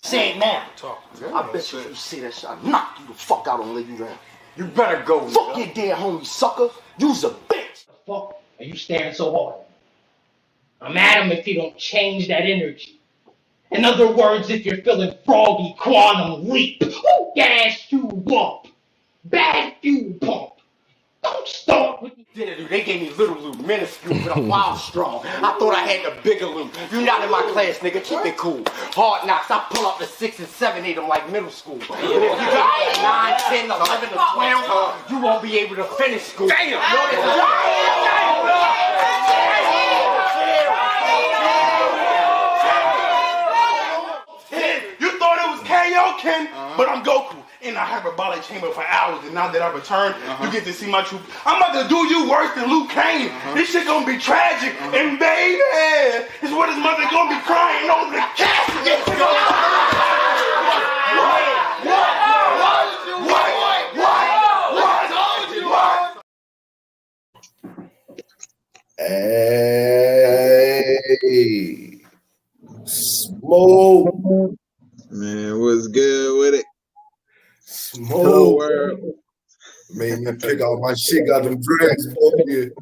Say it now. Talk. I bet you if you say that shit, I'll knock you the fuck out and lay you down. You better go. Fuck your dead homie, sucker. You's a bitch. The fuck are you staring so hard at? I'm at him if you don't change that energy. In other words, if you're feeling froggy, quantum leap. Ooh, gas fuel bump. Bad fuel pump. Don't start with me. They gave me little loot, minuscule, but I'm wild strong. I thought I had the bigger loot. You not in my class, nigga. Keep it cool. Hard knocks. I pull up the 6 and 7, 8 them like middle school. But if you got 9, 10, 11, or 12, you won't be able to finish school. Damn. You thought it was Kaioken, but I'm Goku in a hyperbolic chamber for hours, and now that I returned, you get to see my true. I'm about to do you worse than Luke Kane. This shit gonna be tragic, and baby, is what his mother gonna be crying over the casket. Hey, Smoke. Man, what's good with it? Smoke. Made me pick out my shit, got them dreads for you.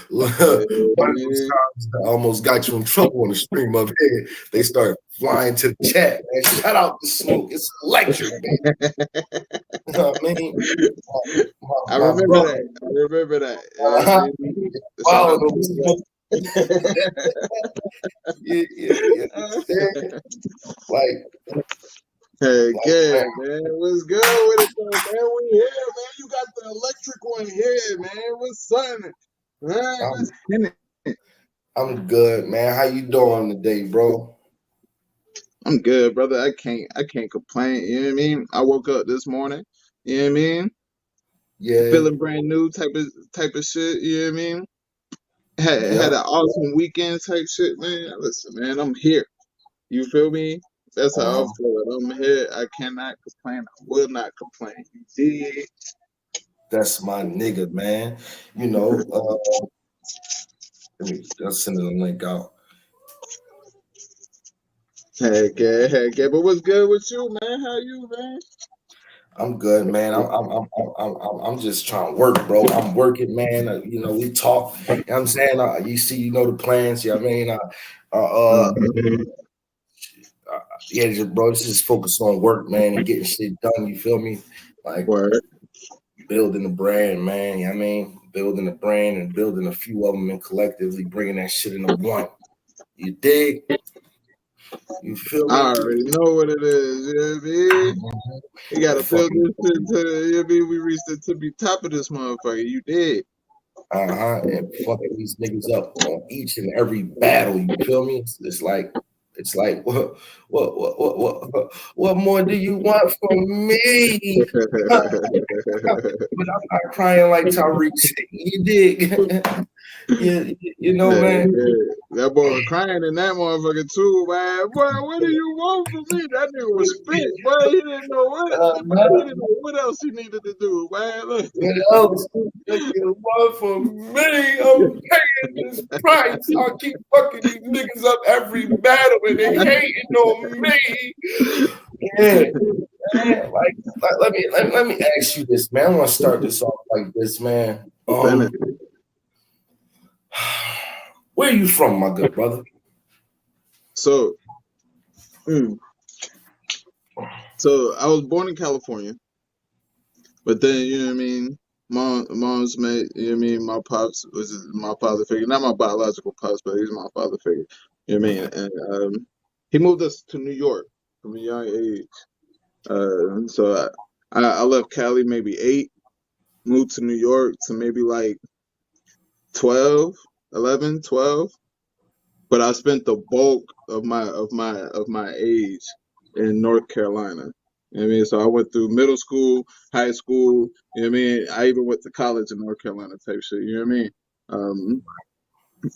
One of those times I almost got you in trouble on the stream up here. They start flying to the chat, man. Shout out to Smoke. It's electric, man. You know what I mean? I remember that. I remember that. Wow, like, hey, good, man. What's good with it, though, man? We here, man. You got the electric one here, man. What's something? I'm good, man. How you doing today, bro? I'm good, brother. I can't complain. You know what I mean? I woke up this morning. You know what I mean? Yeah. Feeling brand new type of shit. You know what I mean? Had an awesome weekend type shit, man. Listen, man, I'm here. You feel me? That's how I feel. I'm here. I cannot complain. I will not complain. You did. That's my nigga, man. You know, let me just send the link out. Heck yeah. But what's good with you, man? How you, man? I'm good, man. I'm just trying to work, bro. I'm working, man. You know, we talk. You know what I'm saying? You see, you know the plans. You know what I mean? Yeah, just, bro, just focus on work, man, and getting shit done. You feel me? Like building the brand, man. You know what I mean? Building the brand and building a few of them and collectively bringing that shit into one. You dig? You feel me? I already know what it is. You know what I mean? You gotta build this shit to, you know what I mean? We reached the tippy top of this motherfucker. You did. And fucking these niggas up on each and every battle. You feel me? It's like what more do you want from me? But I'm not crying like Tyreek. You dig? you know, man. That boy was crying in that motherfucker too, man. Boy, what do you want from me? That nigga was spit, boy. He didn't know what else he needed to do, man. Look. What else do you want from me? I'm paying this price. I'll keep fucking these niggas up every battle and they hating on me. Yeah. Like let me ask you this, man. I want to start this off like this, man. Where are you from, my good brother? So I was born in California, but then, you know what I mean, mom's made, you know what I mean, my pops was my father figure, not my biological pops, but he's my father figure, you know what I mean, and he moved us to New York from a young age. So I left Cali maybe 8, moved to New York to maybe like 11, 12, but I spent the bulk of my age in North Carolina. You know what I mean? So I went through middle school, high school, you know what I mean? I even went to college in North Carolina type shit, you know what I mean?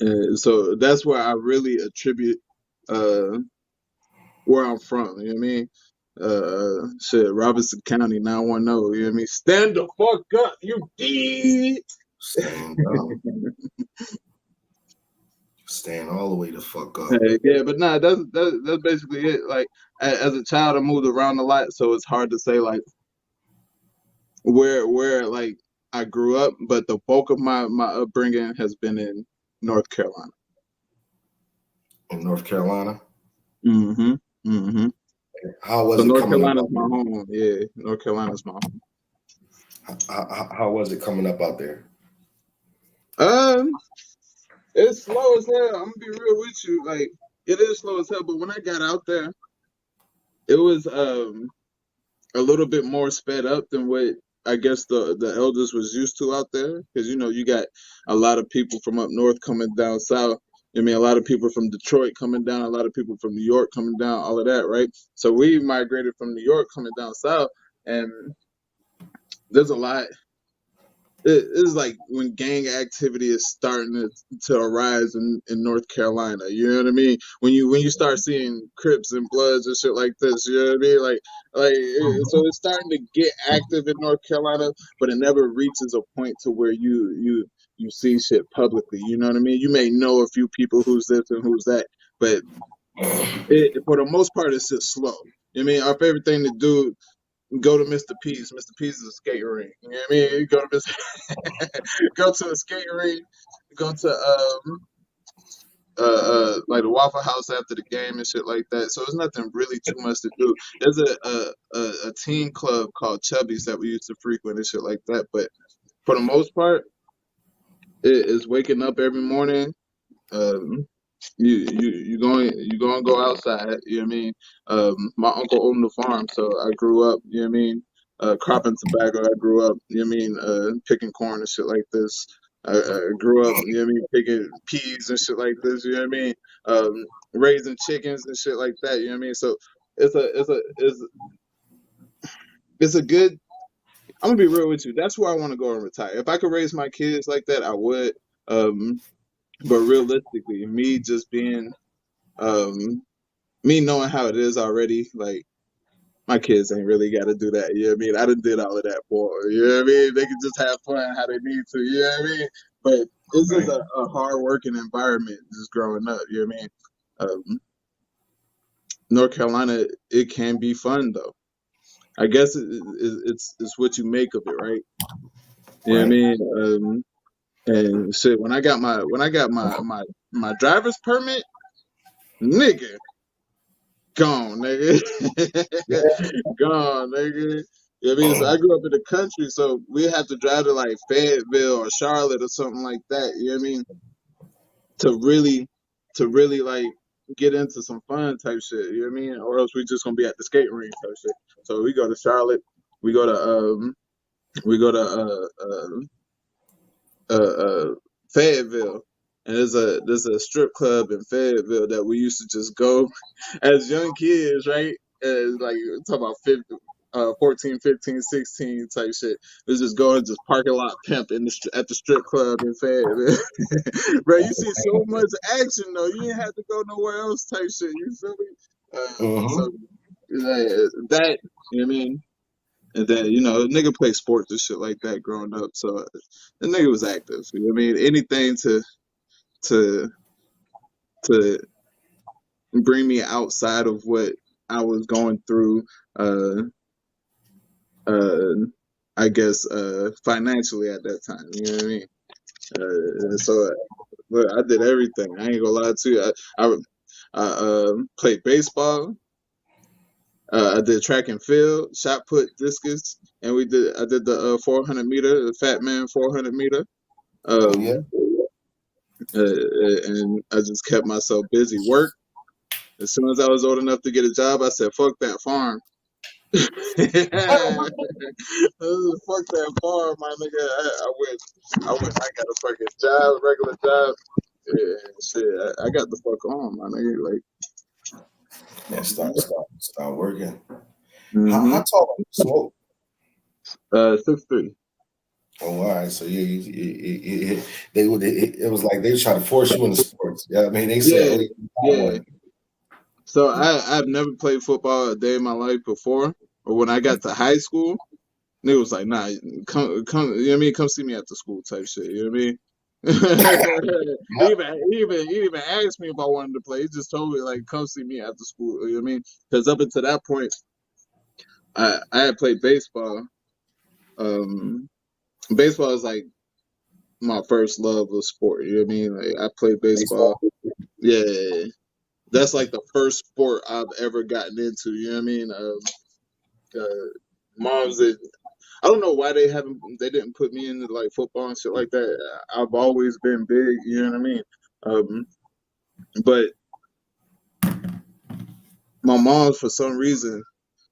And so that's where I really attribute where I'm from, you know what I mean? Shit, Robinson County 910, you know what I mean? Stand the fuck up, you did. Stand up. Staying all the way the fuck up. Yeah, but nah, that's basically it. Like as a child, I moved around a lot, so it's hard to say like where like I grew up. But the bulk of my upbringing has been in North Carolina. In North Carolina. Mm-hmm. Mm-hmm. How was So it North coming up? Carolina's my home. Yeah, North Carolina's my home. How was it coming up out there? It's slow as hell. I'm gonna be real with you. Like it is slow as hell. But when I got out there, it was a little bit more sped up than what I guess the elders was used to out there. Because you got a lot of people from up north coming down south. I mean, a lot of people from Detroit coming down, a lot of people from New York coming down, all of that, right? So we migrated from New York coming down south, and there's a lot. It's like when gang activity is starting to arise in North Carolina. You know what I mean? When you start seeing Crips and Bloods and shit like this, you know what I mean? So it's starting to get active in North Carolina, but it never reaches a point to where you see shit publicly. You know what I mean? You may know a few people who's this and who's that, but for the most part, it's just slow. You know what I mean? Our favorite thing to do. Go to Mr. P's. Mr. P's is a skating rink. You know what I mean? You go to go to a skating rink. Go to like the Waffle House after the game and shit like that. So it's nothing really too much to do. There's a teen club called Chubby's that we used to frequent and shit like that. But for the most part, it is waking up every morning. You going to go outside, you know what I mean? My uncle owned the farm, so I grew up, you know what I mean, cropping tobacco. I grew up, you know what I mean, picking corn and shit like this. I grew up, you know what I mean, picking peas and shit like this, you know what I mean? Raising chickens and shit like that, you know what I mean? So it's a good. I'm gonna be real with you. That's where I want to go and retire. If I could raise my kids like that, I would. But realistically, me just being me knowing how it is already, like my kids ain't really got to do that. You know what I mean? I done did all of that for her. You know what I mean? They can just have fun how they need to. You know what I mean? But it's just a hard working environment just growing up. You know what I mean? North Carolina, it can be fun though. I guess it's what you make of it, right? You know what I mean? And shit, when I got my driver's permit, nigga. Gone, nigga. Gone, nigga. You know what I mean? So I grew up in the country, so we have to drive to like Fayetteville or Charlotte or something like that, you know what I mean? To really like get into some fun type shit, you know what I mean? Or else we just gonna be at the skate rink type shit. So we go to Charlotte, we go to Fayetteville. And there's a strip club in Fayetteville that we used to just go as young kids, right? As like talk about 14, 15, 16 type shit. We just go and just parking lot pimp at the strip club in Fayetteville. Bro, you see so much action though. You didn't have to go nowhere else type shit. You feel me? So that, you know what I mean? And then, nigga play sports and shit like that growing up. So the nigga was active. You know what I mean? Anything to bring me outside of what I was going through, I guess, financially at that time. You know what I mean? And so I did everything. I ain't gonna lie to you. I played baseball. I did track and field, shot put, discus, and I did the 400 meter, the Fat Man 400 meter. And I just kept myself busy. Work. As soon as I was old enough to get a job, I said, "Fuck that farm." Fuck that farm, my nigga. I went. I got a fucking job, regular job. Yeah, shit. I got the fuck on, my nigga. Like, yeah, start working. mm-hmm. How tall are you, Smoke? 6'3". Oh, all right. So yeah, it was like they were trying to force you into sports. Yeah, I mean they said, yeah. So I've never played football a day in my life before, or when I got to high school, nigga was like, "Nah, come, you know what I mean? Come see me after school," type shit. You know what I mean? He even asked me if I wanted to play. He just told me like, come see me after school. You know what I mean? Because up until that point, I had played baseball. Baseball is like my first love of sport. You know what I mean? Like I played baseball. Yeah, that's like the first sport I've ever gotten into. You know what I mean? Moms that I don't know why they didn't put me into like football and shit like that. I've always been big. You know what I mean? But my mom, for some reason,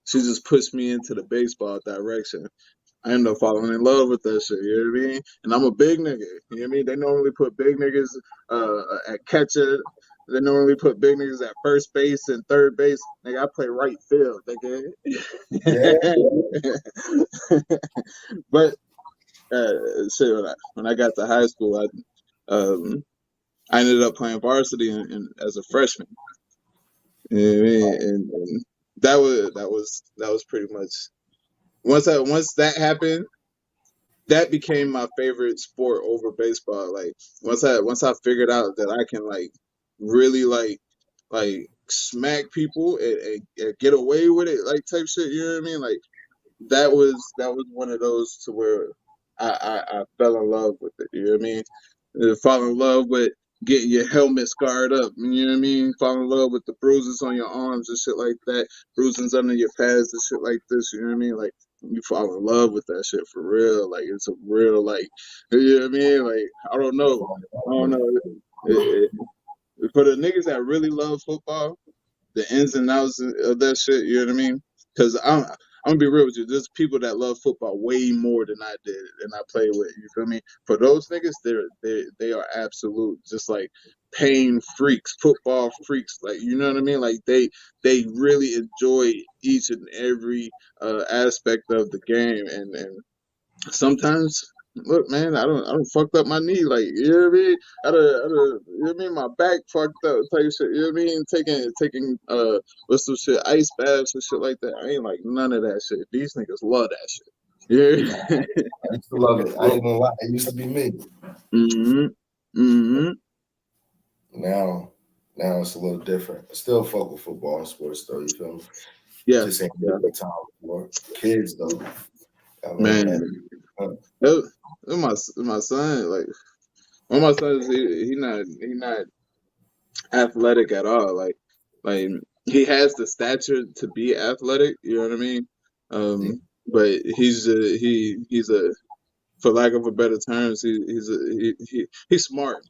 she just pushed me into the baseball direction. I ended up falling in love with that shit, you know what I mean? And I'm a big nigga, you know what I mean? They normally put big niggas at catcher. They normally put big niggas at first base and third base. Nigga, I play right field, nigga. But shit, when I got to high school, I ended up playing varsity as a freshman. You know what I mean? And that was pretty much once that happened, that became my favorite sport over baseball. Like once I figured out that I can like really like smack people and get away with it, like type shit. You know what I mean? Like that was one of those to where I fell in love with it. You know what I mean? Fall in love with getting your helmet scarred up. You know what I mean? Fall in love with the bruises on your arms and shit like that, bruises under your pads and shit like this. You know what I mean? Like you fall in love with that shit for real. Like it's a real like, you know what I mean? Like I don't know. For the niggas that really love football, the ins and outs of that shit. You know what I mean? Because I'm gonna be real with you. There's people that love football way more than I did, and I play with. You feel me? For those niggas, they are absolute just like pain freaks, football freaks. Like you know what I mean? Like they really enjoy each and every aspect of the game, and sometimes. Look, man, I don't fucked up my knee, like you know what I mean. You know what I mean. My back fucked up, type shit. You know what I mean. Taking what's some shit, ice baths and shit like that. I ain't like none of that shit. These niggas love that shit. Yeah. I used to love it. I ain't gonna lie. It used to be me. Mhm. Mhm. Now it's a little different. I still fuck with football and sports though. You feel me? Yeah. Just ain't Yeah. the time for kids though. I mean, Man, my son, like one of my sons, he not athletic at all. Like he has the stature to be athletic. You know what I mean? But he's a for lack of a better terms, he's smart.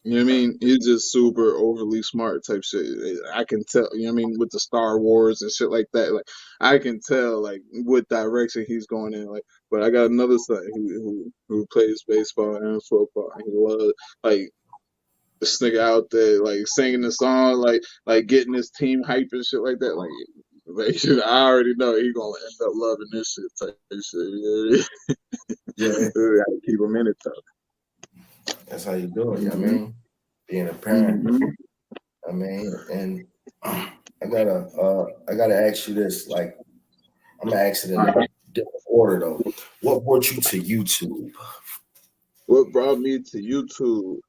You know what I mean? He's just super overly smart type shit. I can tell. You know what I mean? With the Star Wars and shit like that, like I can tell like what direction he's going in. Like, but I got another son who plays baseball and football. And he loves like this nigga out there like singing the song, like getting his team hype and shit like that. Like I already know he gonna end up loving this shit type of shit. You know yeah, what I mean? We gotta keep him in it though. that's how you do it. You know what I Mhm. mean? Being a parent. Mhm. I mean, and I gotta ask you this. Like, I'm gonna ask it in a different order though. What brought you to YouTube? What brought me to YouTube?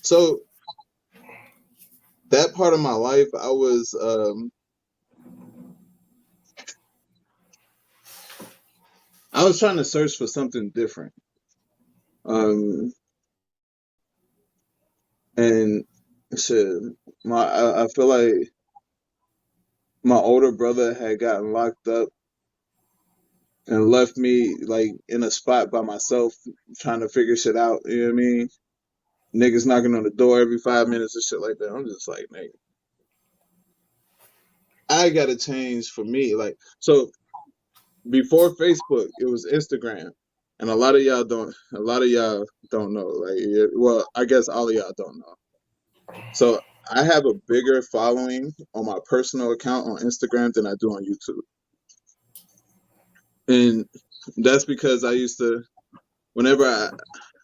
So that part of my life, I was trying to search for something different. And shit, I feel like my older brother had gotten locked up and left me like in a spot by myself trying to figure shit out. You know what I mean? Niggas knocking on the door every 5 minutes and shit like that. I'm just like, nigga, I gotta change for me. Like, so before Facebook, it was Instagram, and a lot of y'all don't know. Like, well, I guess all of y'all don't know. So I have a bigger following on my personal account on Instagram than I do on YouTube, and that's because I used to, whenever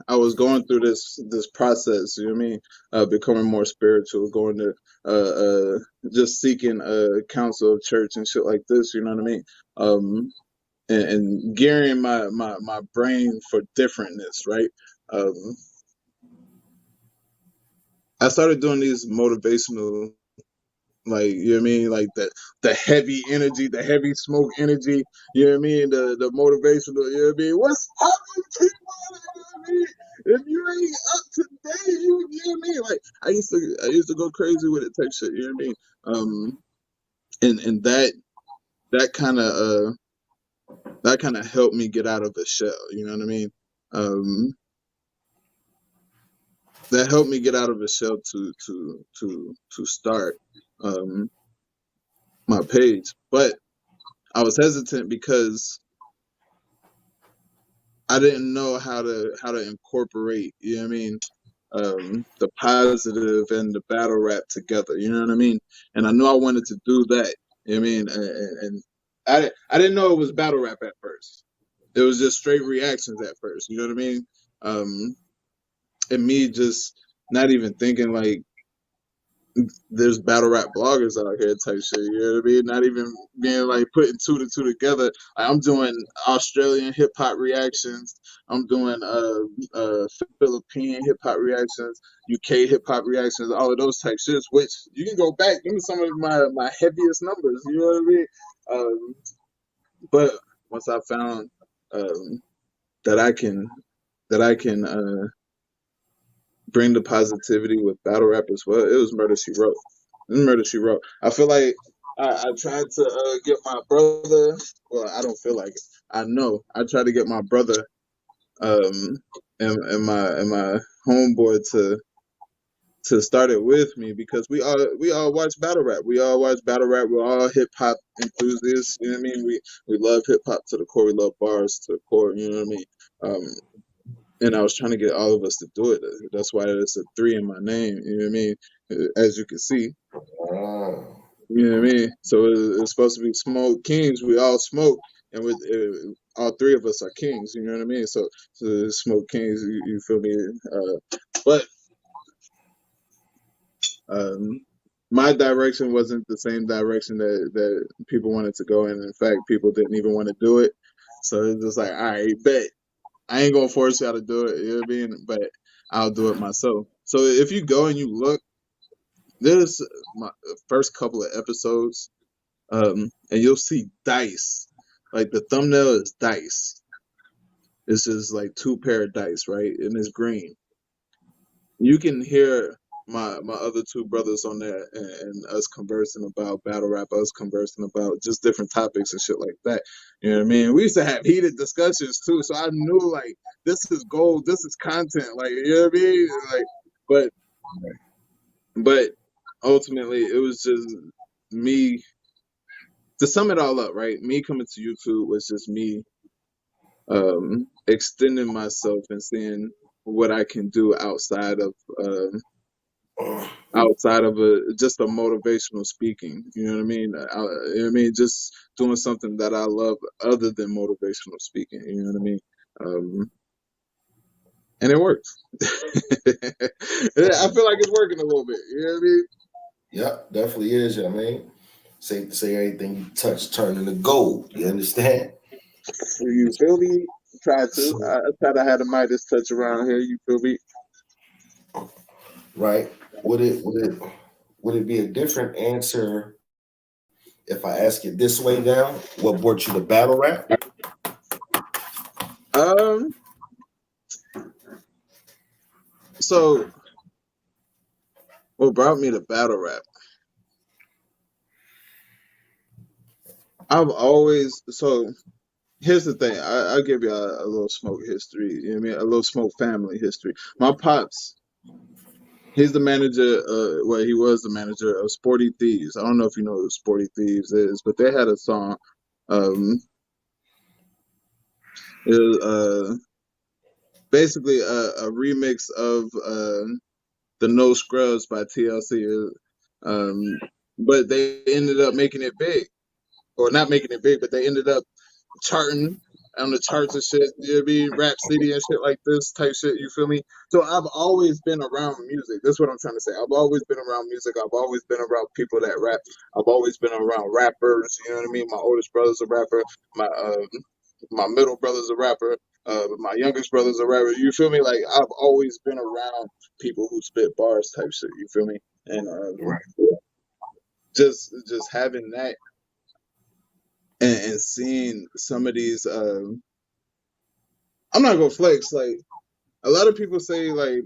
I was going through this process, you know what I mean, becoming more spiritual, going to just seeking counsel of church and shit like this, you know what I mean. and gearing my brain for differentness, right? I started doing these motivational, like, you know what I mean, like the heavy energy, the heavy smoke energy, you know what I mean, the motivational, you know what I mean. What's up, people? You know what I mean? If you ain't up today, you know what I mean. Like I used to go crazy with it, type shit, you know what I mean. And that kind of helped me get out of the shell, you know what I mean. That helped me get out of the shell to start my page, but I was hesitant because I didn't know how to incorporate, you know what I mean, the positive and the battle rap together, you know what I mean? And I knew I wanted to do that, you know what I mean? And I didn't know it was battle rap at first. It was just straight reactions at first, you know what I mean? And me just not even thinking like there's battle rap bloggers out here type shit, you know what I mean? Not even being like putting two to two together. Like, I'm doing Australian hip hop reactions. I'm doing Philippine hip hop reactions, UK hip hop reactions, all of those type shits, which you can go back, give me some of my heaviest numbers, you know what I mean? But once I found that I can bring the positivity with battle rap as well, it was Murder She Wrote. It was Murder She Wrote. I feel like I tried to get my brother. Well, I don't feel like it. I know I tried to get my brother and my homeboy to start it with me because we all watch battle rap. We all watch battle rap. We're all hip hop enthusiasts. You know what I mean? We love hip hop to the core. We love bars to the core. You know what I mean? And I was trying to get all of us to do it. That's why there's a 3 in my name. You know what I mean? As you can see. You know what I mean? So it's supposed to be Smom3kings. We all smoke, and with all 3 of us are kings. You know what I mean? So Smom3kings. You feel me? But my direction wasn't the same direction that people wanted to go in. In fact, people didn't even want to do it. So it's just like, all right, bet. I ain't gonna force y'all to do it, you know what I mean? But I'll do it myself. So if you go and you look, there's my first couple of episodes, and you'll see dice. Like the thumbnail is dice. It's just like 2 pair of dice, right? And it's green. You can hear my other 2 brothers on there and us conversing about battle rap, us conversing about just different topics and shit like that. You know what I mean? We used to have heated discussions too, so I knew like this is gold, this is content, like, you know what I mean? Like, but ultimately it was just me. To sum it all up, right? Me coming to YouTube was just me extending myself and seeing what I can do outside of just a motivational speaking, you know what I mean? You know what I mean? Just doing something that I love other than motivational speaking, you know what I mean? And it works. I feel like it's working a little bit, you know what I mean? Yep, definitely is. I mean, safe to say everything you touch turn into gold. You understand? You feel me? Try to. So, I try to have the Midas touch around here. You feel me? right? Would it be a different answer if I ask it this way now? What brought you to battle rap? So what brought me to battle rap? Here's the thing. I'll give you a little smoke history. You know what I mean? A little smoke family history. My pops, he's the manager. He was the manager of Sporty Thieves. I don't know if you know who Sporty Thieves is, but they had a song. It was basically a remix of the No Scrubs by TLC. But they ended up making it big, or not making it big, but they ended up charting on the charts and shit. You know what I mean? Rap City and shit like this type shit. You feel me? So I've always been around music. That's what I'm trying to say. I've always been around music. I've always been around people that rap. I've always been around rappers. You know what I mean? My oldest brother's a rapper. my middle brother's a rapper. My youngest brother's a rapper. You feel me? Like I've always been around people who spit bars type shit. You feel me? And just having that and seeing some of these. I'm not gonna flex. Like a lot of people say, like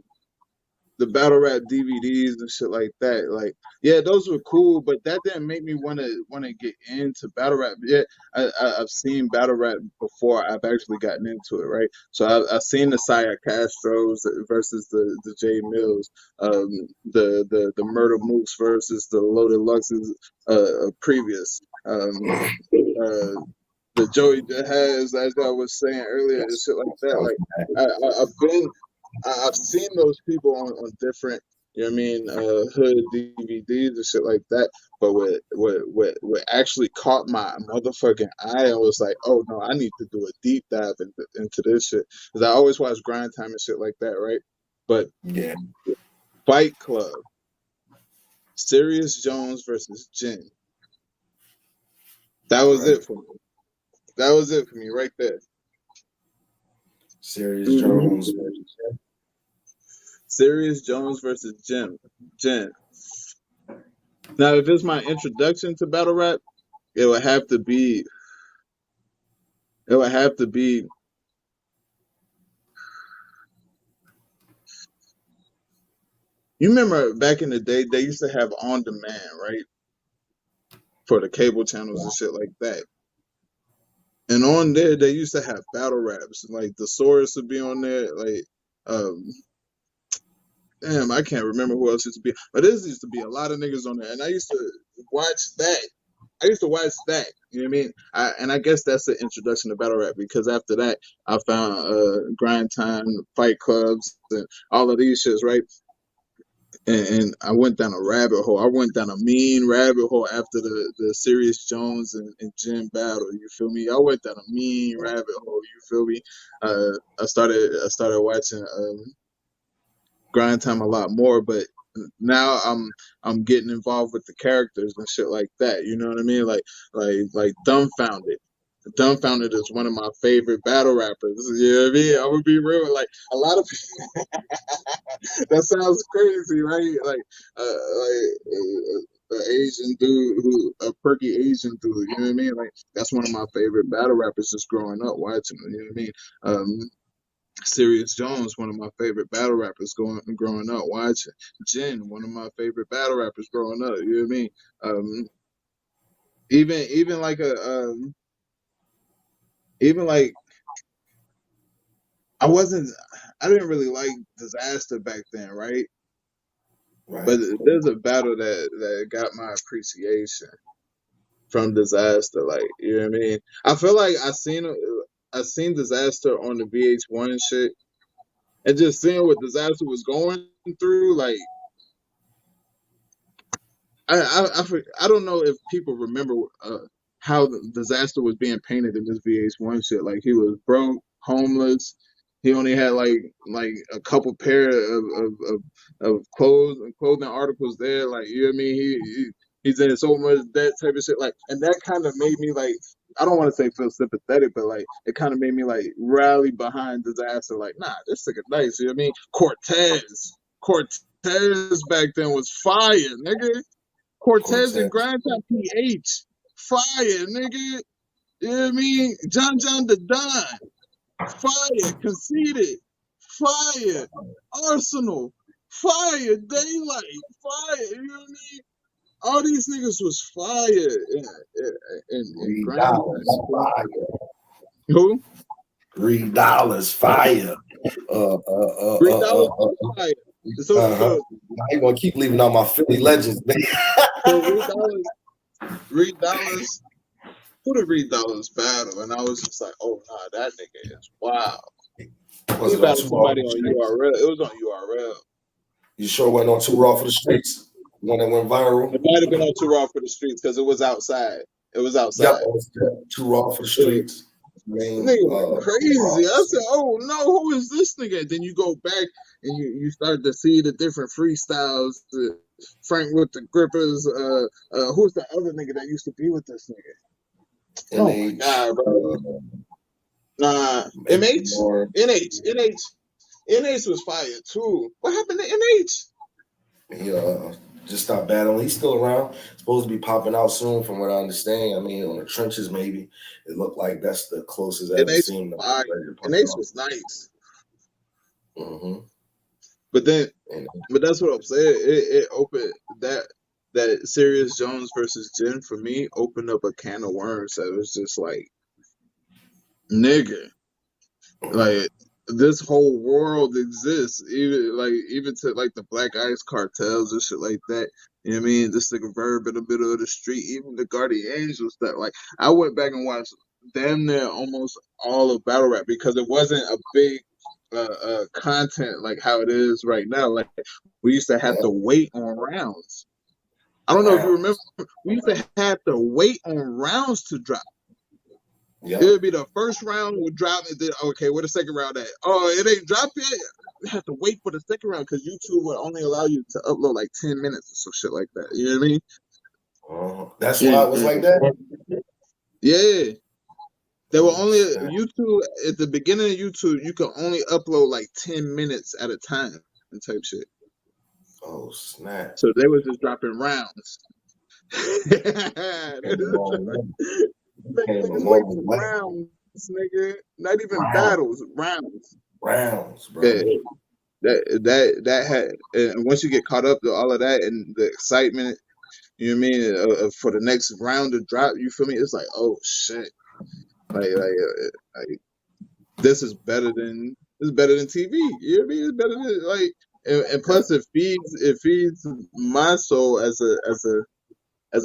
the battle rap DVDs and shit like that. Like, yeah, those were cool, but that didn't make me want to get into battle rap. Yeah, I've seen battle rap before I've actually gotten into it, right? So I've seen the Saya Castros versus the J Mills, the Murder Mooks versus the Loaded Luxes previous. The Joey has, as I was saying earlier, and shit like that. Like I've seen those people on different, you know what I mean, hood DVDs and shit like that. But what actually caught my motherfucking eye and was like, oh no, I need to do a deep dive into this shit. Because I always watch Grind Time and shit like that, right? But Yeah. Fight Club, Serious Jones versus Jin. That was it for me. That was it for me right there. Serious Jones. Serious Jones versus Jin. Now, if it's my introduction to battle rap, it would have to be. You remember back in the day, they used to have on demand, right? For the cable channels and shit like that. And on there, they used to have battle raps. Like the Source would be on there. Like, damn, I can't remember who else used to be. But there used to be a lot of niggas on there. And I used to watch that. You know what I mean? And I guess that's the introduction to battle rap, because after that, I found Grind Time, Fight Clubs, and all of these shits, right? And I went down a rabbit hole. I went down a mean rabbit hole after the Serious Jones and Jim battle. You feel me? I went down a mean rabbit hole. You feel me? I started watching Grind Time a lot more, but now I'm getting involved with the characters and shit like that. You know what I mean? Like Dumbfounded. Dumbfounded is one of my favorite battle rappers. You know what I mean? I'm gonna be real. Like a lot of people, that sounds crazy, right? Like an Asian dude a perky Asian dude. You know what I mean? Like that's one of my favorite battle rappers just growing up watching. You know what I mean? Serious Jones, one of my favorite battle rappers growing up watching. Jin, one of my favorite battle rappers growing up. You know what I mean? Even like I didn't really like Disaster back then, right? But there's a battle that got my appreciation from Disaster. Like, you know what I mean? I feel like I seen Disaster on the VH1 shit, and just seeing what Disaster was going through. Like, I don't know if people remember how the Disaster was being painted in this VH1 shit. Like, he was broke, homeless. He only had like a couple pair of clothing articles there. Like, you know what I mean? He's in so much debt type of shit. Like, and that kind of made me like, I don't want to say feel sympathetic, but like it kind of made me like rally behind Disaster. Like, nah, this nigga nice. You know what I mean? Cortez back then was fire, nigga. Cortez and Grind Time PH, fire, nigga. You know what I mean? John the Don, fire. Conceited, fire. Arsenal, fire. Daylight, fire. You know what I mean? All these niggas was fire. And Grind Time. Fire. Who? $3 fire. $3 fire. So I'm gonna keep leaving out my Philly legends, man. Reed Dollars, who did Reed Dollars battle? And I was just like, oh nah, that nigga is wild. Was he battled somebody on URL. It was on URL. You sure wasn't on Too Raw for the Streets? One that went viral? It might have been on Too Raw for the Streets because it was outside. It was outside. Yep, Too Raw for the Streets. Nigga crazy. I said, oh no, who is this nigga? Then you go back and you start to see the different freestyles. Frank with the grippers. Who's the other nigga that used to be with this nigga? Oh my god, bro. Nah, Maybe MH, more. NH was fire too. What happened to NH? He just stopped battling. He's still around. Supposed to be popping out soon, from what I understand. I mean, on the trenches, maybe it looked like that's the closest I ever NH seen him. fire. NH was nice, Mm-hmm. but then, And but that's what I'm saying. It opened that Sirius Jones versus Jen for me opened up a can of worms that was just like, nigga, like this whole world exists, even to like the Black Ice cartels and shit like that. You know what I mean? This nigga Verb in the middle of the street, even the Guardian Angels stuff. Like I went back and watched damn near almost all of battle rap because it wasn't a big content like how it is right now. Like we used to have yeah, to wait on rounds. I don't know if you remember. rounds. We used to have to wait on rounds to drop. It Yep. would be the first round would drop, and then okay, where the second round at? Oh, it ain't dropped yet. You have to wait for the second round because YouTube will only allow you to upload like 10 minutes or some shit like that. You know what I mean? That's why it was like that. Yeah. They were Oh, only snap. YouTube at the beginning of YouTube. You could only upload like 10 minutes at a time and type shit. Oh, snap. So they was just dropping rounds. Came a long way. Came a Niggas wait long for way. rounds, nigga. Not even Rounds. battles, rounds. Rounds, bro. Yeah. That had, and once you get caught up to all of that and the excitement, you know what I mean, for the next round to drop, you feel me? It's like, oh shit, like this is better than TV. You know what I mean? It's better than like, and plus it feeds my soul as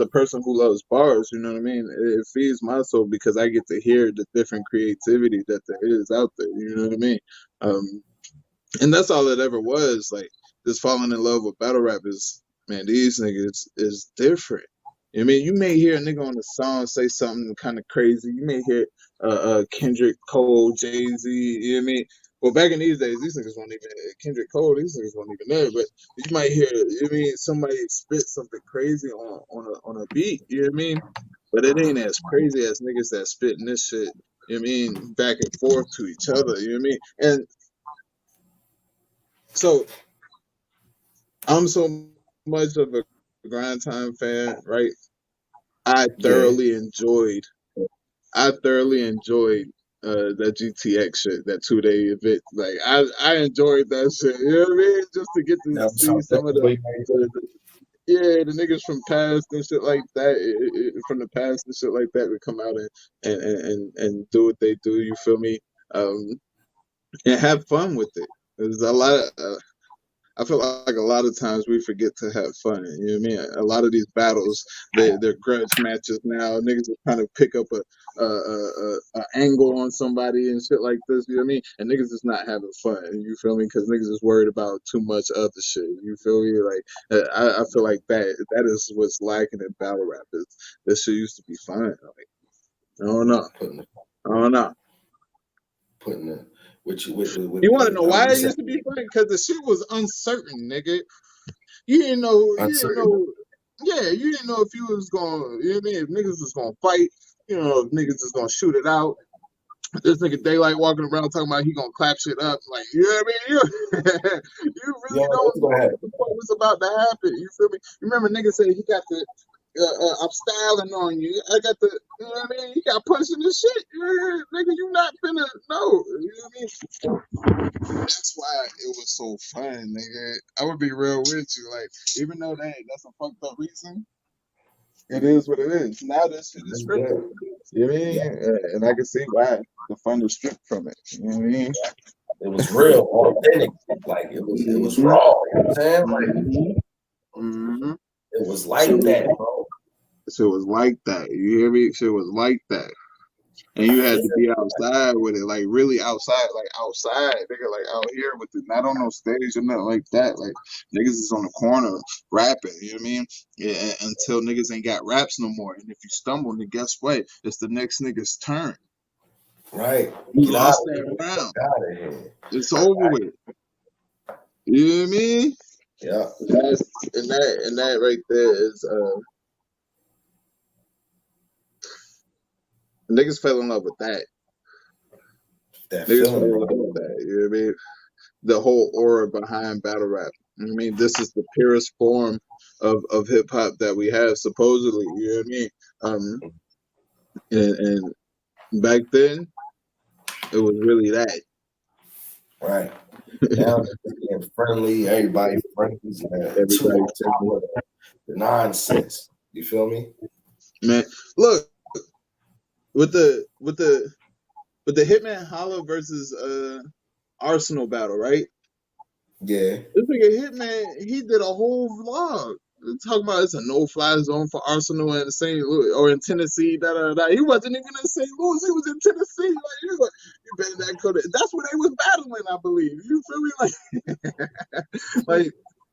a person who loves bars. You know what I mean? It feeds my soul because I get to hear the different creativity that there is out there. You know what I mean? And that's all it ever was. Like just falling in love with battle rap is, man, these niggas is different. I mean, you may hear a nigga on the song say something kind of crazy. You may hear Kendrick Cole, Jay-Z, you know what I mean? Well, back in these days, these niggas weren't even Kendrick Cole. These niggas weren't even there. But you might hear, you know what I mean, somebody spit something crazy on a beat. You know what I mean? But it ain't as crazy as niggas that spitting this shit. You know what I mean? Back and forth to each other. You know what I mean? And so I'm so much of a grind time fan, right? I Yeah. thoroughly enjoyed that GTX shit, that 2-day event. Like I enjoyed that shit. You know what I mean? Just to get to That was see something. some of the niggas from past and shit like that, from the past and shit like that would come out and do what they do. You feel me? And have fun with it. There's a lot of I feel like a lot of times we forget to have fun. You know what I mean? A lot of these battles, they're grudge matches now. Niggas are trying to pick up a angle on somebody and shit like this. You know what I mean? And niggas is not having fun. You feel me? Because niggas is worried about too much other shit. You feel me? Like I feel like that is what's lacking in battle rap. This shit used to be fun. Like I don't know. I don't know. Putting the with You want to know why you it said used to be fun? Because the shit was uncertain, nigga. You didn't know. You didn't uncertain. know. Yeah, you didn't know if you was going. You know what I mean? If niggas was gonna fight. You know, if niggas was gonna shoot it out. This nigga Daylight walking around talking about he gonna clap shit up. Like, you know what I mean? You You really don't know what's don't know gonna what happen. the fuck was about to happen. You feel me? You remember nigga said he got the. I'm styling on you. I got the. You know what I mean? He got punching this shit. Yeah, nigga, you not finna. No. You know what I mean? That's why it was so fun, nigga. I would be real with you. Like, even though that's a fucked up reason, it is what it is. Now this shit is That's scripted. good. You know what I Yeah. mean? And I can see why the fun is stripped from it. You know what I mean? It was real, authentic. Like it was Mm-hmm. raw. You know what I'm saying? Like Mm-hmm. Mm-hmm. it was Shit like was, that, bro. shit was like that. You hear me? Shit was like that. And you had Yeah. to be outside with it, like really outside, nigga, like out here with it, not on no stage or nothing like that. Like niggas is on the corner rapping, you know what I mean? Yeah, until niggas ain't got raps no more. And if you stumble, then guess what? It's the next nigga's turn. Right. You Get out lost of here. that round. Get out of here. It's over with. You know what I mean? Yeah. And that right there is niggas fell in love with that. That Niggas feeling, really bro. love that. You know what I mean? The whole aura behind battle rap. I mean, this is the purest form of hip hop that we have, supposedly. You know what I mean? And back then, it was really that. Right. Now it's being friendly, everybody friendly, too Everybody, on top of the nonsense. You feel me? man. Look, with the Hitman Holla versus Arsenal battle, right? Yeah. This nigga Hitman, he did a whole vlog talking about it's a no-fly zone for Arsenal in St. Louis or in Tennessee. Da da da. He wasn't even in St. Louis. He was in Tennessee. Like you better not go. That's where they was battling, I believe. You feel me? Like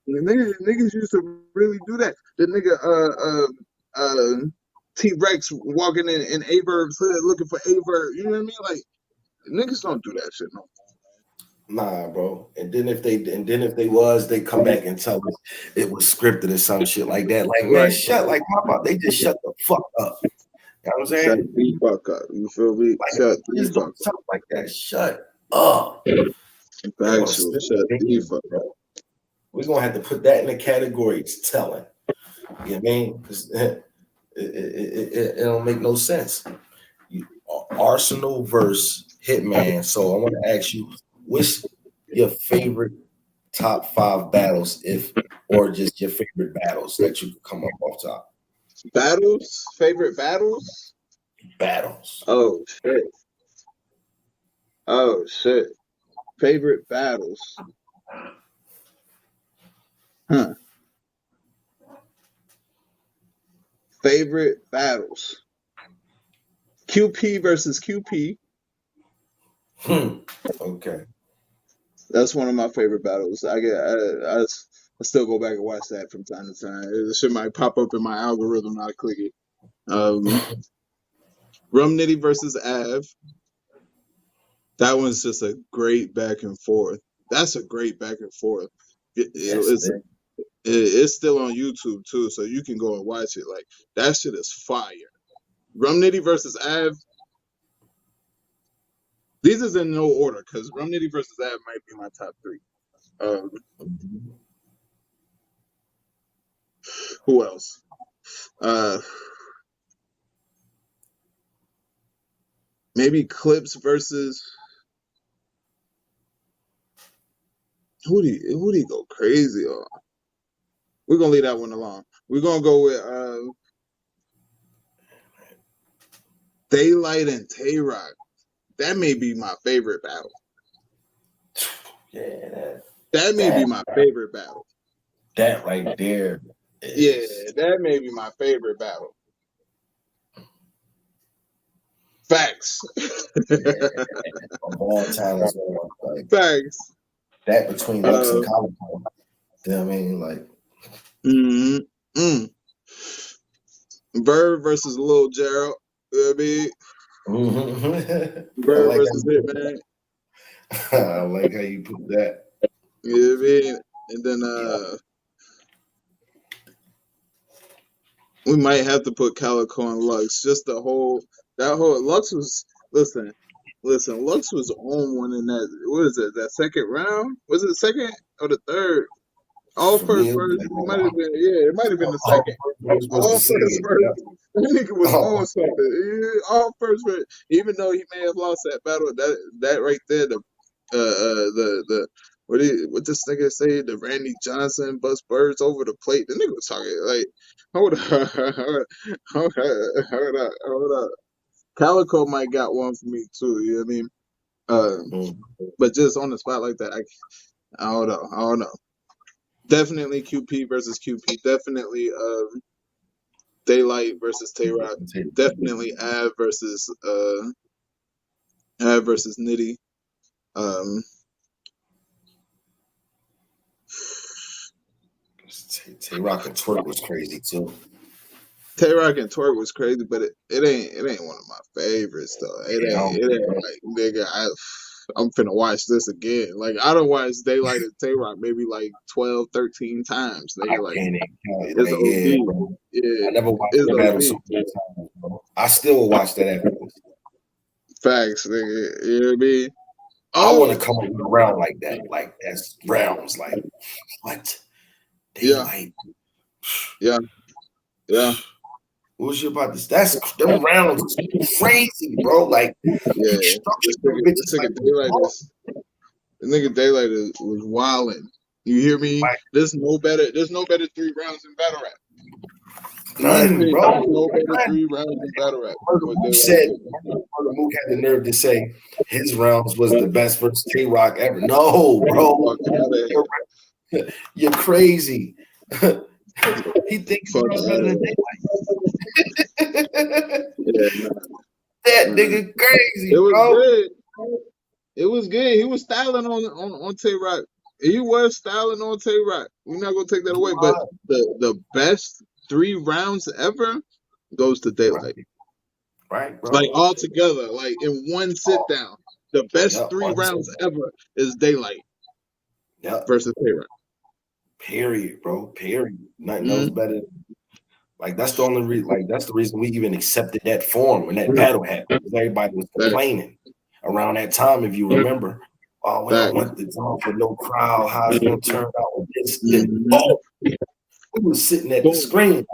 niggas used to really do that. The nigga T-Rex walking in Averb's hood looking for Averb. You know what I mean? Like niggas don't do that shit no. Nah, bro. And then if they was, they come back and tell us it was scripted or some shit like that. Like, man, Right. shut like they just shut the fuck up. You know what I'm saying? Shut the fuck up. You feel me? Like, Shut the just fuck don't something like that. Shut up. Factual. Shut the fuck up. We're gonna have to put that in the category. It's telling. You know what I mean? 'Cause it don't make no sense. Arsenal versus Hitman. So I want to ask you, what's your favorite top 5 battles, or just your favorite battles that you could come up off top? Battles? Favorite battles? Battles. Oh shit. Oh shit. Favorite battles. Huh. Favorite battles. QP versus QP. Okay. That's one of my favorite battles. I still go back and watch that from time to time. It shit might pop up in my algorithm and I click it. Rum Nitty versus Av. That one's just a great back and forth. That's a great back and forth. It's still on YouTube too, so you can go and watch it. Like that shit is fire. Rum Nitty versus Av. These is in no order because Rum Nitty versus Av might be my top 3. Who else? Maybe Clips versus who do you go crazy on? We're gonna leave that one alone. We're gonna go with Daylight and Tay Rock. That may be my favorite battle. Yeah, that may be my favorite battle. That right there. Yeah, that may be my favorite battle. Facts. Of all time, like, facts. That between Lux and Calico. You know what I mean? Like. Bird versus Lil Gerald. You know what I mean? Bird versus Hitman. I like how you put that. You know what I mean? And then we might have to put Calico and Lux. Just that whole Lux was listen, Lux was on one in that, what is it, that second round? Was it the second or the third? All first verse, it might have been, it might have been the second. All first verse. That nigga was on something. All first verse. Even though he may have lost that battle, that right there, what this nigga say? The Randy Johnson bust birds over the plate. The nigga was talking like, hold up. Calico might got one for me too. You know what I mean? But just on the spot like that, I don't know. Definitely QP versus QP. Definitely Daylight versus Tay Rock. Definitely Av versus Nitty. Tay Rock and Twerk was crazy too. Tay Rock and Twerk was crazy, but it ain't one of my favorites though. It ain't like, nigga, I'm finna watch this again. Like I don't watch Daylight and Tay Rock maybe like 12, 13 times. Nigga, like it's OD. Yeah, I never watched the battle so many times, bro. I still will watch that afterwards. Facts, nigga. You know what I mean? I want to Oh, come up with a round like that. Like that's rounds. Like what? yeah, Daylight. yeah, yeah, What was you about this? That's them rounds is crazy, bro. Like yeah. he structured them This bitches like nigga Daylight is was wilding. You hear me? There's no better 3 rounds in battle rap. In my none, opinion, bro. there's no better None. 3 rounds in battle rap than Murder what Mook Daylight said, did. Murder Mook had the nerve to say his rounds was the best versus Tay Rock ever. No, bro. Fuck out of here. You're crazy. He thinks Fuck rounds out better of than here. Daylight. Yeah, nah, That nah. nigga It crazy, was bro. good. It was good. He was styling on Tay Rock. He was styling on Tay Rock. We're not gonna take that away. But the best 3 rounds ever goes to Daylight. Right, bro. Like all together, like in one sit down. The best Yep, 3 rounds ever is Daylight yep. versus Tay Rock. Period, bro. Period. Nothing else Mm-hmm. better. Like that's the only reason. Like that's the reason we even accepted that form when that battle happened. Because everybody was complaining around that time, if you remember. Oh, we don't want the drum for no crowd. How's it gonna turn out with this? Then boom, we was sitting at the screen.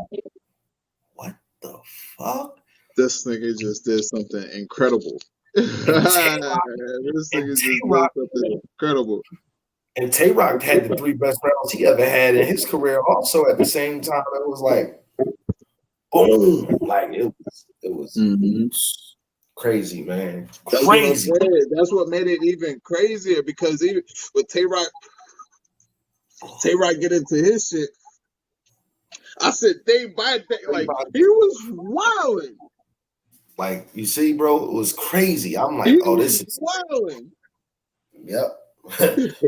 What the fuck? This nigga just did something incredible. This nigga just did something incredible. And Tay Rock had the 3 best rounds he ever had in his career. Also, at the same time, it was like, boom, like it was crazy, man. Crazy. That's what made it even crazier because even with Tay Rock get into his shit. I said day by day, like he was wilding. Like you see, bro, it was crazy. I'm like, oh, this is wilding. Yep.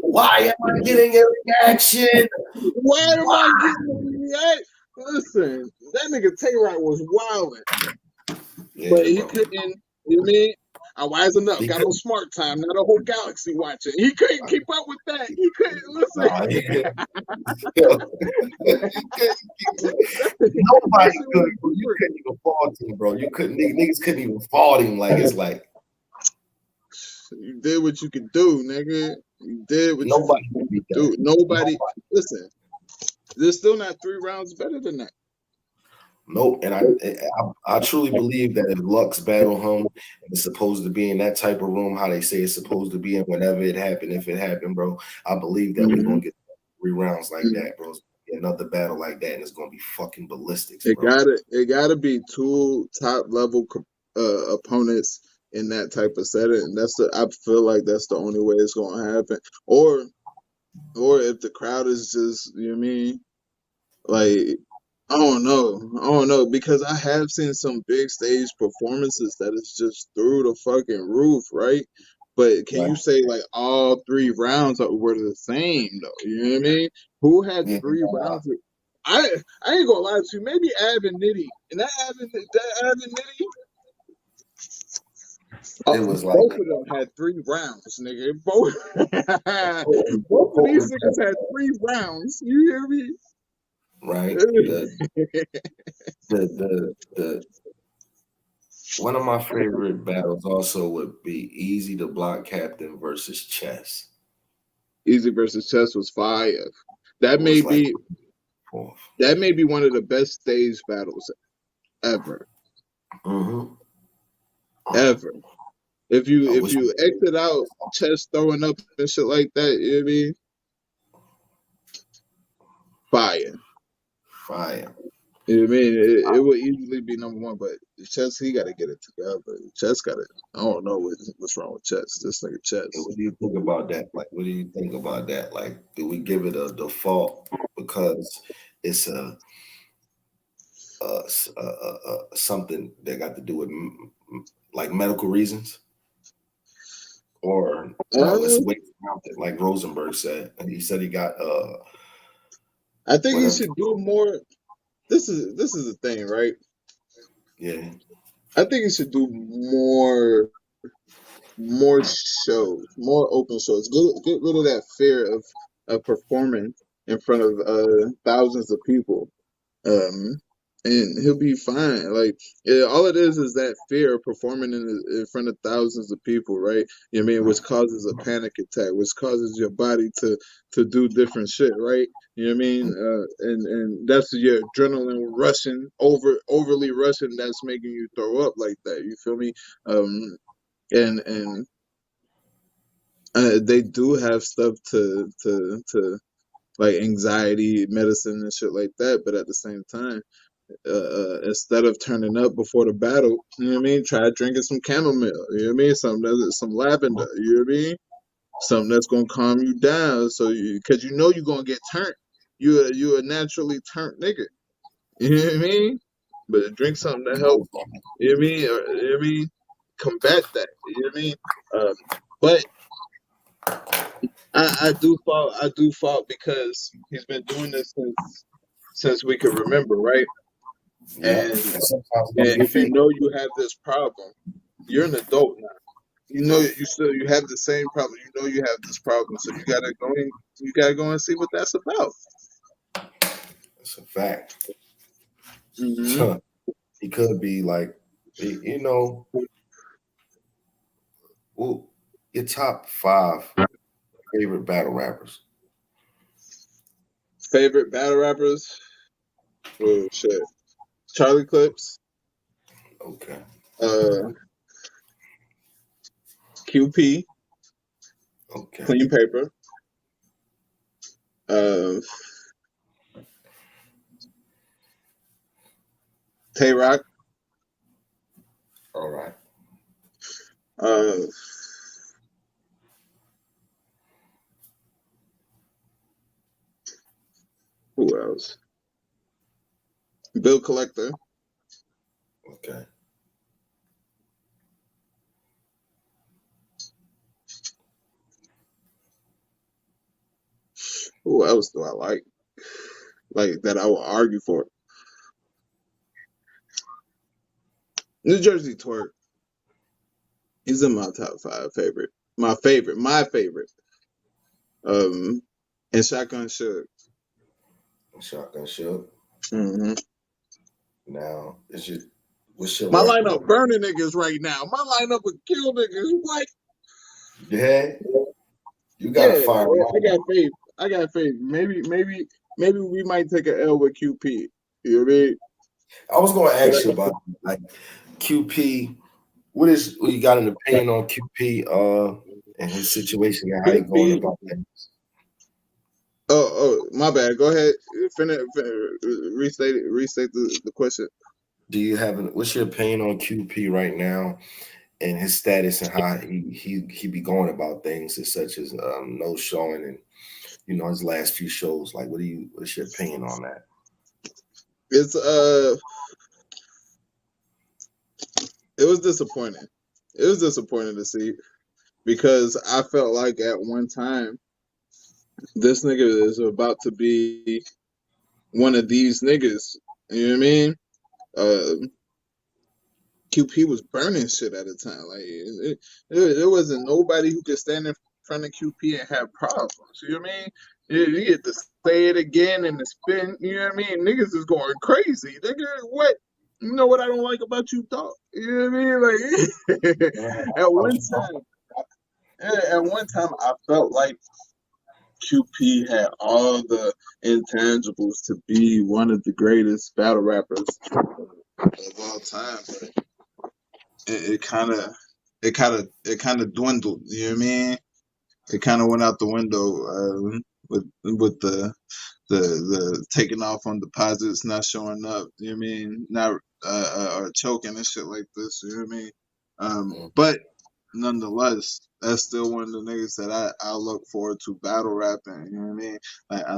Why am I getting a reaction? Why am I getting a reaction? Listen, that nigga Tay Rock was wilding. Yeah, but he couldn't, you know what I mean? I wised enough, got on smart time, not a whole galaxy watching. He couldn't keep up with that. He couldn't listen. Nobody could. You couldn't even fault him, bro. You couldn't. Niggas couldn't even fault him. Like it's like you did what you could do, nigga. You did what you could do. Nobody. Listen, there's still not 3 rounds better than that. Nope, and I truly believe that if Lux battle him, and it's supposed to be in that type of room, how they say it's supposed to be in whenever it happened, if it happened, bro, I believe that we're gonna get 3 rounds like that, bro. Another battle like that, and it's gonna be fucking ballistics. Bro. It gotta be 2 top level opponents in that type of setting. I feel like that's the only way it's gonna happen. Or if the crowd is just, you know what I mean, like. I don't know, because I have seen some big stage performances that is just through the fucking roof, right? But can you say like all 3 rounds were the same though? You know what I mean? Who had 3 rounds? I ain't gonna lie to you. Maybe Ab and Nitty, and that Ab and Nitty. It was like both of them had 3 rounds, nigga. Both of these niggas had 3 rounds. You hear me? Right. The one of my favorite battles also would be Easy the Block Captain versus Chess. Easy versus Chess was fire. That may be one of the best stage battles ever. Ever. If you exit out Chess throwing up and shit like that, you know what I mean? Fire. You know what I mean? It would easily be number 1, but Chess, he got to get it together. Chess got to. I don't know what's wrong with Chess. This nigga Chess. What do you think about that? Like, what do you think about that? Like, do we give it a default because it's something that got to do with like medical reasons, or it's weight mounted, like Rosenberg said, and he said he got. I think he should do more. This is the thing, right? Yeah. I think he should do more shows, more open shows. Get rid of that fear of performing in front of thousands of people. and he'll be fine. Like, yeah, all it is that fear of performing in front of thousands of people, right? You know what I mean, which causes a panic attack, which causes your body to do different shit, right? You know what I mean? And that's your adrenaline rushing, overly rushing. That's making you throw up like that. You feel me? And they do have stuff to like anxiety medicine and shit like that, but at the same time, instead of turning up before the battle, you know what I mean? Try drinking some chamomile, you know what I mean? Some lavender, you know what I mean? Something that's gonna calm you down, so because you know you're gonna get turned. You a naturally turned nigga, you know what I mean? But drink something to help, you know what I mean? Or, you know what I mean? Combat that, you know what I mean? But I do fault because he's been doing this since we could remember, right? Yeah. And And sometimes it's gonna And be if you fake. know you have this problem, you're an adult now. You know you have the same problem. You know you have this problem, so you gotta go and see what that's about. It's a fact. Hmm. He could be like, you know, well, your top 5 favorite battle rappers. Favorite battle rappers? Oh shit, Charlie Clips, Okay. uh, QP, Okay. Clean Paper, uh, Tay Rock, All right. uh, who else? Bill Collector. Okay. Who else do I like? Like that I will argue for. New Jersey Twerk. He's in my top 5 favorite. My favorite. And Shotgun Suge. Shotgun Shook. Hmm. Now, what's your My record? lineup burning niggas right now. My lineup would kill niggas. What? Yeah, you Yeah, gotta fire them I all. got faith. I got faith. Maybe we might take an L with QP. You know what I mean? I was gonna But ask you about like QP. What you got an opinion on QP and his situation and how he going QP. about things? My bad. Go ahead. Restate the question. Do you have what's your opinion on QP right now and his status and how he be going about things as such as no showing and his last few shows? Like what's your opinion on that? It's it was disappointing. It was disappointing to see because I felt like at one time this nigga is about to be one of these niggas. You know what I mean? QP was burning shit at the time. Like there wasn't nobody who could stand in front of QP and have problems. You know what I mean? You get to say it again and the spin. You know what I mean? Niggas is going crazy. Nigga, what? You know what I don't like about you, dog? You know what I mean? Like at one time, I felt like QP had all the intangibles to be one of the greatest battle rappers of all time, but it kind of dwindled. You know what I mean? It kind of went out the window with the taking off on deposits, not showing up. You know what I mean? Not or choking and shit like this. You know what I mean? But nonetheless, that's still one of the niggas that I look forward to battle rapping. You know what I mean? Like I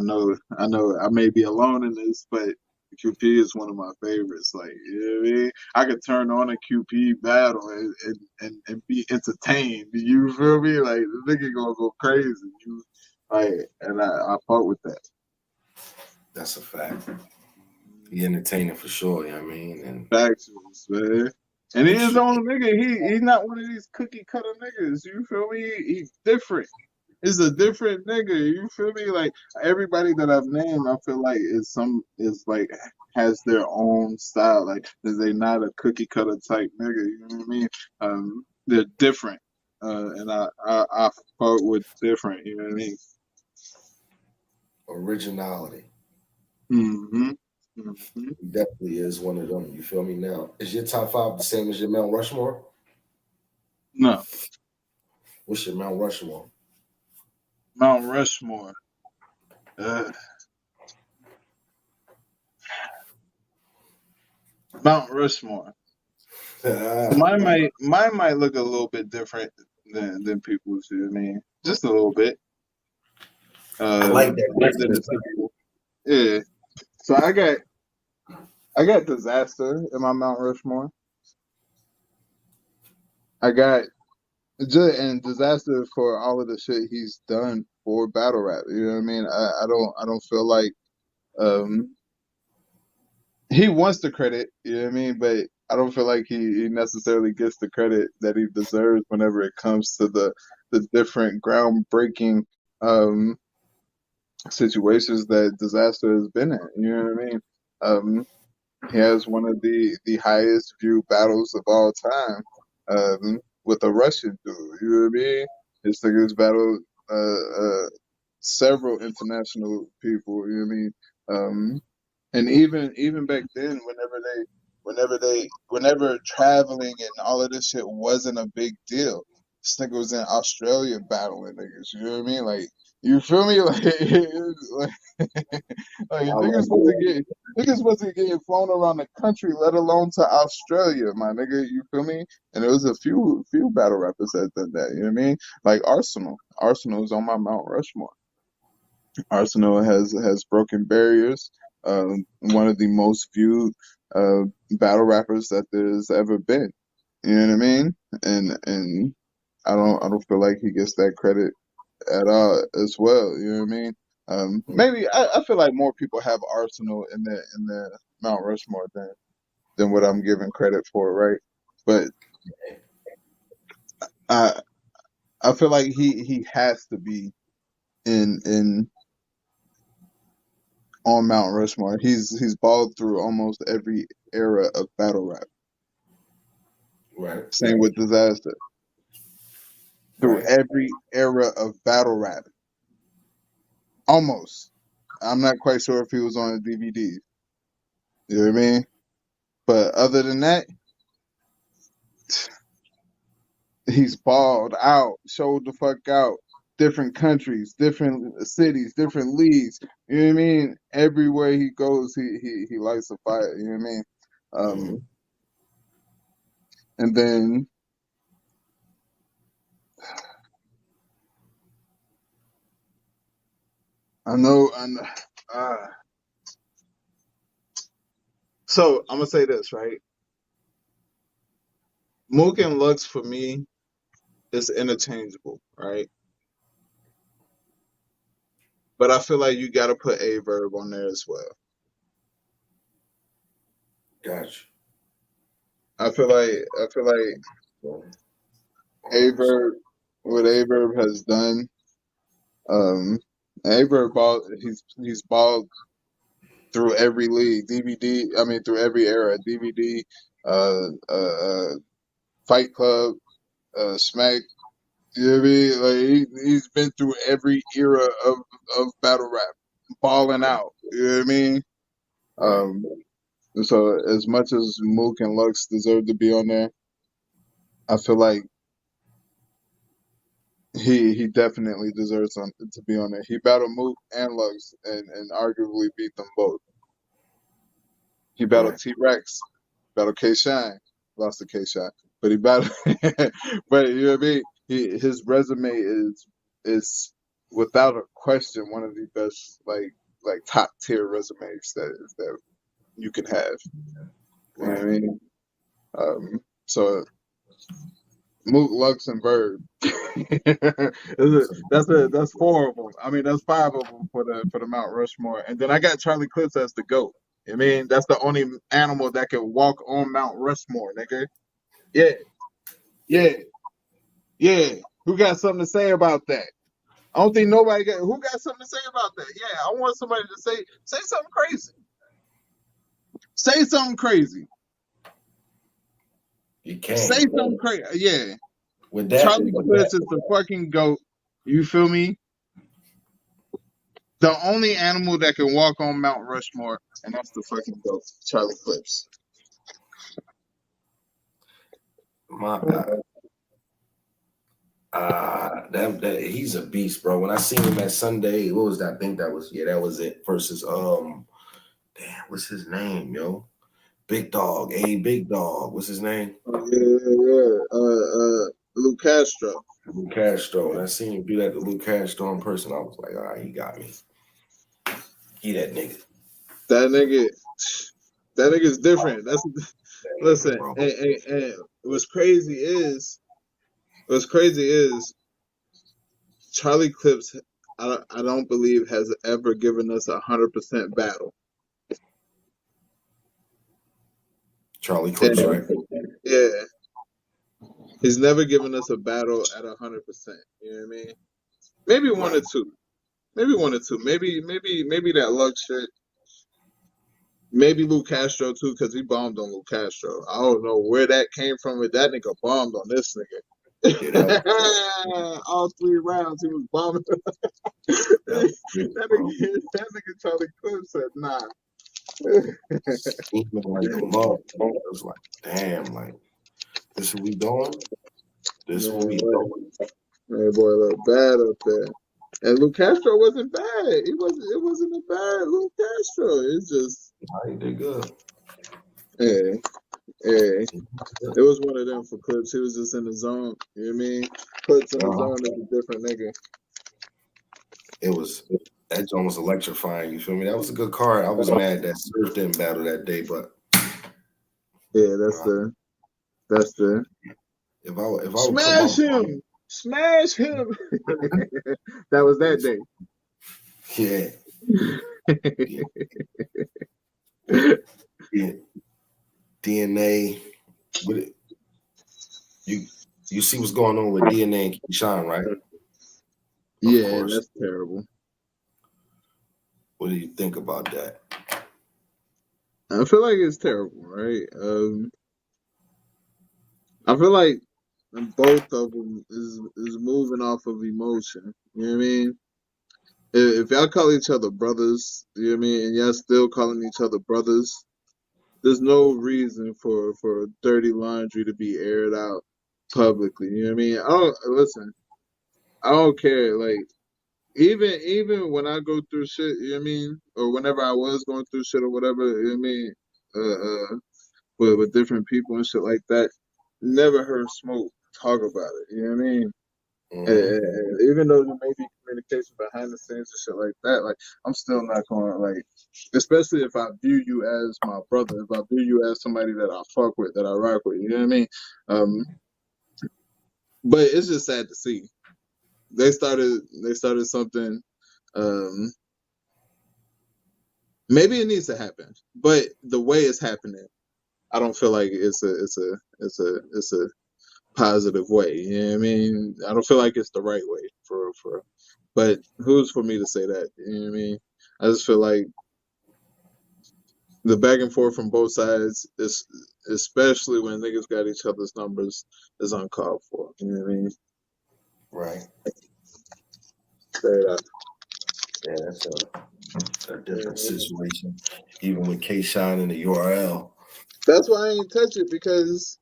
know I may be alone in this, but QP is one of my favorites. Like, you know what I mean? I could turn on a QP battle and be entertained. You feel me? Like the nigga gonna go crazy. You like, and I fought with that. That's a fact. He entertaining for sure, you know what I mean? And Factions, man. And he he is should, on nigga. He's not one of these cookie cutter niggas. You feel me? He's different. He's a different nigga. You feel me? Like everybody that I've named, I feel like is like has their own style. Like they not a cookie cutter type nigga. You know what I mean? They're different, and I fuck with different. You know what I mean? Originality. Mm-hmm. Mm-hmm. He definitely is one of them. You feel me? Now, is your top 5 the same as your Mount Rushmore? No, What's your Mount Rushmore? Mount Rushmore. Mount Rushmore. So mine might look a little bit different than people's. You know what I mean? Just a little bit. I like that Than the difference. typical. Yeah. So I got Disaster in my Mount Rushmore. I got and Disaster for all of the shit he's done for battle rap. You know what I mean? I don't feel like um he wants the credit, you know what I mean? But I don't feel like he necessarily gets the credit that he deserves whenever it comes to the different groundbreaking um situations that Disaster has been in. You know what I mean? He has one of the highest viewed battles of all time, with a Russian dude. You know what I mean? This nigga's battled several international people. You know what I mean? And even back then, whenever traveling and all of this shit wasn't a big deal. This nigga was in Australia battling niggas. You know what I mean? Like, you feel me? Like I like niggas wasn't getting flown around the country, let alone to Australia, my nigga. You feel me? And there was a few battle rappers that did that. You know what I mean? Like Arsenal. Arsenal's on my Mount Rushmore. Arsenal has broken barriers. One of the most viewed battle rappers that there's ever been. You know what I mean? And I don't feel like he gets that credit at all as well. You know what I mean? Maybe I feel like more people have Arsenal in the Mount Rushmore than what I'm giving credit for, right? But I I feel like he has to be in on Mount Rushmore. He's balled through almost every era of battle rap. right, Same with Disaster. Through right. every era of battle rap. Almost. I'm not quite sure if he was on a DVD. You know what I mean? But other than that, he's balled out, showed the fuck out. Different countries, different cities, different leagues. You know what I mean? Everywhere he goes, he lights a fire. You know what I mean? And then I know. So I'm gonna say this, right? Mook and Lux for me is interchangeable, right? But I feel like you gotta put a verb on there as well. Gotcha. I feel like So, Averb, what Averb has done, Averb ball, he's balled through every league, DVD. I mean, through every era, DVD, Fight Club, Smack. You know what I mean? Like he's been through every era of battle rap, balling out. You know what I mean? right. So as much as Mook and Lux deserve to be on there, I feel like he definitely deserves to be on there. He battled Mook and Lux and arguably beat them both. He battled Right. T-Rex, battled K-Shine, lost to K-Shine, but he battled. But you know what I mean? His resume is without a question one of the best like top tier resumes that you can have. You know what I Right. mean? So Mook, Lux, and Bird. That's 4 of them. I mean, that's 5 of them for the Mount Rushmore, and then I got Charlie Clips as the GOAT. I mean, that's the only animal that can walk on Mount Rushmore, nigga. Yeah, yeah, yeah. Who got something to say about that? I don't think nobody got. Who got something to say about that? Yeah, I want somebody to say something crazy. Say something crazy. You can't. Say something crazy. Yeah. With that, Charlie Clips is the fucking GOAT. You feel me? The only animal that can walk on Mount Rushmore, and that's the fucking GOAT, Charlie Clips. That he's a beast, bro. When I seen him at Sunday, what was that? I think that was it. Versus damn, what's his name, yo? Big Dog, Big Dog. What's his name? Luke Castro. Luke Castro. And I seen him do that to Luke Castro in person. I was like, all right, he got me. He that nigga. That nigga's different. Listen. And what's crazy is Charlie Clips. I don't believe has ever given us 100% battle. Charlie Clips, right? Yeah. He's never given us a battle at 100%. You know what I mean? Maybe one or two. Maybe that luck shit. Maybe Luke Castro too, because he bombed on Luke Castro. I don't know where that came from, but that nigga bombed on this nigga. All 3 rounds he was bombing. that nigga Charlie Clips said, nah. He like a mug. I was like, damn, like, this is what we doing? This is what we doing? Man, boy, look bad up there. And Luke Castro wasn't bad. It wasn't a bad Luke Castro. It's just he did good. Yeah. It was one of them for Clips. He was just in the zone. You know what I mean? Clips in the zone is a different nigga. That joint was electrifying, you feel me? That was a good card. I was mad that Surf didn't battle that day, but yeah, that's the if I smash him. Smash him. That was that day. Yeah. DNA. You see what's going on with DNA and Keyshawn, right? Yeah, that's terrible. What do you think about that? I feel like it's terrible, right? I feel like both of them is moving off of emotion. You know what I mean? If y'all call each other brothers, you know what I mean, and y'all still calling each other brothers, there's no reason for dirty laundry to be aired out publicly. You know what I mean? I don't care. Like even when I go through shit, you know what I mean, or whenever I was going through shit or whatever, you know what I mean, with different people and shit like that, never heard Smoke talk about it. You know what I mean? And even though there may be communication behind the scenes and shit like that, like I'm still not going to like, especially if I view you as my brother, if I view you as somebody that I fuck with, that I rock with, you know what I mean? But it's just sad to see. They started something. Maybe it needs to happen, but the way it's happening, I don't feel like it's a positive way. You know what I mean? I don't feel like it's the right way for but who's for me to say that? You know what I mean? I just feel like the back and forth from both sides is, especially when niggas got each other's numbers, is uncalled for. You know what I mean? Right. Straight up. Yeah, that's a different situation. Even with K-Shine and the URL. That's why I ain't touch it, because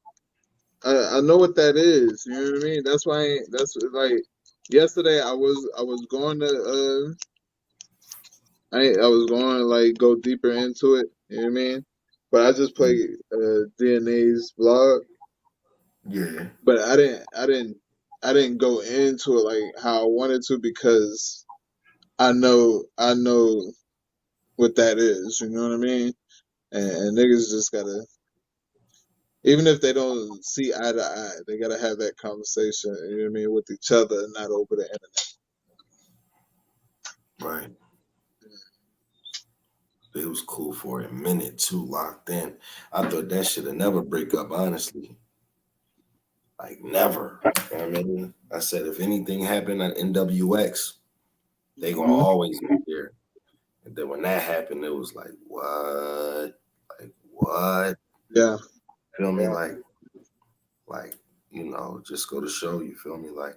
I know what that is. You know what I mean? That's why that's like yesterday I was going to I was going to like go deeper into it. You know what I mean? But I just played DNA's vlog. Yeah. But I didn't go into it like how I wanted to, because I know what that is. You know what I mean? And niggas just gotta, even if they don't see eye to eye, they gotta have that conversation, you know what I mean, with each other and not over the internet. Right. It was cool for a minute too, locked in. I thought that should have never break up, honestly. Like never. You know what I mean? I said if anything happened at NWX, they gonna always be there. And then when that happened, it was like, what? Like what? Yeah. Feel me? Like, you know, just go to show, you feel me? Like,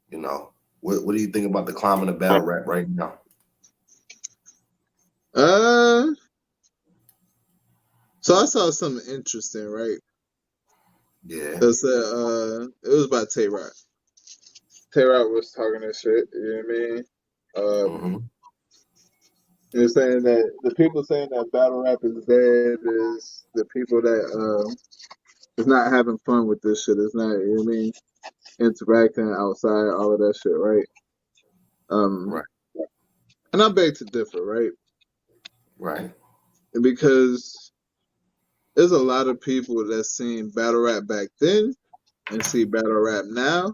you know, what do you think about the climate of battle rap right now? So I saw something interesting, right? Yeah. That said, it was about Tay Rock. Tay Rock was talking that shit, you know what I mean? Mm-hmm. You're saying that the people saying that battle rap is dead is the people that is not having fun with this shit. It's not, you know what I mean, interacting outside, all of that shit, right? Right. And I beg to differ, right? Right. Because there's a lot of people that seen battle rap back then and see battle rap now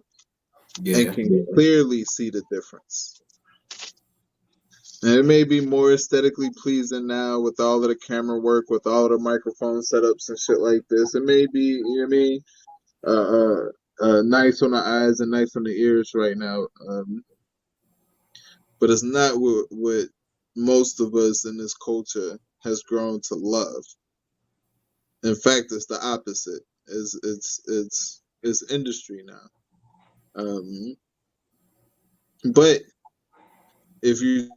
and Yeah. can clearly see the difference. And it may be more aesthetically pleasing now with all of the camera work, with all the microphone setups and shit like this. It may be, you know what I mean, nice on the eyes and nice on the ears right now. But it's not what most of us in this culture has grown to love. In fact, it's the opposite. It's industry now. But if you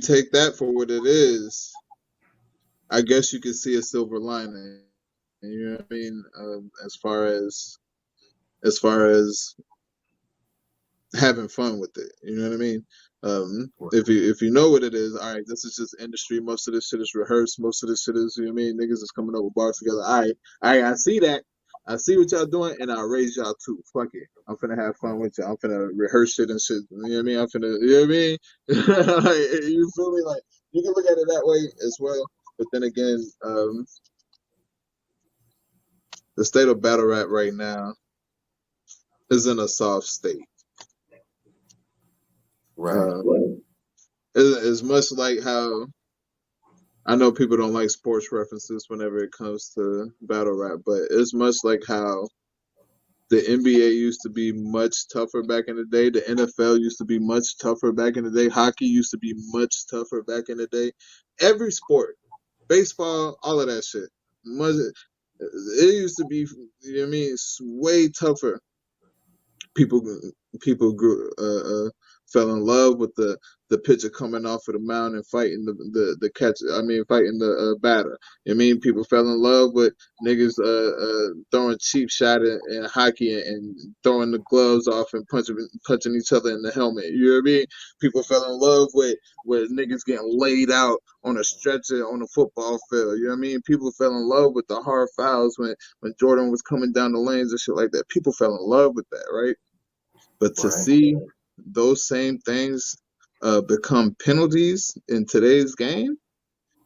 take that for what it is, I guess you could see a silver lining. You know what I mean? As far as having fun with it. You know what I mean? If you know what it is, all right, this is just industry. Most of this shit is rehearsed. Most of this shit is, you know what I mean? Niggas is coming up with bars together. All right, I see that. I see what y'all doing, and I'll raise y'all too. Fuck it. I'm finna have fun with y'all. I'm finna rehearse shit and shit. You know what I mean? I'm finna, you know what I mean? Like, you feel me? Like, you can look at it that way as well. But then again, the state of battle rap right now is in a soft state. Right. It's much like how I know people don't like sports references whenever it comes to battle rap, but it's much like how the NBA used to be much tougher back in the day. The NFL used to be much tougher back in the day. Hockey used to be much tougher back in the day. Every sport, baseball, all of that shit. It used to be, you know what I mean, it's way tougher. People grew fell in love with the pitcher coming off of the mound and fighting the catcher. I mean, fighting the batter. I mean, people fell in love with niggas throwing cheap shot in hockey and throwing the gloves off and punching each other in the helmet. You know what I mean? People fell in love with niggas getting laid out on a stretcher on a football field. You know what I mean? People fell in love with the hard fouls when Jordan was coming down the lanes and shit like that. People fell in love with that, right? But to see those same things become penalties in today's game,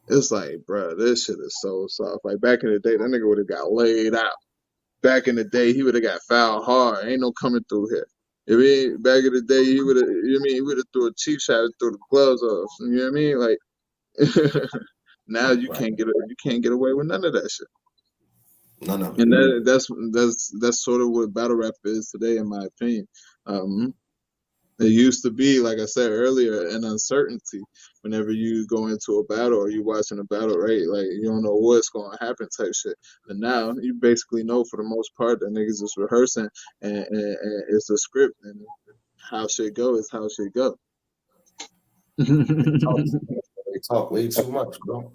it's like, bro, this shit is so soft. Like back in the day, that nigga would have got laid out. Back in the day, he would have got fouled hard. Ain't no coming through here. I mean, back in the day, he would have. You know what I mean? He would have threw a cheap shot and threw the gloves off. You know what I mean? Like now you can't get away with none of that shit. None of it. And that's sort of what battle rap is today, in my opinion. It used to be, like I said earlier, an uncertainty whenever you go into a battle or you watching a battle, right? Like you don't know what's going to happen type shit. And now you basically know for the most part that niggas is rehearsing and it's a script and how shit go is how shit go. They talk way too much, bro.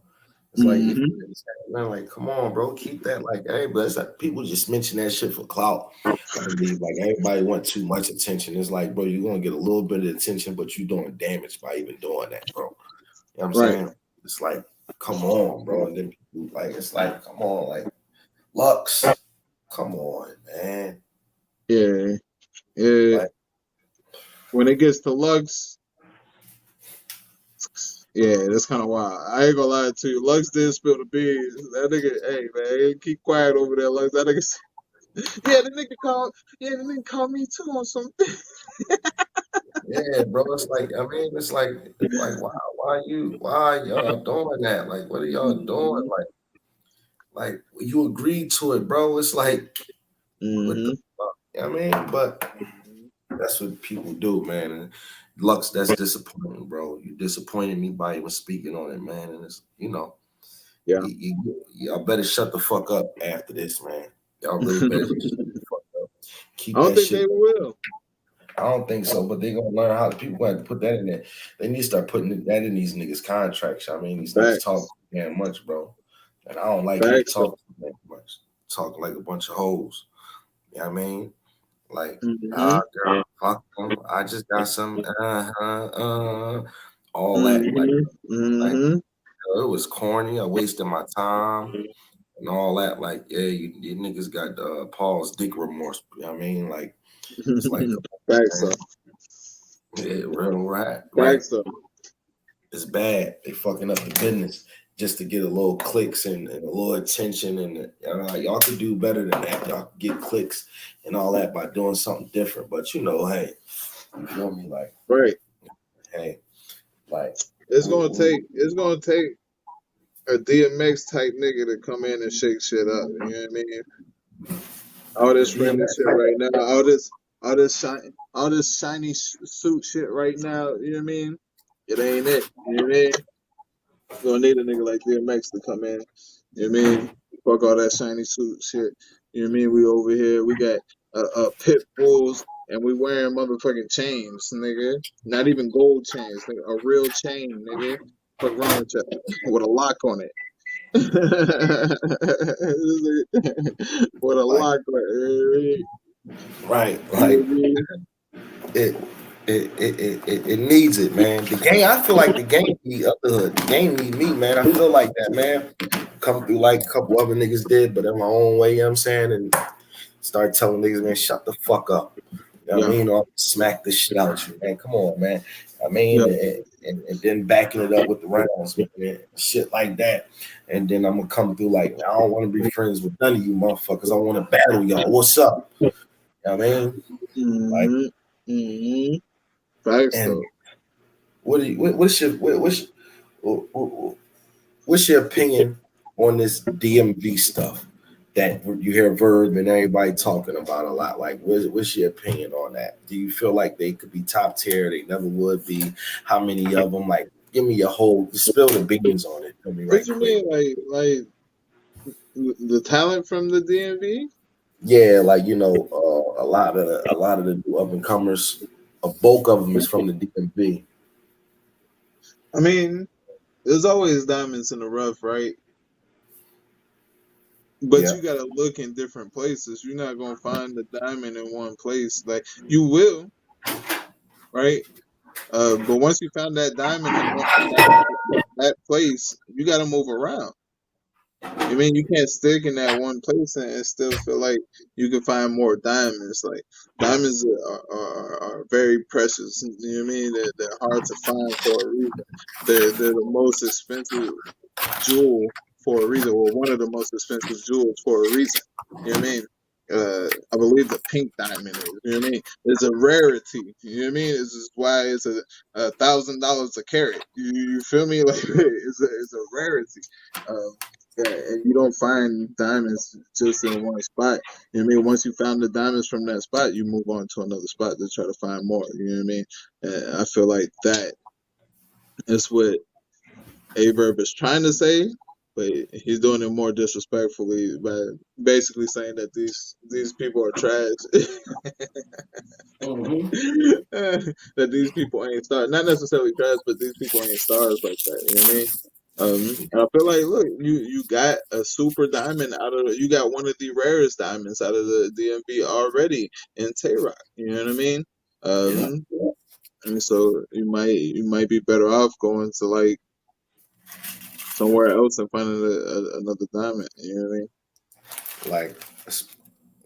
It's like, man, like, come on, bro, keep that. Like, hey, but it's like people just mention that shit for clout. Like everybody want too much attention. It's like, bro, you're gonna get a little bit of attention, but you're doing damage by even doing that, bro. You know what I'm saying? It's like, come on, bro. And then people, like, it's like, come on, like, Lux, come on, man. Yeah. Like, when it gets to Lux, yeah, that's kind of wild. I ain't gonna lie to you. Lux did spill the beans. That nigga, hey man, keep quiet over there, Lux. That nigga, the nigga called me too on something. yeah, bro. It's like, I mean, it's like, why y'all doing that? Like, what are y'all doing? Like you agreed to it, bro. It's like, what the fuck? I mean, but that's what people do, man. And Lux, that's disappointing, bro. You disappointed me by even speaking on it, man. And it's, you know, Yeah. Y'all better shut the fuck up after this, man. Y'all really better shut the fuck up. Keep I don't that think shit. they will. I don't think so, but they're gonna learn how. People going to put that in there. They need to start putting that in these niggas' contracts. I mean, these niggas talk Facts. damn much, bro, and I don't like Facts. niggas talking that much. Talk like a bunch of hoes. You know what I mean? Like, girl, fuck them. I just got some, all that. Like, it was corny. I wasted my time and all that. Like, yeah, you niggas got Paul's dick remorse. You know what I mean? Like, it's like, Facts. real right. Facts. It's bad. They fucking up the business just to get a little clicks and a little attention. And like, y'all could do better than that. Y'all could get clicks and all that by doing something different. But you know, hey, you feel me? Like, Right. Hey, like it's gonna take a DMX type nigga to come in and shake shit up. You know what I mean? All this friendly shit right now, all this shiny suit shit right now. You know what I mean? It ain't it. You know what I mean? You're gonna need a nigga like DMX to come in. You know what I mean? Fuck all that shiny suit shit. You know what I mean? We over here, we got pit bulls, and we wearing motherfucking chains, nigga. Not even gold chains, nigga. A real chain, nigga. Fuck wrong with you? With a lock on it. With a lock on it. right, like it needs it, man. The game, I feel like the game need Otherhood. The game need me, man. I feel like that, man. Come through like a couple other niggas did, but in my own way, you know what I'm saying? And start telling niggas, man, shut the fuck up. You know what I mean? Or smack the shit out you, man. Come on, man. I mean, and then backing it up with the rounds, man, shit like that. And then I'm gonna come through like, I don't want to be friends with none of you motherfuckers. I want to battle y'all. What's up? You know what I mean? Like, and what's your opinion on this DMV stuff that you hear Verb and everybody talking about a lot? Like, what's your opinion on that? Do you feel like they could be top tier? They never would be. How many of them? Like, give me your whole spill the beans on it. Tell me right What you mean, like the talent from the DMV? Yeah, like you know, a lot of the new up and comers, a bulk of them is from the DMV. I mean, there's always diamonds in the rough, right? But you gotta look in different places. You're not gonna find the diamond in one place. Like you will, right? But once you found that diamond in that place, you gotta move around. I mean, you can't stick in that one place and still feel like you can find more diamonds. Like diamonds are very precious. You know what I mean? They're hard to find for a reason. They're the most expensive jewel for a reason, or one of the most expensive jewels for a reason. You know what I mean? I believe the pink diamond is. You know what I mean? It's a rarity. You know what I mean? This is why it's $1,000 a carat. You feel me? Like it's a rarity. And you don't find diamonds just in one spot. You know what I mean? Once you found the diamonds from that spot, you move on to another spot to try to find more. You know what I mean? And I feel like that is what Averb is trying to say, but he's doing it more disrespectfully by basically saying that these people are trash. That these people ain't stars. Not necessarily trash, but these people ain't stars like that. You know what I mean? And I feel like, look, you got a super diamond you got one of the rarest diamonds out of the DMV already in Tay-Rock. You know what I mean? And so you might be better off going to like somewhere else and finding another diamond. You know what I mean?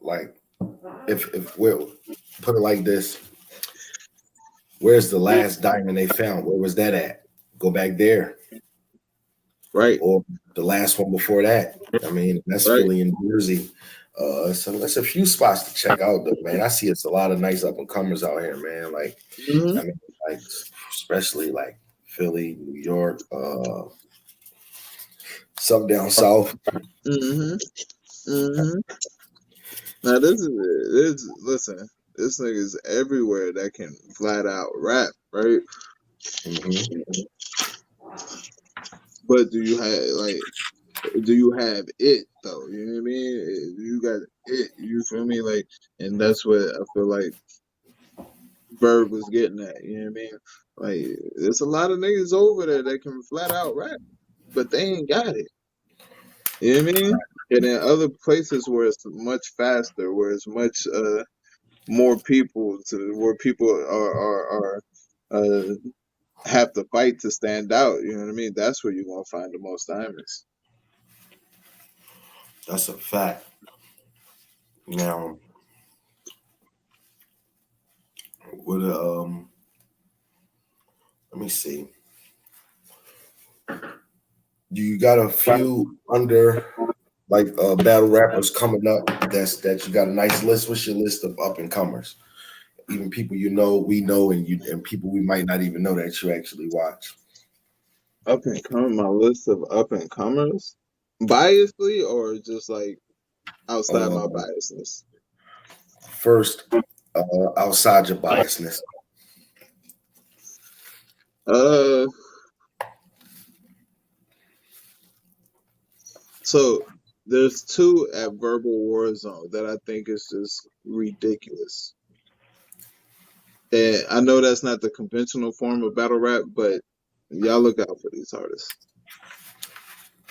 Like if we'll put it like this, where's the last diamond they found? Where was that at? Go back there. Right. Or the last one before that. I mean, that's Philly and Jersey. So that's a few spots to check out, though, man. I see it's a lot of nice up and comers out here, man. Like, I mean, like especially like Philly, New York, some down south. Now listen, this nigga's everywhere that can flat out rap, right? But do you have do you have it though? You know what I mean? You got it. You feel me? Like, and that's what I feel like Bird was getting at. You know what I mean? Like, there's a lot of niggas over there that can flat out rap, but they ain't got it. You know what I mean? And in other places where it's much faster, where it's much more people to where people are have to fight to stand out. You know what I mean? That's where you're gonna find the most diamonds. That's a fact. Now, with let me see. You got a few under like battle rappers coming up that you got a nice list. What's your list of up and comers? Even people we know, and people we might not even know that you actually watch. Up and coming, my list of up and comers, biasly or just like outside my biasness. First, outside your biasness. So there's two at Verbal War Zone that I think is just ridiculous. And I know that's not the conventional form of battle rap, but y'all look out for these artists.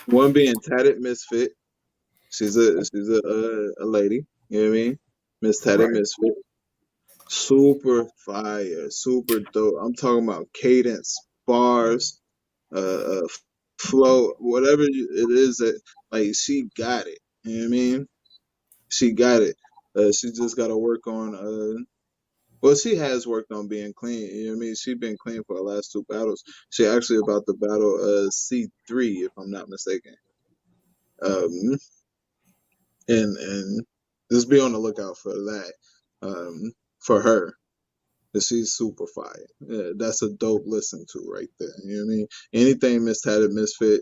One being Tatted Misfit. She's a lady, you know what I mean? Miss Tatted Misfit. Super fire, super dope. I'm talking about cadence, bars, flow, whatever it is that like she got it. You know what I mean? She got it. She just got to work on. Well, she has worked on being clean. You know what I mean? She's been clean for the last two battles. She actually about to battle C3, if I'm not mistaken. And just be on the lookout for that. For her. She's super fire. Yeah, that's a dope listen to right there. You know what I mean? Anything Miss Tatted Misfit,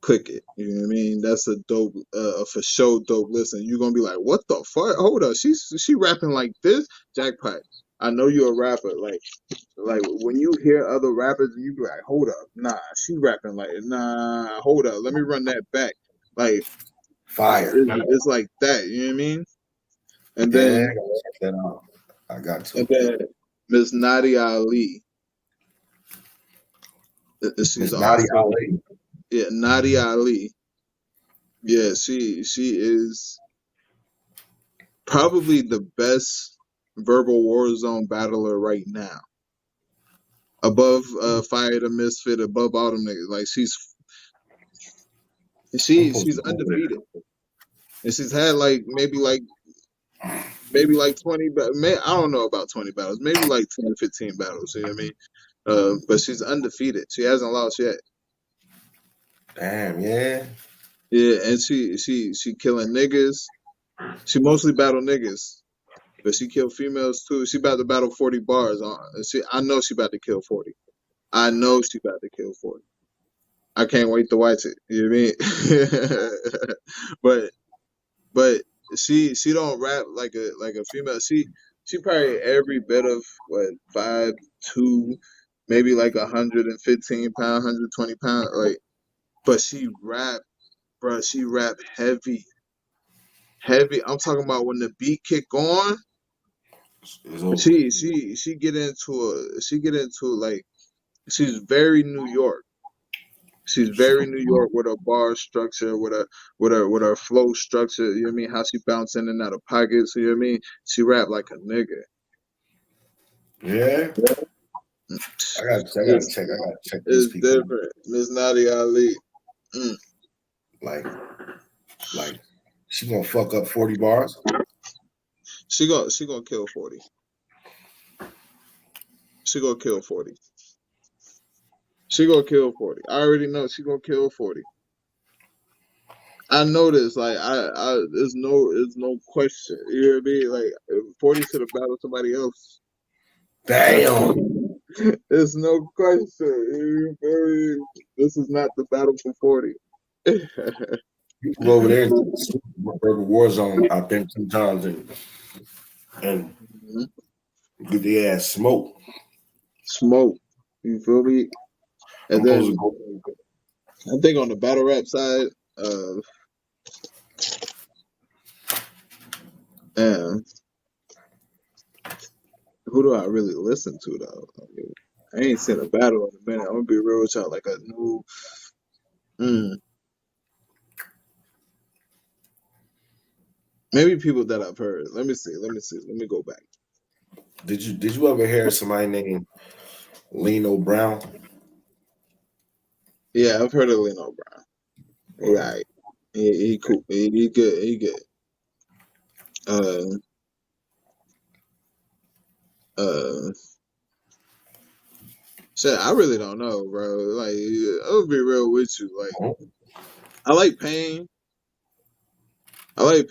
click it. You know what I mean? That's a dope, for sure dope listen. You're gonna be like, what the fuck? Hold up, she rapping like this? Jackpot. I know you're a rapper. Like when you hear other rappers, you be like, hold up, nah, she rapping like, nah, hold up, let me run that back. Like Fire. It's like that. You know what I mean? And Yeah, then I gotta check that out. I got to. and then Miss Nadia Ali. She's Miss Nadia also Ali. Yeah, Nadia Ali. Yeah, she is probably the best Verbal War Zone battler right now. Above Fire the Misfit, above all them niggas. Like she's undefeated. And she's had maybe 20 I don't know about 20 battles. Maybe like 10 15 battles, you know what I mean? But she's undefeated. She hasn't lost yet. Damn, yeah. Yeah, and she killing niggas. She mostly battle niggas, but she killed females too. She about to battle 40 bars on. I know she about to kill 40. I know she about to kill 40. I can't wait to watch it. You know what I mean? but she don't rap like a female. She probably every bit of 5'2", maybe like 115 pound, 120 pound. Like, but she rap, bro. She rap heavy. I'm talking about when the beat kick on. She get into like she's very New York. She's very New York with her bar structure, with her flow structure. You know what I mean? How she bounce in and out of pockets. You know what I mean? She rap like a nigga. Yeah. I gotta check these It's people. different. Miss Nadia Ali. Like she gonna fuck up 40 bars. She gonna kill 40. She gonna kill 40. She gonna kill 40. I already know she gonna kill 40. I know this. Like there's no question. You know what I mean? Like 40 should have battled somebody else. Damn. There's no question. This is not the battle for 40. People over there in the War Zone, I've been sometimes and get their ass smoke. Smoke. You feel me? And then I think on the battle rap side, And who do I really listen to though? I ain't seen a battle in a minute. I'm gonna be real with y'all. Like a new, maybe people that I've heard. Let me see. Let me go back. Did you ever hear somebody named Lino Brown? Yeah, I've heard of Lino Brown. Yeah, he cool. He good. He good. Shit, I really don't know, bro. Like, I'll be real with you. Like, I like Pain. I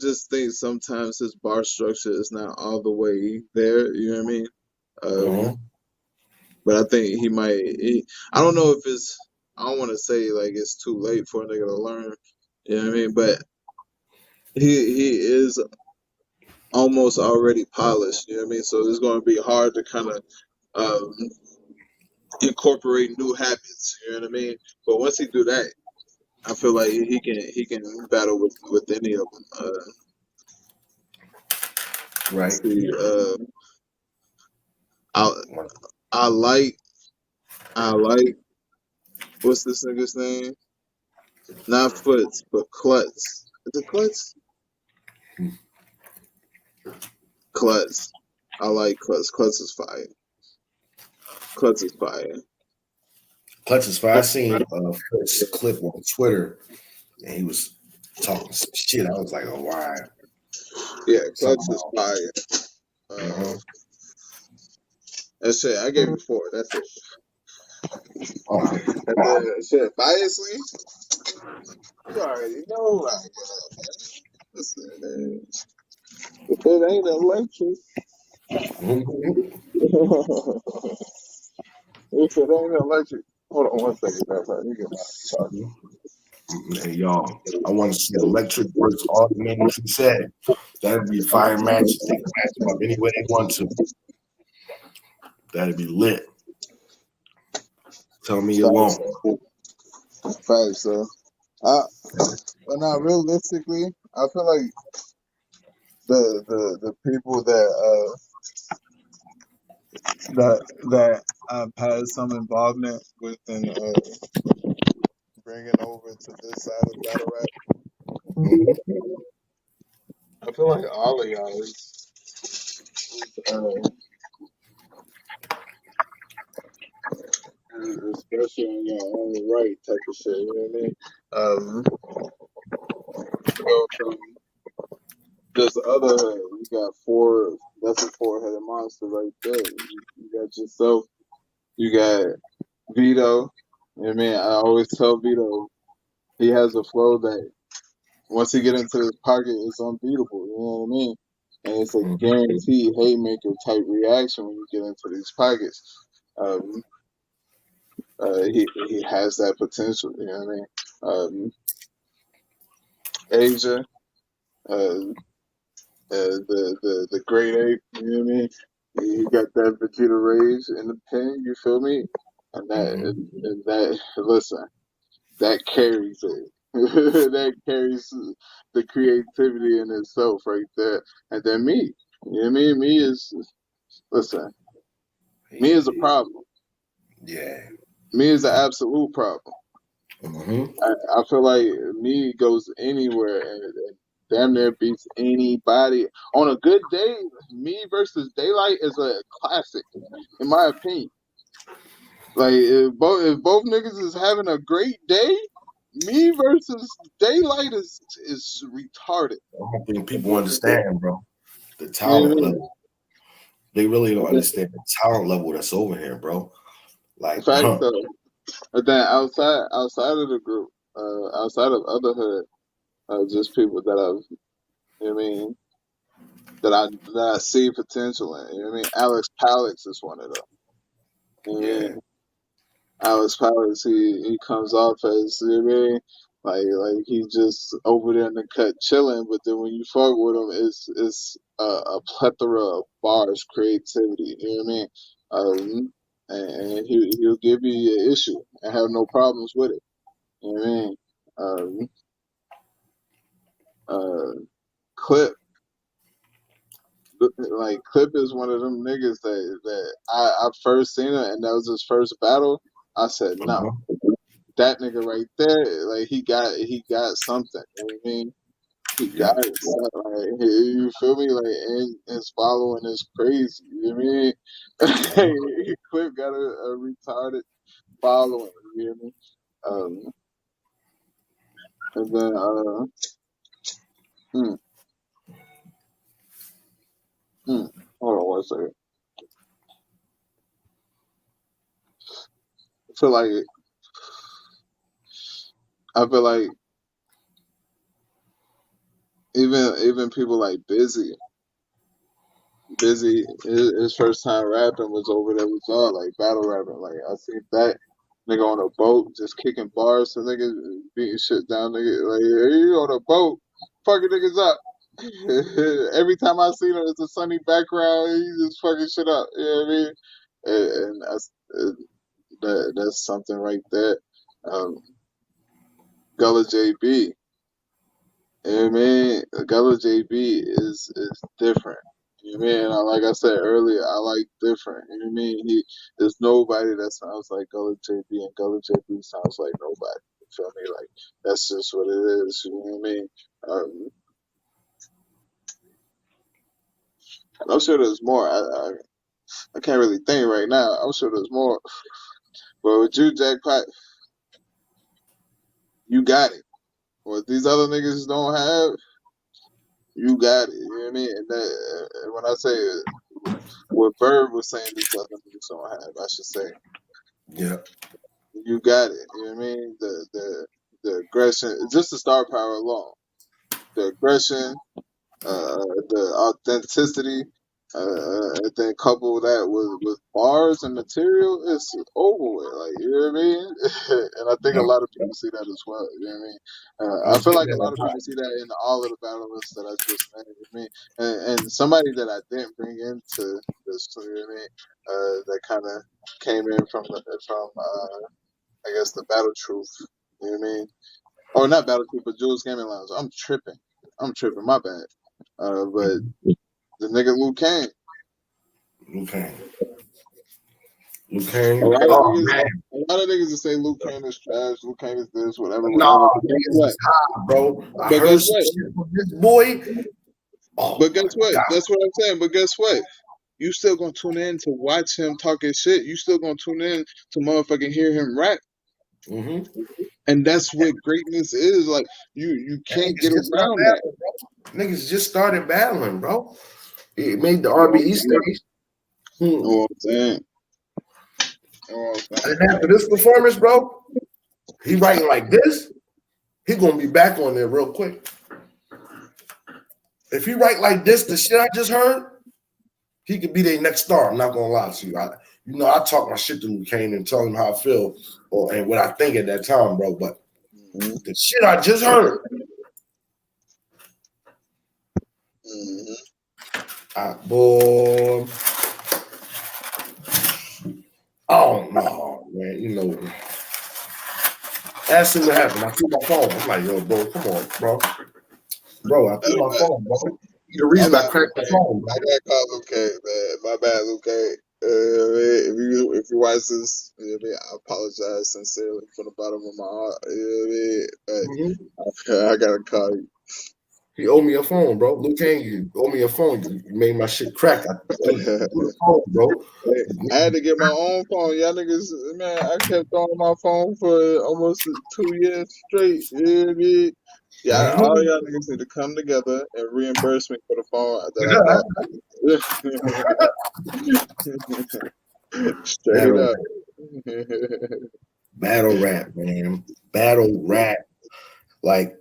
just think sometimes his bar structure is not all the way there. You know what I mean? But I think he might. I don't know if it's. I don't want to say like it's too late for a nigga to learn. You know what I mean? But he is almost already polished. You know what I mean? So it's going to be hard to kind of incorporate new habits. You know what I mean? But once he do that, I feel like he can battle with any of them. Right. See, I like what's this nigga's name? Not Foots, but Klutz. Is it Klutz? Klutz. I like Klutz. Klutz is fire. Klutz is fire. Clutch is fire. I seen Fritz clip on Twitter, and he was talking some shit. I was like, oh, wow. Yeah, Klutz is fire. That's it. I gave him 4. That's it. Shit, biasly, you already know I got. Listen, man. If it ain't electric, if it ain't electric, hold on one second, man. Let me get my charger. Hey, y'all, I want to see electric versus automated set. That'd be a fire match. They can match them up any way they want to. That'd be lit. Tell me you won't. Facts, so. But not realistically, I feel like the people that I've had some involvement with and bringing over to this side of battle rap, I feel like all of y'all is especially on your own right type of shit. You know what I mean? Go from this other hood. You got 4. That's a 4-headed monster right there. You got yourself. You got Vito. You know what I mean? I always tell Vito he has a flow that once he get into his pocket, it's unbeatable. You know what I mean? And it's a guaranteed haymaker type reaction when you get into these pockets. He has that potential. You know what I mean? Asia, the great ape. You know what I mean? He got that Vegeta rage in the pen. You feel me? And that listen, that carries it. That carries the creativity in itself right there. And then me. You know what I mean? Me is a problem. Yeah. Me is an absolute problem. I feel like me goes anywhere and damn near beats anybody. On a good day, me versus Daylight is a classic, in my opinion. Like if both niggas is having a great day, me versus Daylight is retarded. I don't think people understand, bro. The You know talent what I mean? level. They really don't understand the talent level that's over here, bro. Like, Fact though. But then outside of the group, outside of other hood, just people that I've, you know what I mean, that I see potential in. You know what I mean? Alex Palex is one of them. You know what I mean? Alex Palex, he comes off as, you know what I mean? Like he just over there in the cut chilling, but then when you fuck with him, it's a plethora of bars, creativity. You know what I mean? And he'll give you an issue and have no problems with it. You know what I mean? Um, Clip, like Clip is one of them niggas that I first seen it, and that was his first battle. I said no, that nigga right there, like he got something. You know what I mean? He got it. So, like, you feel me? Like, and his following is crazy. You know what I mean? Clip got a retarded following. You know what I mean? And then hmm, hold on one second. I feel like even people like Busy, his first time rapping was over there with y'all, like battle rapping. Like I seen that nigga on a boat just kicking bars, so niggas beating shit down. Nigga, like hey, you on a boat, fucking niggas up. Every time I see him, it's a sunny background. And he just fucking shit up. You know what I mean? And that's something right there. Um, Gullah JB. You know what I mean? Gullah JB is different. You know what I mean? Like I said earlier, I like different. You know what I mean? There's nobody that sounds like Gullah JB, and Gullah JB sounds like nobody. You feel me? Like that's just what it is. You know what I mean? I'm sure there's more. I can't really think right now. I'm sure there's more. But with you, Jackpot, you got it. What these other niggas don't have, you got it. You know what I mean? And when I say it, what Bird was saying, these other niggas don't have, I should say. Yeah. You got it. You know what I mean? The aggression, just the star power alone. The aggression, the authenticity, and then couple that with bars and material, it's over with. Like, you know what I mean? And I think a lot of people see that as well. You know what I mean? I feel like a lot of people see that in all of the battle lists that I just named. You know what I mean? And somebody that I didn't bring into this, you know what I mean? That kind of came in from I guess the Battle Truth. You know what I mean? Or not Battle Truth, but Jules Gaming Lounge. I'm tripping. My bad. But the nigga Luke Kane. A lot of niggas that say Luke Kane is trash. Luke Kane is this, whatever. No, niggas is hot, bro. I heard some shit from this boy. Oh, but guess what? God. That's what I'm saying. But guess what? You still gonna tune in to watch him talking shit. You still gonna tune in to motherfucking hear him rap. Mm-hmm. And that's what greatness is. Like you can't get around that. Niggas just started battling, bro. It made the RBE stage. You know what I'm saying? And after this performance, bro, he writing like this, he gonna be back on there real quick. If he write like this, the shit I just heard, he could be their next star. I'm not gonna lie to you. I talk my shit to Luke Kane and tell him how I feel and what I think at that time, bro. But the shit I just heard, boy, oh no, man, you know. Ask him what happened. I threw my phone. I'm like, yo, bro, come on, bro. Bro, I threw my phone, bro. The reason I cracked the phone, bro. I got called Luke Kane, man. My bad, Luke Kane. If you watch this, you know what I mean? I apologize sincerely from the bottom of my heart. You know what I mean? But I gotta call you. He owed me a phone, bro. Luke Kane, you owe me a phone. You made my shit crack. I threw the phone, bro. I had to get my own phone. Y'all niggas, man, I kept on my phone for almost 2 years straight. You know what I mean? Yeah, all y'all niggas need to come together and reimburse me for the phone that I bought. Straight up. Battle rap, man. Battle rap. Like,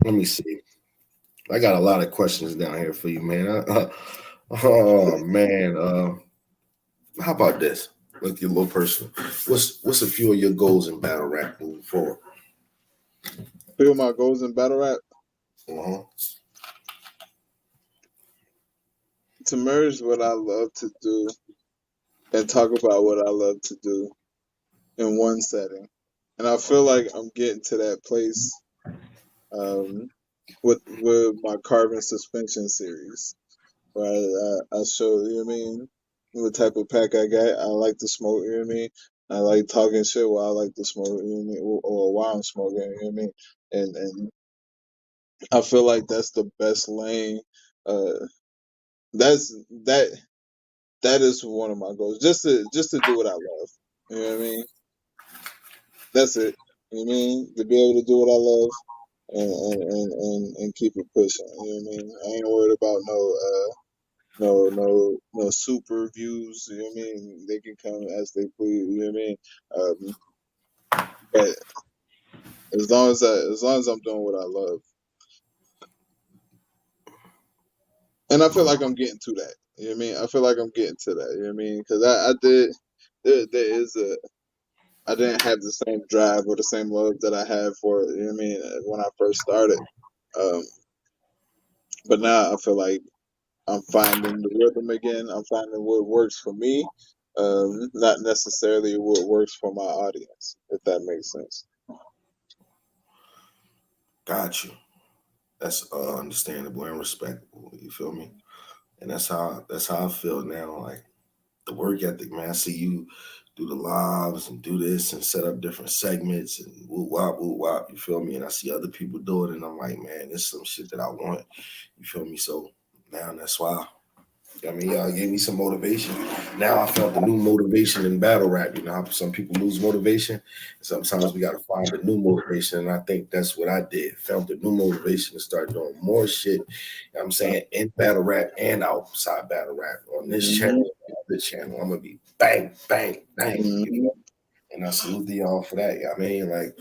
let me see. I got a lot of questions down here for you, man. Oh man. How about this? Look, your little personal. What's a few of your goals in battle rap moving forward? A few of my goals in battle rap? To merge what I love to do and talk about what I love to do in one setting. and I feel like I'm getting to that place with my carbon suspension series. Where I show, you know what I mean, what type of pack I got. I like to smoke, you know what I mean? I like talking shit while I like to smoke, you know what I mean? Or while I'm smoking, you know what I mean? And I feel like that's the best lane. Uh, that's that is one of my goals. Just to do what I love. You know what I mean? That's it. You know what I mean? To be able to do what I love and keep it pushing. You know what I mean? I ain't worried about no super views. You know what I mean? They can come as they please. You know what I mean? But as long as I'm doing what I love, and I feel like I'm getting to that. You know what I mean? I feel like I'm getting to that. You know what I mean? Because I did. There is a. I didn't have the same drive or the same love that I had for it. You know what I mean? When I first started. Um, but now I feel like I'm finding the rhythm again. I'm finding what works for me, not necessarily what works for my audience, if that makes sense. Got you. That's understandable and respectable. You feel me? And that's how I feel now. Like the work ethic, man. I see you do the lives and do this and set up different segments and woo wop. You feel me? And I see other people do it, and I'm like, man, this is some shit that I want. You feel me? So now that's why. I mean, y'all gave me some motivation. Now I felt the new motivation in battle rap. You know how some people lose motivation. Sometimes we got to find the new motivation. And I think that's what I did. Found the new motivation to start doing more shit. You know what I'm saying? In battle rap and outside battle rap. On this Mm-hmm. channel, the channel, I'm going to be bang, bang, bang. You Mm-hmm. know? And I salute y'all for that. You know what I mean? Like,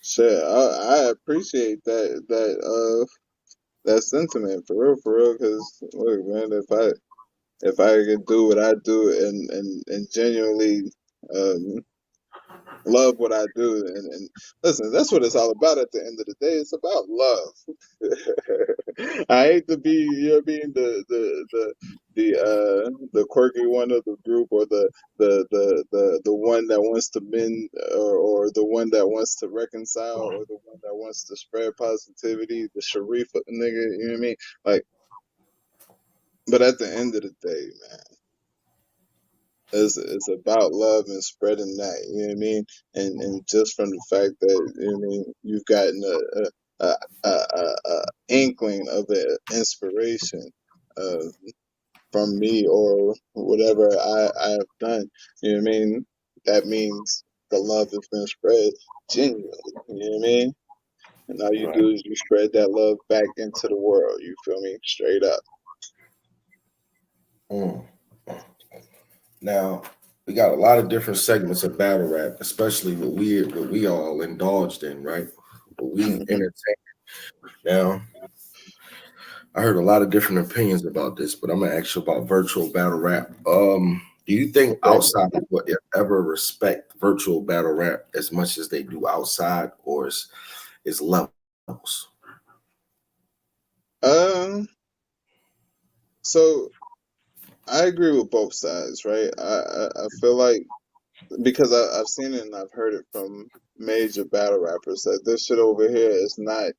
Shit, I appreciate that sentiment for real. Because look, man, if I could do what I do and genuinely um, love what I do, and listen, that's what it's all about. At the end of the day, it's about love. I hate to be, you know what I mean, the quirky one of the group, or the one that wants to mend, or the one that wants to reconcile, or the one that wants to spread positivity, the Sharif nigga, you know what I mean? Like, but at the end of the day, man, it's about love and spreading that, you know what I mean? And just from the fact that, you know what I mean, you've gotten a inkling of an inspiration uh, from me or whatever I have done, you know what I mean? That means the love has been spread genuinely, you know what I mean? And all you right. do is you spread that love back into the world, you feel me? Straight up. Mm. Now, we got a lot of different segments of battle rap, especially what we all indulged in, right? What we Mhm. entertained. Now, I heard a lot of different opinions about this, but I'm gonna ask you about virtual battle rap. Do you think Okay. outsiders will ever respect virtual battle rap as much as they do outside, or is levels? Um, so I agree with both sides, right? I feel like, because I've seen it and I've heard it from major battle rappers, that this shit over here is not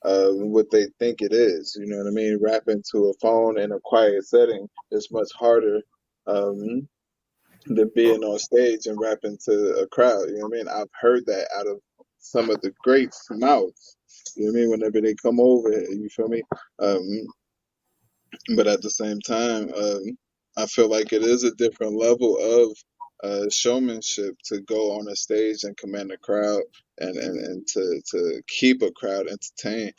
what they think it is. You know what I mean? Rapping to a phone in a quiet setting is much harder um, than being on stage and rapping to a crowd. You know what I mean? I've heard that out of some of the greats' mouths. You know what I mean? Whenever they come over, you feel me? Um, but at the same time, I feel like it is a different level of showmanship to go on a stage and command a crowd, and to keep a crowd entertained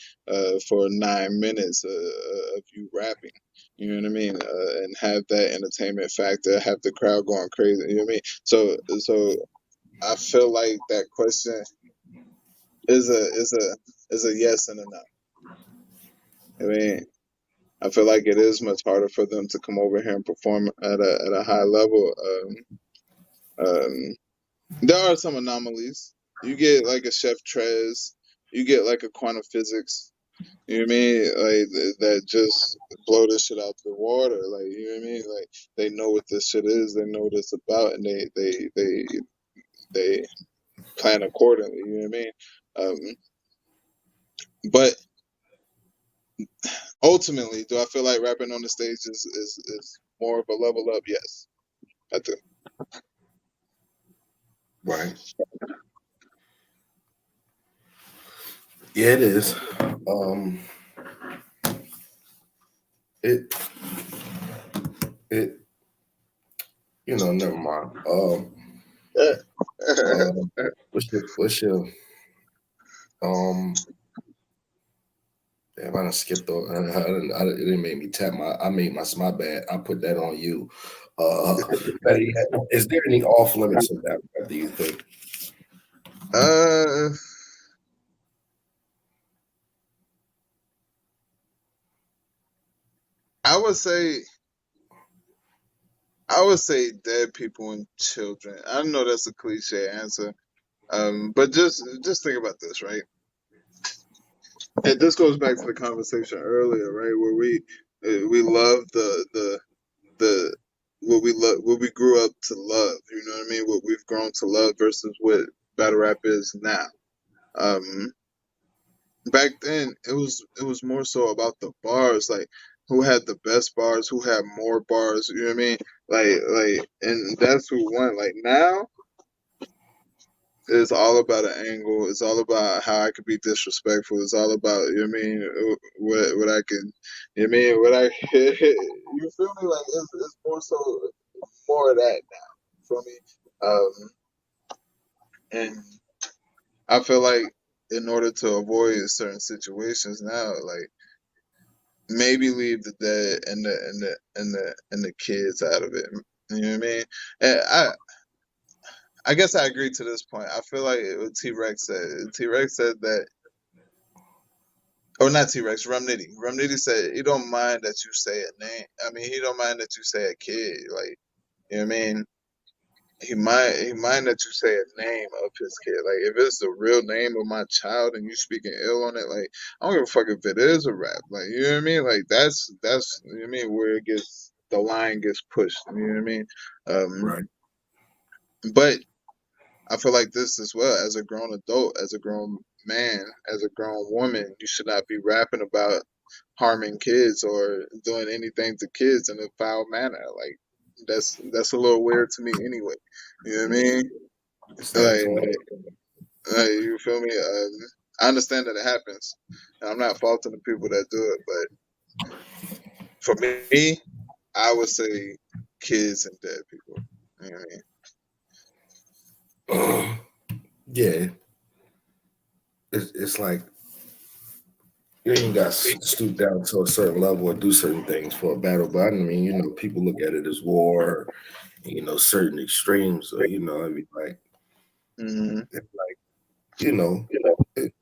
for 9 minutes of you rapping. You know what I mean? And have that entertainment factor, have the crowd going crazy. You know what I mean? So I feel like that question is a yes and a no. I mean, I feel like it is much harder for them to come over here and perform at a high level. Um, there are some anomalies. You get like a Chef Trez, you get like a Quantum Physics. You know what I mean? Like that just blow this shit out the water. Like, you know what I mean? Like, they know what this shit is. They know what it's about, and they plan accordingly. You know what I mean? But ultimately, do I feel like rapping on the stage is more of a level up? Yes, I do. Right. Yeah, it is. It never mind. What's your damn, I done skipped over. It didn't make me tap I made my bad. I put that on you. Is there any off limits in that? Do you think? I would say dead people and children. I know that's a cliche answer, but just think about this, right? And this goes back to the conversation earlier, right, where we love the what we grew up to love. You know what I mean? What we've grown to love versus what battle rap is now. Back then, it was more so about the bars, like who had the best bars, who had more bars. You know what I mean? And that's who won. Like now, it's all about an angle. It's all about how I could be disrespectful. It's all about, you know what I mean, what I can, you know what I mean, what I, you feel me? Like it's more so more of that now. You feel me? And I feel like in order to avoid certain situations now, like maybe leave the dead and the kids out of it. You know what I mean? And I guess I agree to this point. I feel like what T-Rex said. T-Rex said that, or not T-Rex, Rum Nitty. Rum Nitty said he don't mind that you say a name. I mean, he don't mind that you say a kid. Like, you know what I mean? He mind that you say a name of his kid. Like, if it's the real name of my child and you speaking ill on it, like, I don't give a fuck if it is a rap. Like, you know what I mean? Like, that's you know what I mean, where the line gets pushed. You know what I mean? Right. But I feel like this as well, as a grown adult, as a grown man, as a grown woman, you should not be rapping about harming kids or doing anything to kids in a foul manner. Like that's a little weird to me anyway. You know what I mean? It's that Like, tall. you feel me? I understand that it happens. And I'm not faulting the people that do it, but for me, I would say kids and dead people. You know what I mean? Yeah. It's like you ain't got to stoop down to a certain level or do certain things for a battle. But I mean, people look at it as war, certain extremes. So, I mean, like, Mm-hmm. it's like, it,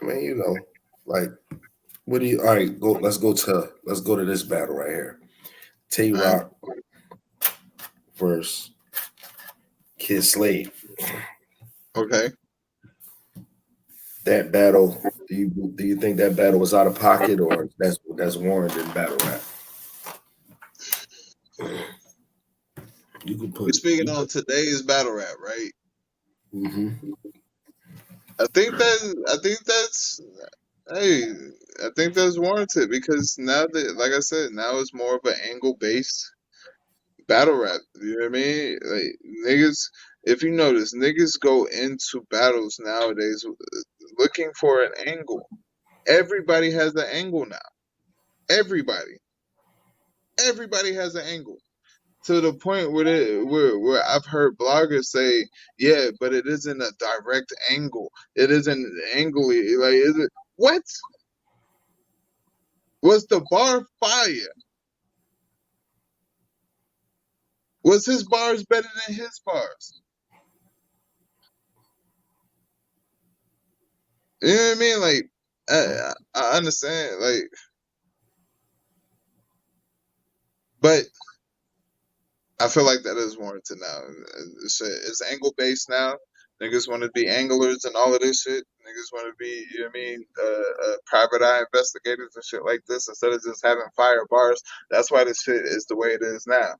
I mean, like, what do you? All right, let's go to this battle right here. Tay All right. Rock versus Kid Slade. Okay. That battle. Do you think that battle was out of pocket or that's warranted in battle rap? You can We're put. speaking on today's battle rap, right? Mm-hmm. I think that's hey, I think that's warranted because now that, like I said, now it's more of an angle based battle rap. You know what I mean? Like niggas, if you notice, niggas go into battles nowadays looking for an angle. Everybody has an angle now. Everybody, everybody has an angle. To the point where I've heard bloggers say, yeah, but it isn't a direct angle. It isn't angly. Like, is it? What? Was the bar fire? Was his bars better than his bars? You know what I mean? Like, I understand. Like, but I feel like that is warranted now. It's angle based now. Niggas want to be anglers and all of this shit. Niggas want to be, you know what I mean, private eye investigators and shit like this instead of just having fire bars. That's why this shit is the way it is now.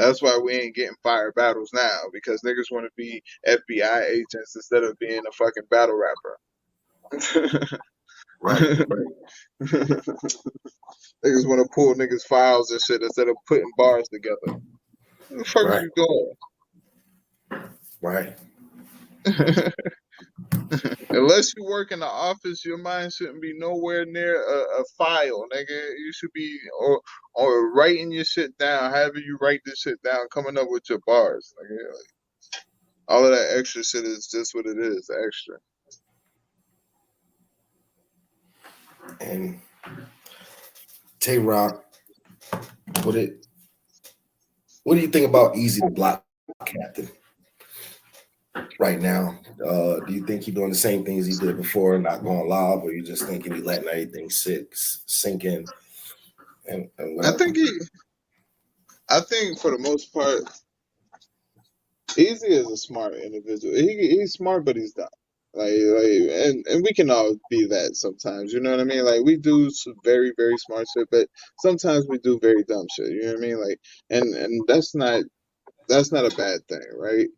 That's why we ain't getting fire battles now, because niggas want to be FBI agents instead of being a fucking battle rapper. Right. Niggas want to pull niggas' files and shit instead of putting bars together. What the fuck are Right. you doing? Right. Unless you work in the office, your mind shouldn't be nowhere near a file, nigga. You should be or writing your shit down. However you write this shit down, coming up with your bars, nigga. Like, all of that extra shit is just what it is, extra. And Tay-Rock, what do you think about Easy the Block Captain right now? Do you think he's doing the same things he did before, not going live, or you just thinking he letting everything sink in? And I think for the most part, Easy is a smart individual. He's smart, but he's dumb. And we can all be that sometimes. You know what I mean? Like, we do some very, very smart shit, but sometimes we do very dumb shit. You know what I mean? Like, and that's not a bad thing, right?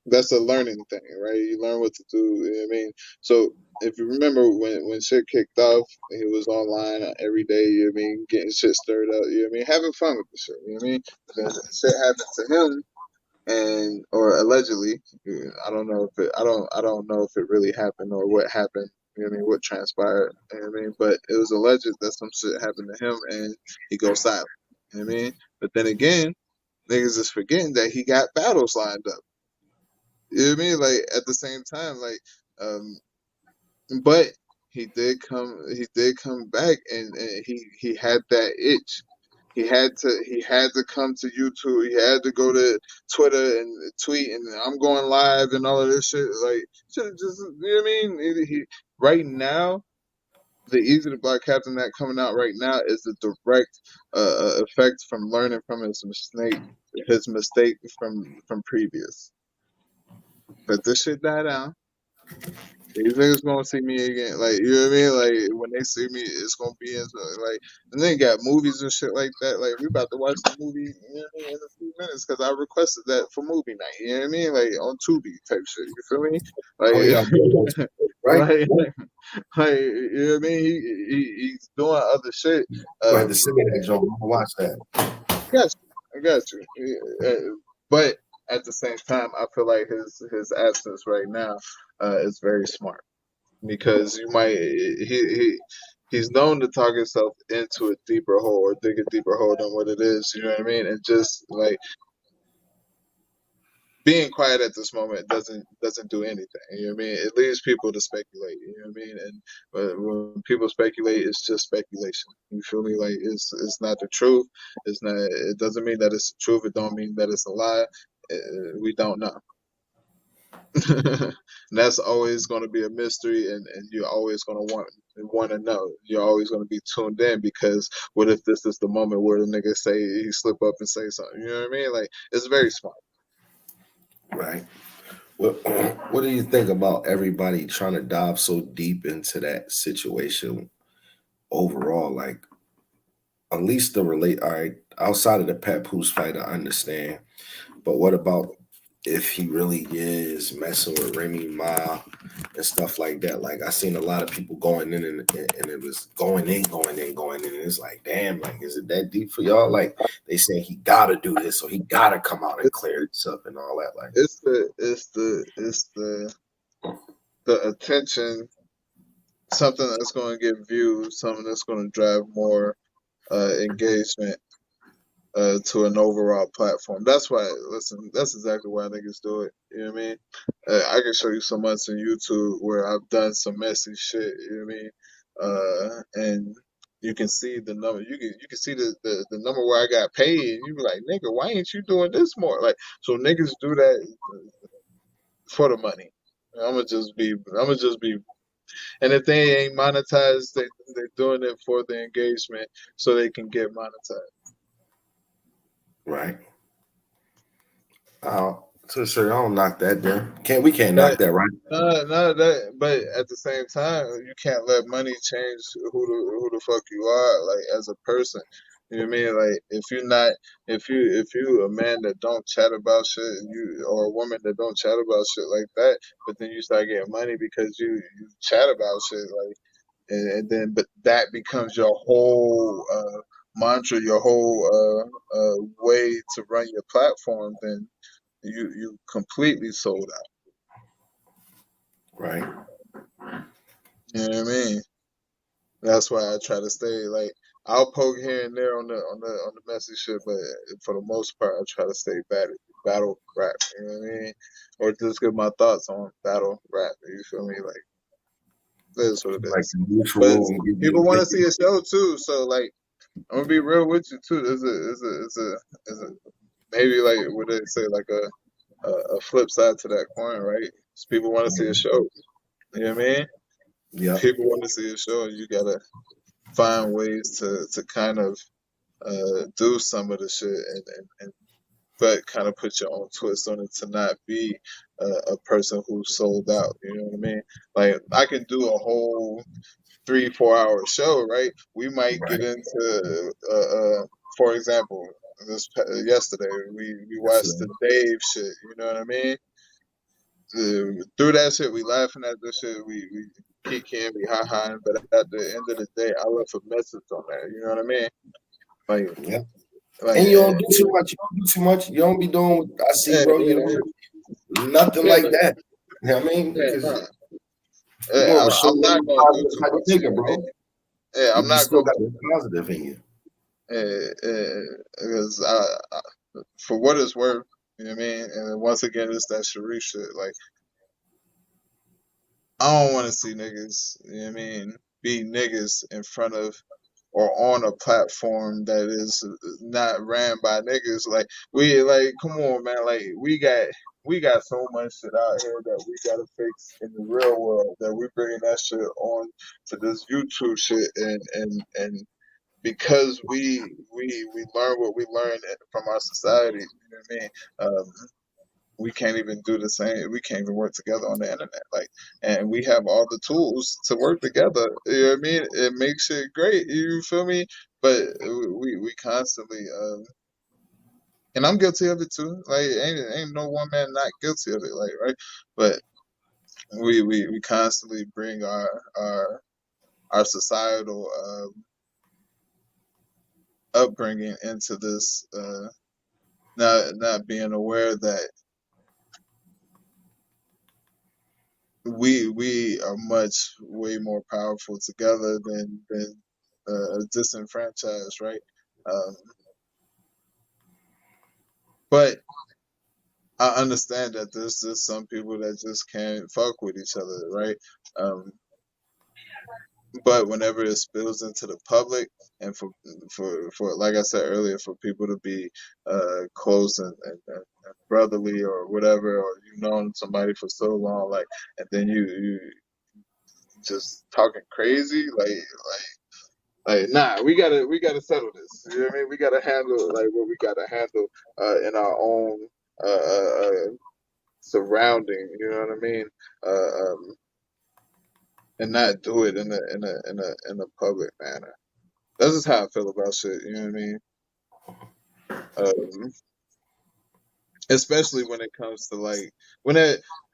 That's a learning thing, right? You learn what to do. You know what I mean? So if you remember when shit kicked off, he was online every day. You know what I mean? Getting shit stirred up. You know what I mean? Having fun with the shit. You know what I mean? Then shit happened to him. Or allegedly, I don't know if it really happened or what happened. You know what I mean? What transpired? You know what I mean? But it was alleged that some shit happened to him, and he goes silent. You know what I mean? But then again, niggas is forgetting that he got battles lined up. You know what I mean? Like, at the same time, like, but he did come back, and he had that itch. He had to come to YouTube. He had to go to Twitter and tweet, and I'm going live and all of this shit. Like, should just, you know what I mean? He right now, the Easy the Block Captain that coming out right now is the direct effect from learning from his mistake from previous. But this shit died down. These niggas gonna see me again, like, you know what I mean? Like, when they see me, it's gonna be in, like, and then got movies and shit like that. Like, we about to watch the movie, you know what I mean, in a few minutes, because I requested that for movie night. You know what I mean? Like, on Tubi type shit. You feel me? Like, oh yeah, right. like, you know what I mean? He's doing other shit. You had to send me that, Joe. I'm gonna watch that. I got you. But at the same time, I feel like his absence right now is very smart, because he's known to talk himself into a deeper hole or dig a deeper hole than what it is. You know what I mean? And just like being quiet at this moment doesn't do anything. You know what I mean? It leaves people to speculate. You know what I mean? And when people speculate, it's just speculation. You feel me? Like, it's not the truth. It's not. It doesn't mean that it's the truth. It don't mean that it's a lie. We don't know. And that's always going to be a mystery, and you're always going to want to know. You're always going to be tuned in, because what if this is the moment where the nigga say he slip up and say something? You know what I mean? Like, it's very smart. Right. What do you think about everybody trying to dive so deep into that situation overall? Like, at least all right, outside of the Papoose fight, I understand. But what about if he really is messing with Remy Ma and stuff like that? Like, I seen a lot of people going in, and it was going in. And it's like, damn, like, is it that deep for y'all? Like, they saying he gotta do this, or he gotta come out and clear this up and all that. Like, It's the attention, something that's going to get views, something that's going to drive more engagement to an overall platform. That's why, listen, that's exactly why niggas do it. You know what I mean? I can show you so much on YouTube where I've done some messy shit. You know what I mean? And you can see the number. You can see the number where I got paid, and you be like, nigga, why ain't you doing this more? Like, so niggas do that for the money. I'ma just be, and if they ain't monetized, they're doing it for the engagement so they can get monetized. right. So sure, I don't knock that down. We can't knock that, right? No, but at the same time, you can't let money change who the fuck you are, like, as a person. You know what I mean? Like if you a man that don't chat about shit, or a woman that don't chat about shit like that, but then you start getting money because you chat about shit, like, and then but that becomes your whole mantra, your whole way to run your platform, then you completely sold out. Right. You know what I mean? That's why I try to stay, like, I'll poke here and there on the messy shit, but for the most part, I try to stay battle rap. You know what I mean? Or just give my thoughts on battle rap. You feel me? Like, that's what it Like is. the But neutral and give you people want to opinion. see a show too, so like, I'm gonna be real with you too. There's a maybe, like, what they say, like a flip side to that coin, right? So people want to see a show. You know what I mean? Yeah. People want to see a show, and you gotta find ways to kind of do some of the shit, and but kind of put your own twist on it to not be a person who's sold out. You know what I mean? Like, I can do a whole 3-4 hour show, right? We might Right. get into for example, yesterday we Yes, watched the Dave shit. You know what I mean? Through that shit, we laughing at this shit, we kicking, we ha-haing, but at the end of the day, I left a message on there. You know what I mean? Like, yeah. like, And you don't do too much. You don't do too much. You don't be doing what I see, bro. You don't nothing like that. You know what I mean? Because you're more of a I'm not sugar gonna do positive too type of much. nigga, bro. Yeah, I'm You not still gonna got the positive in you. because for what it's worth, you know what I mean. And once again, it's that Sharif shit. Like, I don't want to see niggas, you know what I mean, be niggas in front of or on a platform that is not ran by niggas. Like, come on, man. Like, we got so much shit out here that we gotta fix in the real world, that we bringing that shit on to this YouTube shit, and because we learn what we learn from our society. You know what I mean? We can't even do the same. We can't even work together on the internet. Like, and we have all the tools to work together. You know what I mean? It makes it great. You feel me? But we constantly, and I'm guilty of it too. Like, ain't no one man not guilty of it. Like, right? But we constantly bring our societal upbringing into this, not being aware that we are much way more powerful together than disenfranchised, right? Um, but I understand that there's just some people that just can't fuck with each other, right? Um, but whenever it spills into the public, and for like I said earlier, for people to be close and brotherly or whatever, or you've known somebody for so long, like, and then you just talking crazy, like, nah, we gotta settle this. You know what I mean? We gotta handle, like, what we gotta handle in our own surrounding. You know what I mean? And not do it in a public manner. That's just how I feel about shit. You know what I mean? Um, Especially when it comes to, like,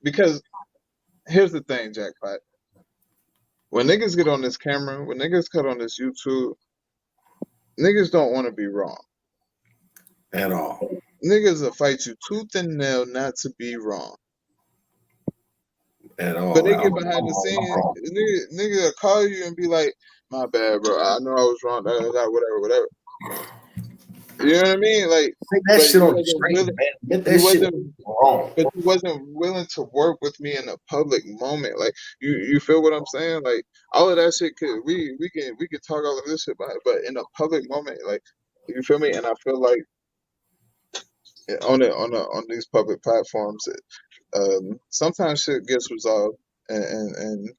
because here's the thing, Jackpot. When niggas get on this camera, when niggas cut on this YouTube, niggas don't want to be wrong. At all. Niggas will fight you tooth and nail not to be wrong. At all. But they get behind the scenes, nigga will call you and be like, "My bad, bro. I know I was wrong. Whatever." You know what I mean? Like, Take that but shit you on the wasn't straight, willing. man. Admit You that shit wasn't. wrong. But you wasn't willing to work with me in a public moment. Like, you feel what I'm saying? Like, all of that shit could we could talk all of this shit about it, but in a public moment, like, you feel me? And I feel like on these public platforms, sometimes shit gets resolved, and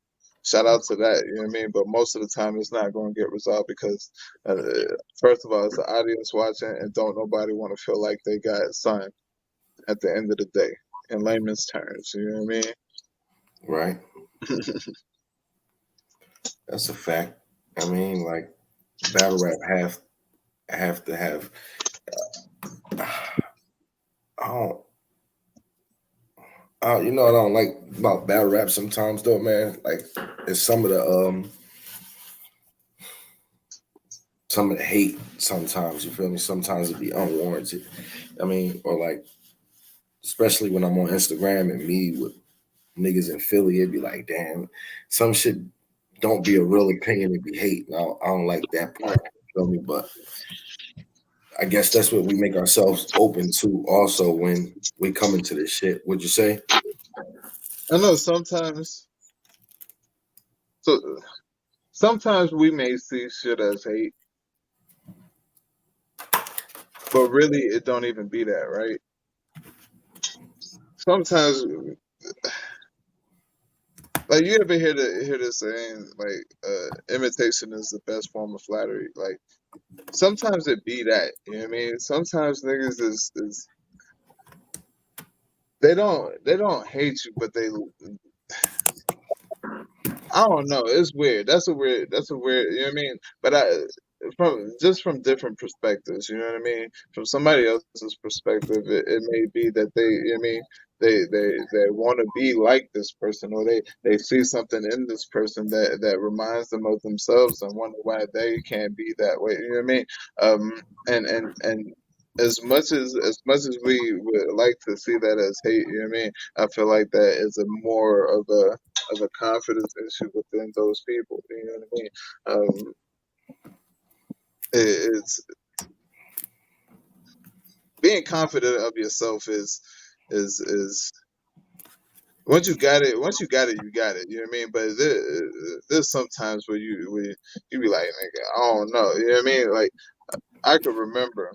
shout out to that. You know what I mean? But most of the time, it's not going to get resolved because, uh, first of all, it's the audience watching, and don't nobody want to feel like they got signed at the end of the day, in layman's terms. You know what I mean? Right. That's a fact. I mean, like, battle rap I have to have. I don't. You know what I don't like about battle rap sometimes though, man. Like, it's some of the hate sometimes. You feel me? Sometimes it be unwarranted. I mean, or like, especially when I'm on Instagram and me with niggas in Philly, it'd be like, damn, some shit don't be a real opinion, it be hate. I don't like that part. You feel me? But I guess that's what we make ourselves open to also when we come into this shit. Would you say? I know sometimes. So sometimes we may see shit as hate, but really it don't even be that, right? Sometimes, like, you ever hear the saying like, imitation is the best form of flattery. Like, sometimes it be that, you know what I mean? Sometimes niggas is they don't hate you, but I don't know. It's weird. That's a weird. You know what I mean? But from different perspectives. You know what I mean? From somebody else's perspective, it may be that they. You know what I mean? They want to be like this person, or they see something in this person that reminds them of themselves, and wonder why they can't be that way. You know what I mean? And as much as we would like to see that as hate, you know what I mean? I feel like that is a more of a confidence issue within those people. You know what I mean? It's being confident of yourself is once you got it, you got it. You know what I mean? But there's sometimes where you be like, nigga, I don't know. You know what I mean? Like, I could remember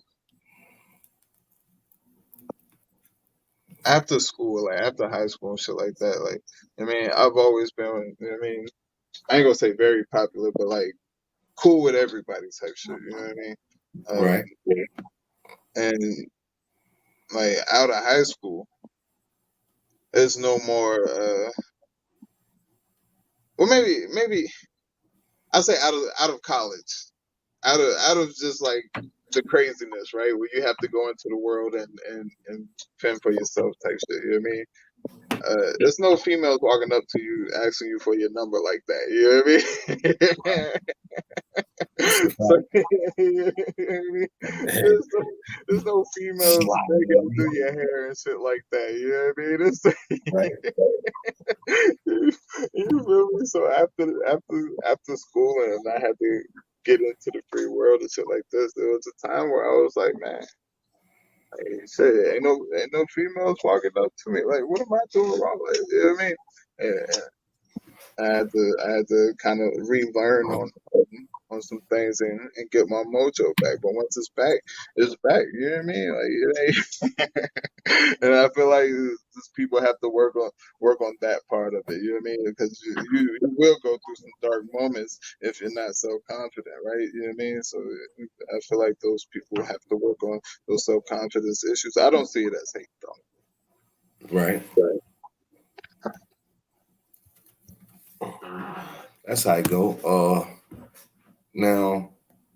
after school, like after high school and shit like that. Like, I mean, I've always been. You know what I mean? I ain't gonna say very popular, but like cool with everybody type shit. You know what I mean? Right. And like out of high school, there's no more. Well, maybe I say out of college, out of just like the craziness, right? Where you have to go into the world and fend for yourself type shit. You know what I mean? There's no females walking up to you asking you for your number like that. You know what I mean? So, there's no females begging to do your hair and shit like that. You know what I mean? Right. You feel me? So after school and I had to get into the free world and shit like this, there was a time where I was like, man, like, shit, ain't no females walking up to me. Like, what am I doing wrong? Like, you know what I mean? And I had to kind of relearn on some things and get my mojo back. But once it's back, it's back. You know what I mean? Like, it ain't. And I feel like just people have to work on that part of it. You know what I mean? Because you will go through some dark moments if you're not self confident, right? You know what I mean? So I feel like those people have to work on those self confidence issues. I don't see it as hate though. Right. That's how I go. Now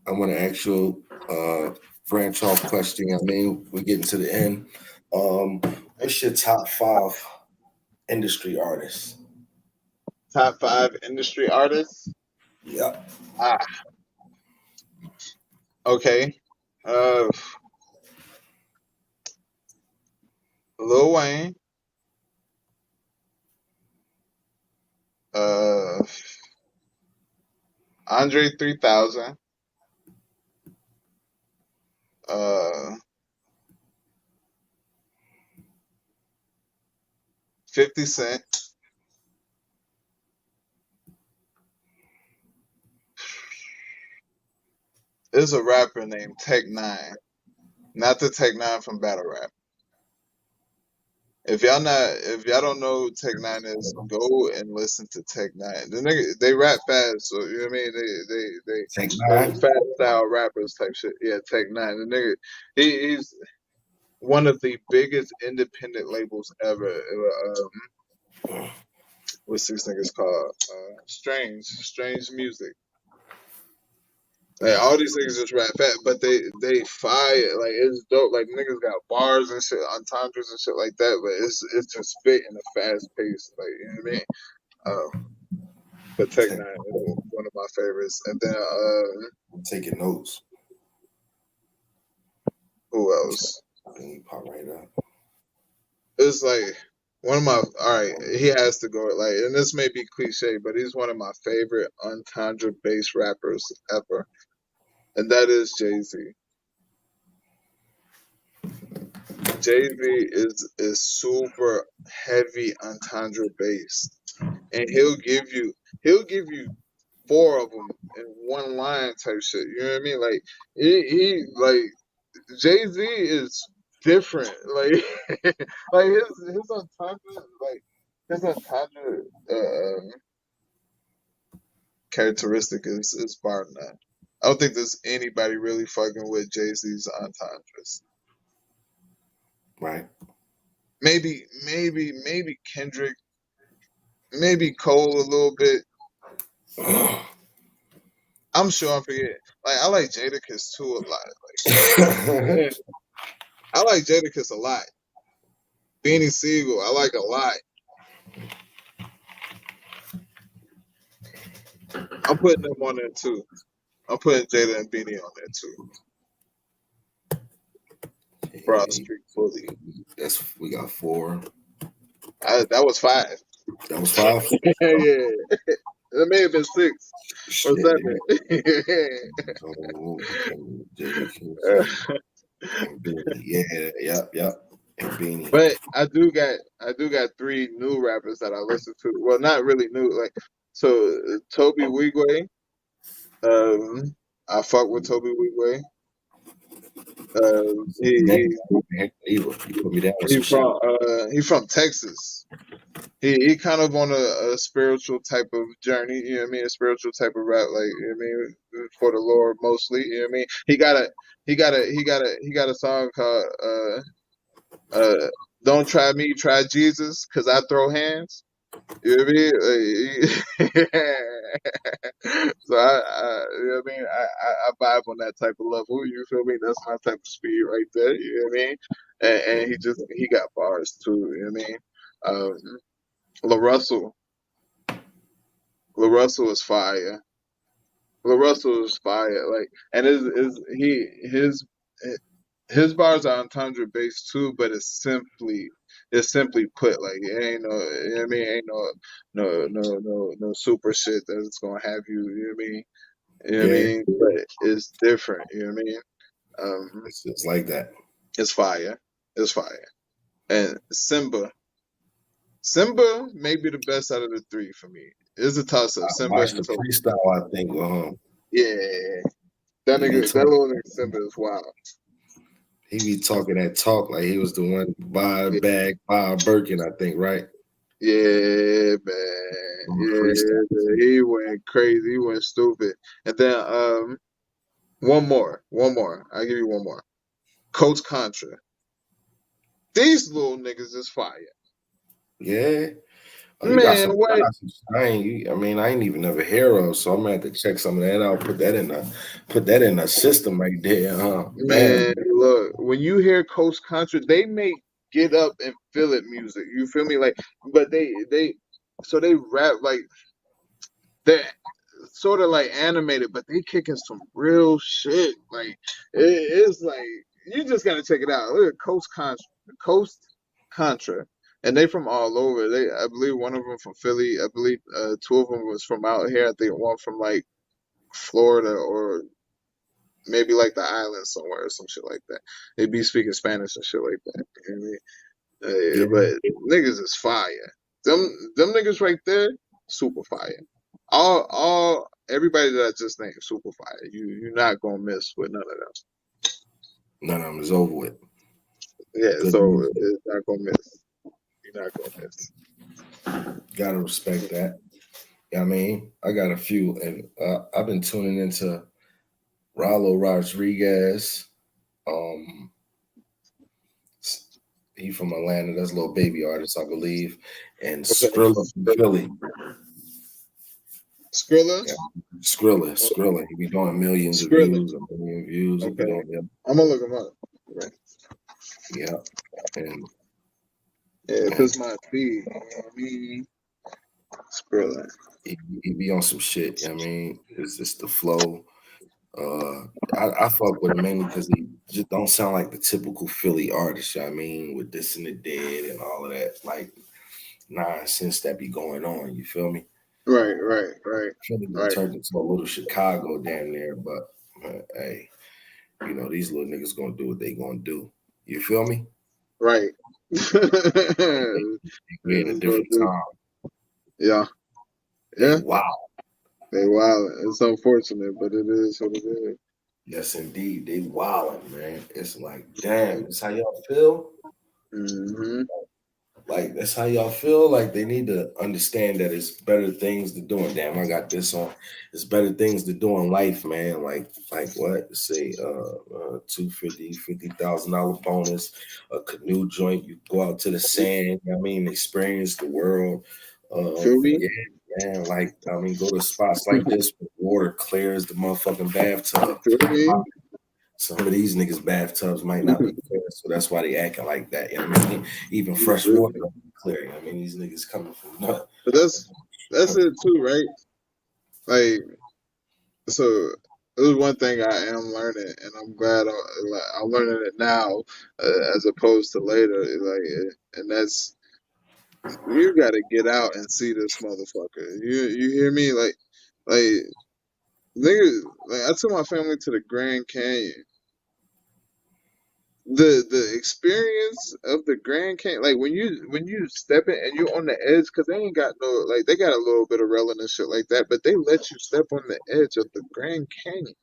I want to ask you branch off question. I mean, we're getting to the end. What's your top 5 industry artists? Top 5 industry artists. Yep. Okay. Lil Wayne. Andre 3000. 50 Cent. There's a rapper named Tech 9. Not the Tech 9 from Battle Rap. If y'all don't know who Tech 9 is, go and listen to Tech 9. The nigga, they rap fast, so you know what I mean. Take They're 9. fast style rappers type shit. Yeah, Tech 9. The nigga, he's one of the biggest independent labels ever. What's these niggas called? Strange Music. Like all these niggas just rap fat, but they fire. Like it's dope. Like niggas got bars and shit, entendres and shit like that. But it's just fit in a fast pace. Like you know what I mean? But Tech Nine is one of my favorites. And then I'm taking notes. Who else? You pop right up. It's like one of my he has to go. Like, and this may be cliche, but he's one of my favorite entendre based rappers ever, and that is Jay-Z. Jay-Z is super heavy entendre based, and he'll give you 4 of them in one line type shit. You know what I mean? Like he like Jay-Z is different. Like like his entendre characteristic is bar none. I don't think there's anybody really fucking with Jay-Z's entendres. Right. Maybe Kendrick, maybe Cole a little bit. I'm sure I'm forgetting. Like I like Jadakiss too a lot. Like I like Jadakiss a lot. Beanie Siegel, I like a lot. I'm putting them on there too. I'm putting Jada and Beanie on there too. Broad Street Fully. We got 4. That was 5. That was 5. Yeah. That may have been 6 or 7. Yep. And Beanie. But I do got 3 new rappers that I listen to. Well, not really new. Like Toby Wigway. I fuck with Toby Wigway. He from Texas. He kind of on a spiritual type of journey, you know what I mean? A spiritual type of rap, like you know what I mean, for the Lord mostly, you know what I mean? He got a song called Don't Try Me, Try Jesus, 'cause I throw hands. You know what I mean? So you know what I mean? I vibe on that type of level. You feel me? That's my type of speed right there. You know what I mean? And he got bars too. You know what I mean? LaRussell is fire. LaRussell is fire. Like, and his bars are entendre based too, but it's simply put. Like it ain't no, you know what I mean? Ain't no super shit that's gonna have you. You know what I mean? You know what I mean? But it's different. You know what I mean? It's like that. It's fire. It's fire. And Simba may be the best out of the 3 for me. It's a toss up. Simba and the Toby. freestyle, I think. Yeah. That little nigga Simba is wild. He be talking that talk like he was the one buy a bag, buy a Birkin, I think, right? Yeah, man. Yeah, he went crazy. He went stupid. And then one more. I'll give you one more. Coach Contra. These little niggas is fire. Yeah. Oh, Man, what? I ain't even never hear of, so I'm gonna have to check some of that out. Put that in the system right there, huh? Man, look, when you hear Coach Contra, they make get up and feel it music. You feel me? Like, but they rap like they're sort of like animated, but they kicking some real shit. Like it's like you just gotta check it out. Look at Coach Contra. And they from all over. I believe one of them from Philly. I believe 2 of them was from out here. I think one from like Florida or maybe like the islands somewhere or some shit like that. They be speaking Spanish and shit like that. You know what I mean? But niggas is fire. Them niggas right there, super fire. All everybody that I just named, super fire. You're not gonna miss with none of them. None of them is over with. Yeah, good so music. It's not gonna miss. You're not gonna miss. Gotta respect that. I mean, I got a few, and I've been tuning into Rallo Rodriguez. He from Atlanta. That's a little baby artist, I believe. And Skrilla from Philly. Skrilla? Yeah. Skrilla. He be doing millions of Skrilla. views, a million views. He be Okay. doing, I'm gonna look him up. Right. yeah. And Yeah, if man, it's my feed, you know what I mean? Skrilla. he be on some shit. You know what I mean, it's just the flow. I fuck with him mainly because he just don't sound like the typical Philly artist. You know what I mean, with this and the dead and all of that like nonsense that be going on. You feel me? Right. Philly done turned into a little Chicago damn near, but hey, you know these little niggas gonna do what they gonna do. You feel me? Right. We're in a different time. Yeah. They Yeah. wild. They wild. It's unfortunate, but it is what it is. Yes, indeed. They wildin', man. It's like, damn, that's how y'all feel? Mm-hmm. Like, that's how y'all feel? Like, they need to understand that it's better things to do. And damn, I got this on. It's better things to do in life, man. Like what? Say, $50,000 bonus, a canoe joint. You go out to the sand. I mean, experience the world. Feel me? Yeah, man. Like, I mean, go to spots like this where water clears the motherfucking bathtub. Feel me? Some of these niggas' bathtubs might not be clear, so that's why they acting like that. You know what I mean? Even fresh water don't be clear. You know what I mean? These niggas coming from nothing. But that's it too, right? Like, so it was one thing I am learning, and I'm glad I'm learning it now, as opposed to later. Like, and that's, you got to get out and see this motherfucker. You hear me? Like niggas. Like, I took my family to the Grand Canyon. The experience of the Grand Canyon, like when you step in and you're on the edge, because they ain't got no, like, they got a little bit of railing and shit like that, but they let you step on the edge of the Grand Canyon,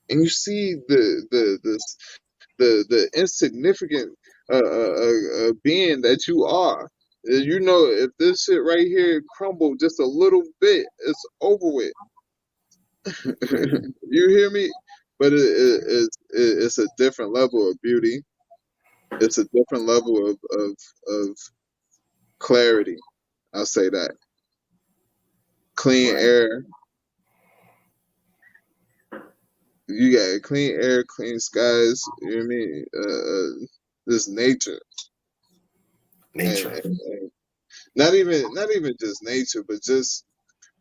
and you see the insignificant being that you are. You know, if this shit right here crumbled just a little bit, it's over with. You hear me? But it's a different level of beauty. It's a different level of clarity. I'll say that. Clean Right. air. You got clean air, clean skies. You know what I mean? This nature. Nature. And not even just nature, but just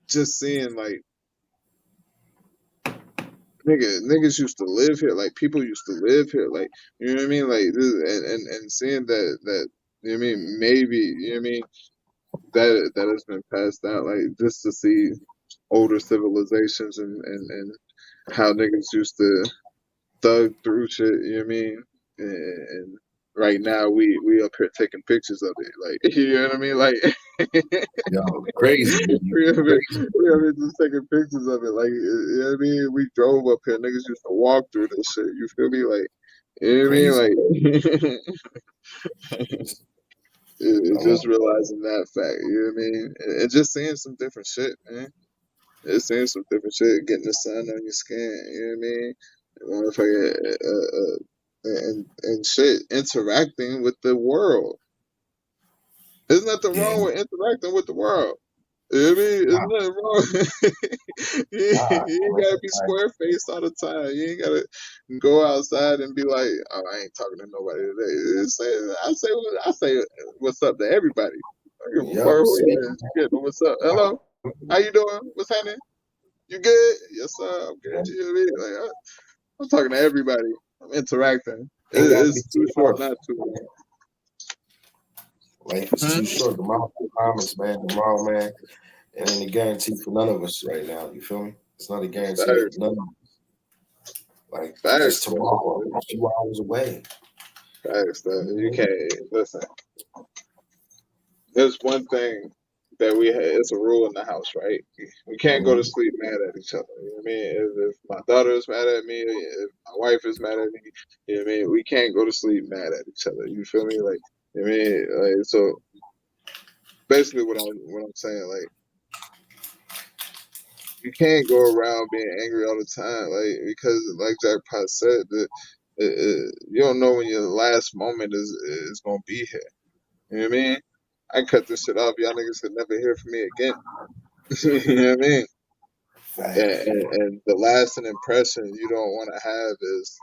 seeing, like, niggas used to live here, like people used to live here, like, you know what I mean, like this, and seeing that, you know what I mean, maybe, you know what I mean, that has been passed down, like, just to see older civilizations and how niggas used to thug through shit, you know what I mean, and right now we up here taking pictures of it, like, you know what I mean, like. Yo, crazy. We have been, Crazy. just taking pictures of it. Like, you know what I mean? We drove up here. Niggas used to walk through this shit. You feel me? Like, you know what I mean? Crazy. Like, it's just realizing that fact. You know what I mean? And just seeing some different shit, man. Just seeing some different shit. Getting the sun on your skin. You know what I mean? Motherfucker, and shit. Interacting with the world. There's nothing Yeah. wrong with interacting with the world. You know what I mean? There's nothing wrong. You ain't gotta be square faced all the time. You ain't gotta go outside and be like, "Oh, I ain't talking to nobody today." I say what's up to everybody. I give a fuck who it is. You get what's up? Hello, how you doing? What's happening? You good? Yes, sir. I'm good. You know what I mean? Like, I'm talking to everybody. I'm interacting. It's too short not to. Life is too short. Tomorrow, promise, man. Tomorrow, man. It ain't a guarantee for none of us right now. You feel me? It's not a guarantee for none of us. Like, just tomorrow, a few hours away. Facts, you can't listen. There's one thing that we have. It's a rule in the house, right? We can't go to sleep mad at each other. You know what I mean? If my daughter is mad at me, if my wife is mad at me, you know what I mean? We can't go to sleep mad at each other. You feel me? Like, you know what I mean? Like, so basically, what I'm saying, like, you can't go around being angry all the time, like, because, like Jackpot said, that you don't know when your last moment is gonna be here. You know what I mean? I cut this shit off. Y'all niggas could never hear from me again. You know what I mean? And the lasting impression you don't want to have is,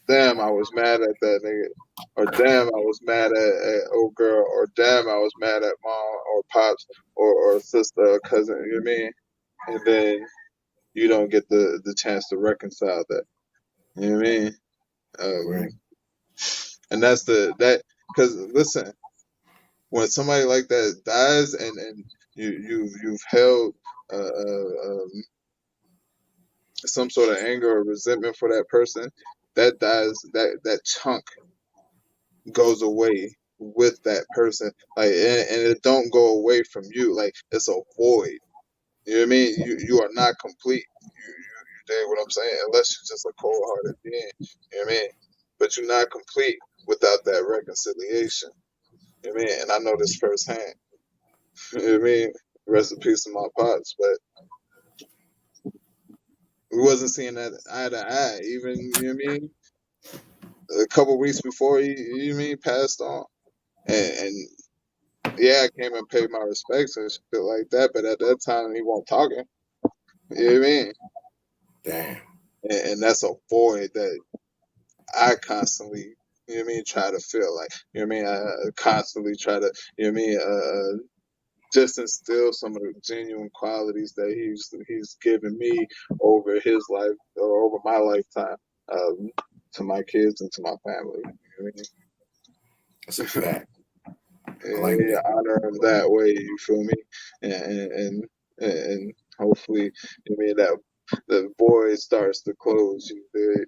damn, I was mad at that nigga, or damn, I was mad at old girl, or damn, I was mad at mom or pops or sister or cousin. You know what I mean? And then you don't get the chance to reconcile that. You know what I mean? Right. And that's that. Because listen, when somebody like that dies, and you've held some sort of anger or resentment for that person, that dies. That chunk goes away with that person, like, and it don't go away from you. Like, it's a void. You know what I mean? You are not complete. You dig what I'm saying? Unless you're just a cold hearted being. You know what I mean? But you're not complete without that reconciliation. You know what I mean? And I know this firsthand. You know what I mean? Rest in peace to my pops, but we wasn't seeing that eye to eye. Even, you know what I mean? A couple weeks before he, you know what I mean, passed on. And yeah, I came and paid my respects and shit like that, but at that time he wasn't talking. You know what I mean? Damn. And that's a void that I constantly, you know what I mean, try to feel like, you know what I mean, I constantly try to, you know what I mean, just instill some of the genuine qualities that he's given me over his life or over my lifetime, to my kids and to my family. You know what I mean? That's a fact. I like Yeah, that. honor him that way. You feel me? And hopefully, you know what I mean, that the void starts to close. You dig?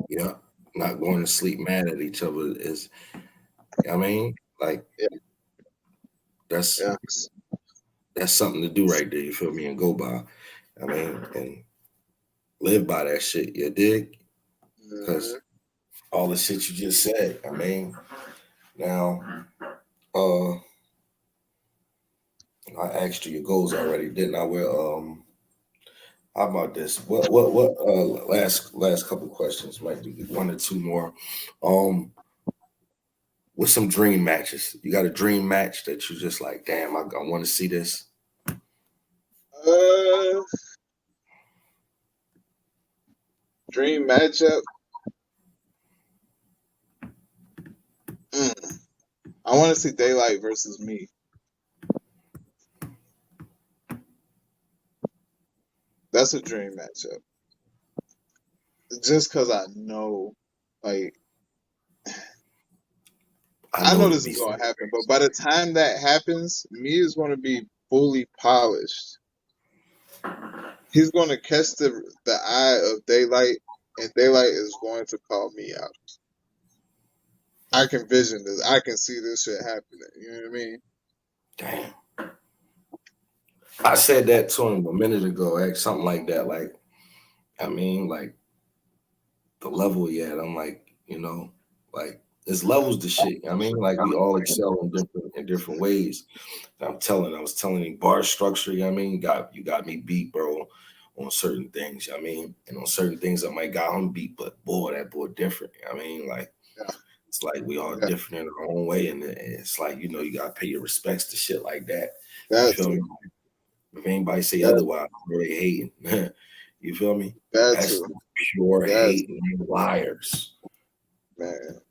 Yeah. Not going to sleep mad at each other is, I mean, like Yeah, that's yeah. that's something to do right there, you feel me, and go by. I mean, and live by that shit, you dig? Because Mhm. all the shit you just said, I mean, now uh I asked you your goals already, didn't I? Well, how about this? What last couple questions, might be one or two more. With some dream matches. You got a dream match that you just like, damn, I want to see this. Uh, Dream matchup. Mm. I want to see Daylight versus me. That's a dream matchup. Just because I know, like, I I know know it'll this be is going to happen, but by the time that happens, me is going to be fully polished. He's going to catch the eye of Daylight, and Daylight is going to call me out. I can vision this. I can see this shit happening. You know what I mean? damn. I said that to him a minute ago, something like that. Like, I mean, like the level he at. I'm like, like there's levels to shit. I mean, like we all excel in different ways. I was telling him bar structure, I mean, you got me beat, bro, on certain things, I mean, and on certain things I might got him beat, but boy, that boy different. I mean, like Yeah, it's like we all yeah. different in our own way, and it's like, you gotta pay your respects to shit like that. You Got feel me? to. If anybody say Got, otherwise, bro, they hating. You feel me? got That's to. pure Got hate to. and liars. Man.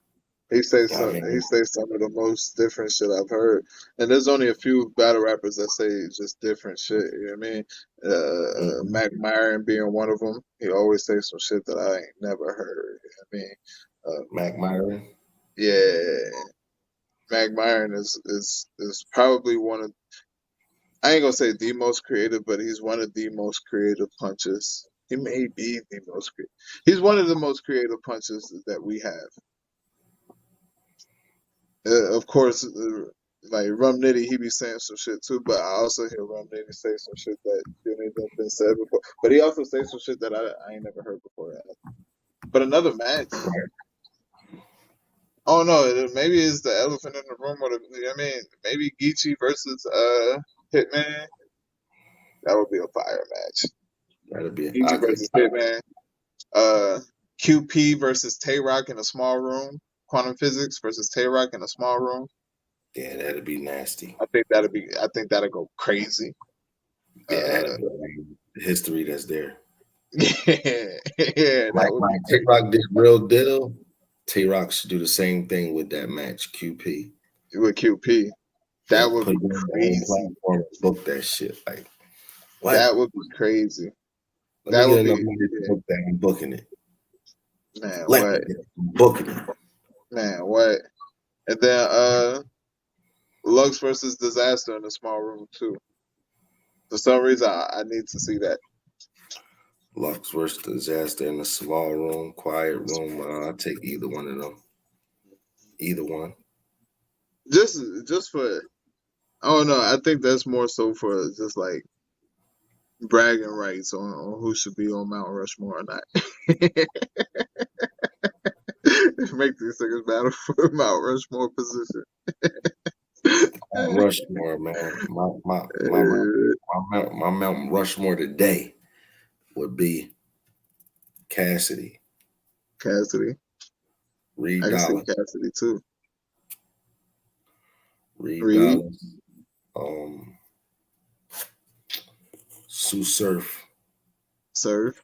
He say I some. He mean, say some of the most different shit I've heard, and there's only a few battle rappers that say just different shit. You know what I mean? mhm. Mac Myron being one of them. He always say some shit that I ain't never heard. You know what I mean? Mac Myron. Yeah, Mac Myron is probably one of, I ain't gonna say the most creative, but he's one of the most creative punches. He may be the most creative. He's one of the most creative punches that we have. Of course, like Rum Nitty, he be saying some shit too, but I also hear Rum Nitty say some shit that didn't even been said before. But he also say some shit that I ain't never heard before. But another match. Oh no, maybe it's the elephant in the room, or you know what I mean, maybe Geechee versus Hitman. That would be a fire match. That'll be Geechee versus Hitman. QP versus Tay Rock in a small room. Quantum Physics versus Tay Rock in a small room. yeah, that'd be nasty. I think that'll go crazy. Yeah, the history that's there. Yeah, Like that would be Tay Rock did real deal. Tay Rock should do the same thing with that match, QP. with QP. Yeah, That would put be it on the own crazy. platform and book that shit. Like, what? That would be crazy. Let That me would get enough be money to book that. I'm booking it. man. Let What me get it. I'm booking it. man? What? And then Lux versus Disaster in a small room too. For some reason, I need to see that. Lux versus Disaster in a small room, quiet room. I'll take either one of them. Either one. Just for I don't know. I think that's more so for just like bragging rights on who should be on Mount Rushmore or not. Make these niggas battle for Mount Rushmore position. Mount Rushmore, man. My Mount Rushmore today would be Cassidy, Cassidy. Reed I can see Dollars, Cassidy too. Reed Reed. Dollars, Sue Surf. Surf.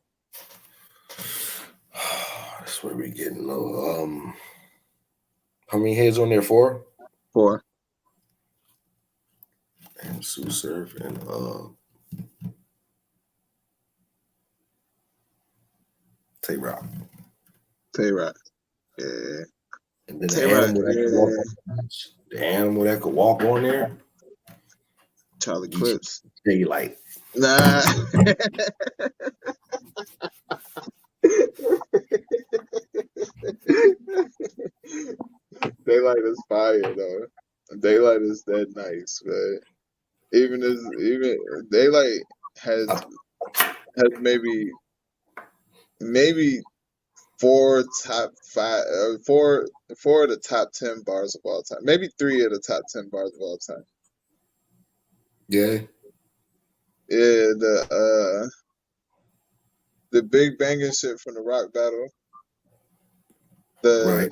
That's where we getting low. How many heads on there? 4? 4. And Sue Surf and Tay Rock. Tay Rock. Yeah. And then Tay Rock. the animal that could walk on there. Charlie Clips. Daylight. Nah. Daylight is fire though. Daylight is that nice, but even Daylight has maybe 4 top 5 4 of the top 10 bars of all time. Maybe 3 of the top 10 bars of all time. Yeah. Yeah, the big banging shit from the rock battle. The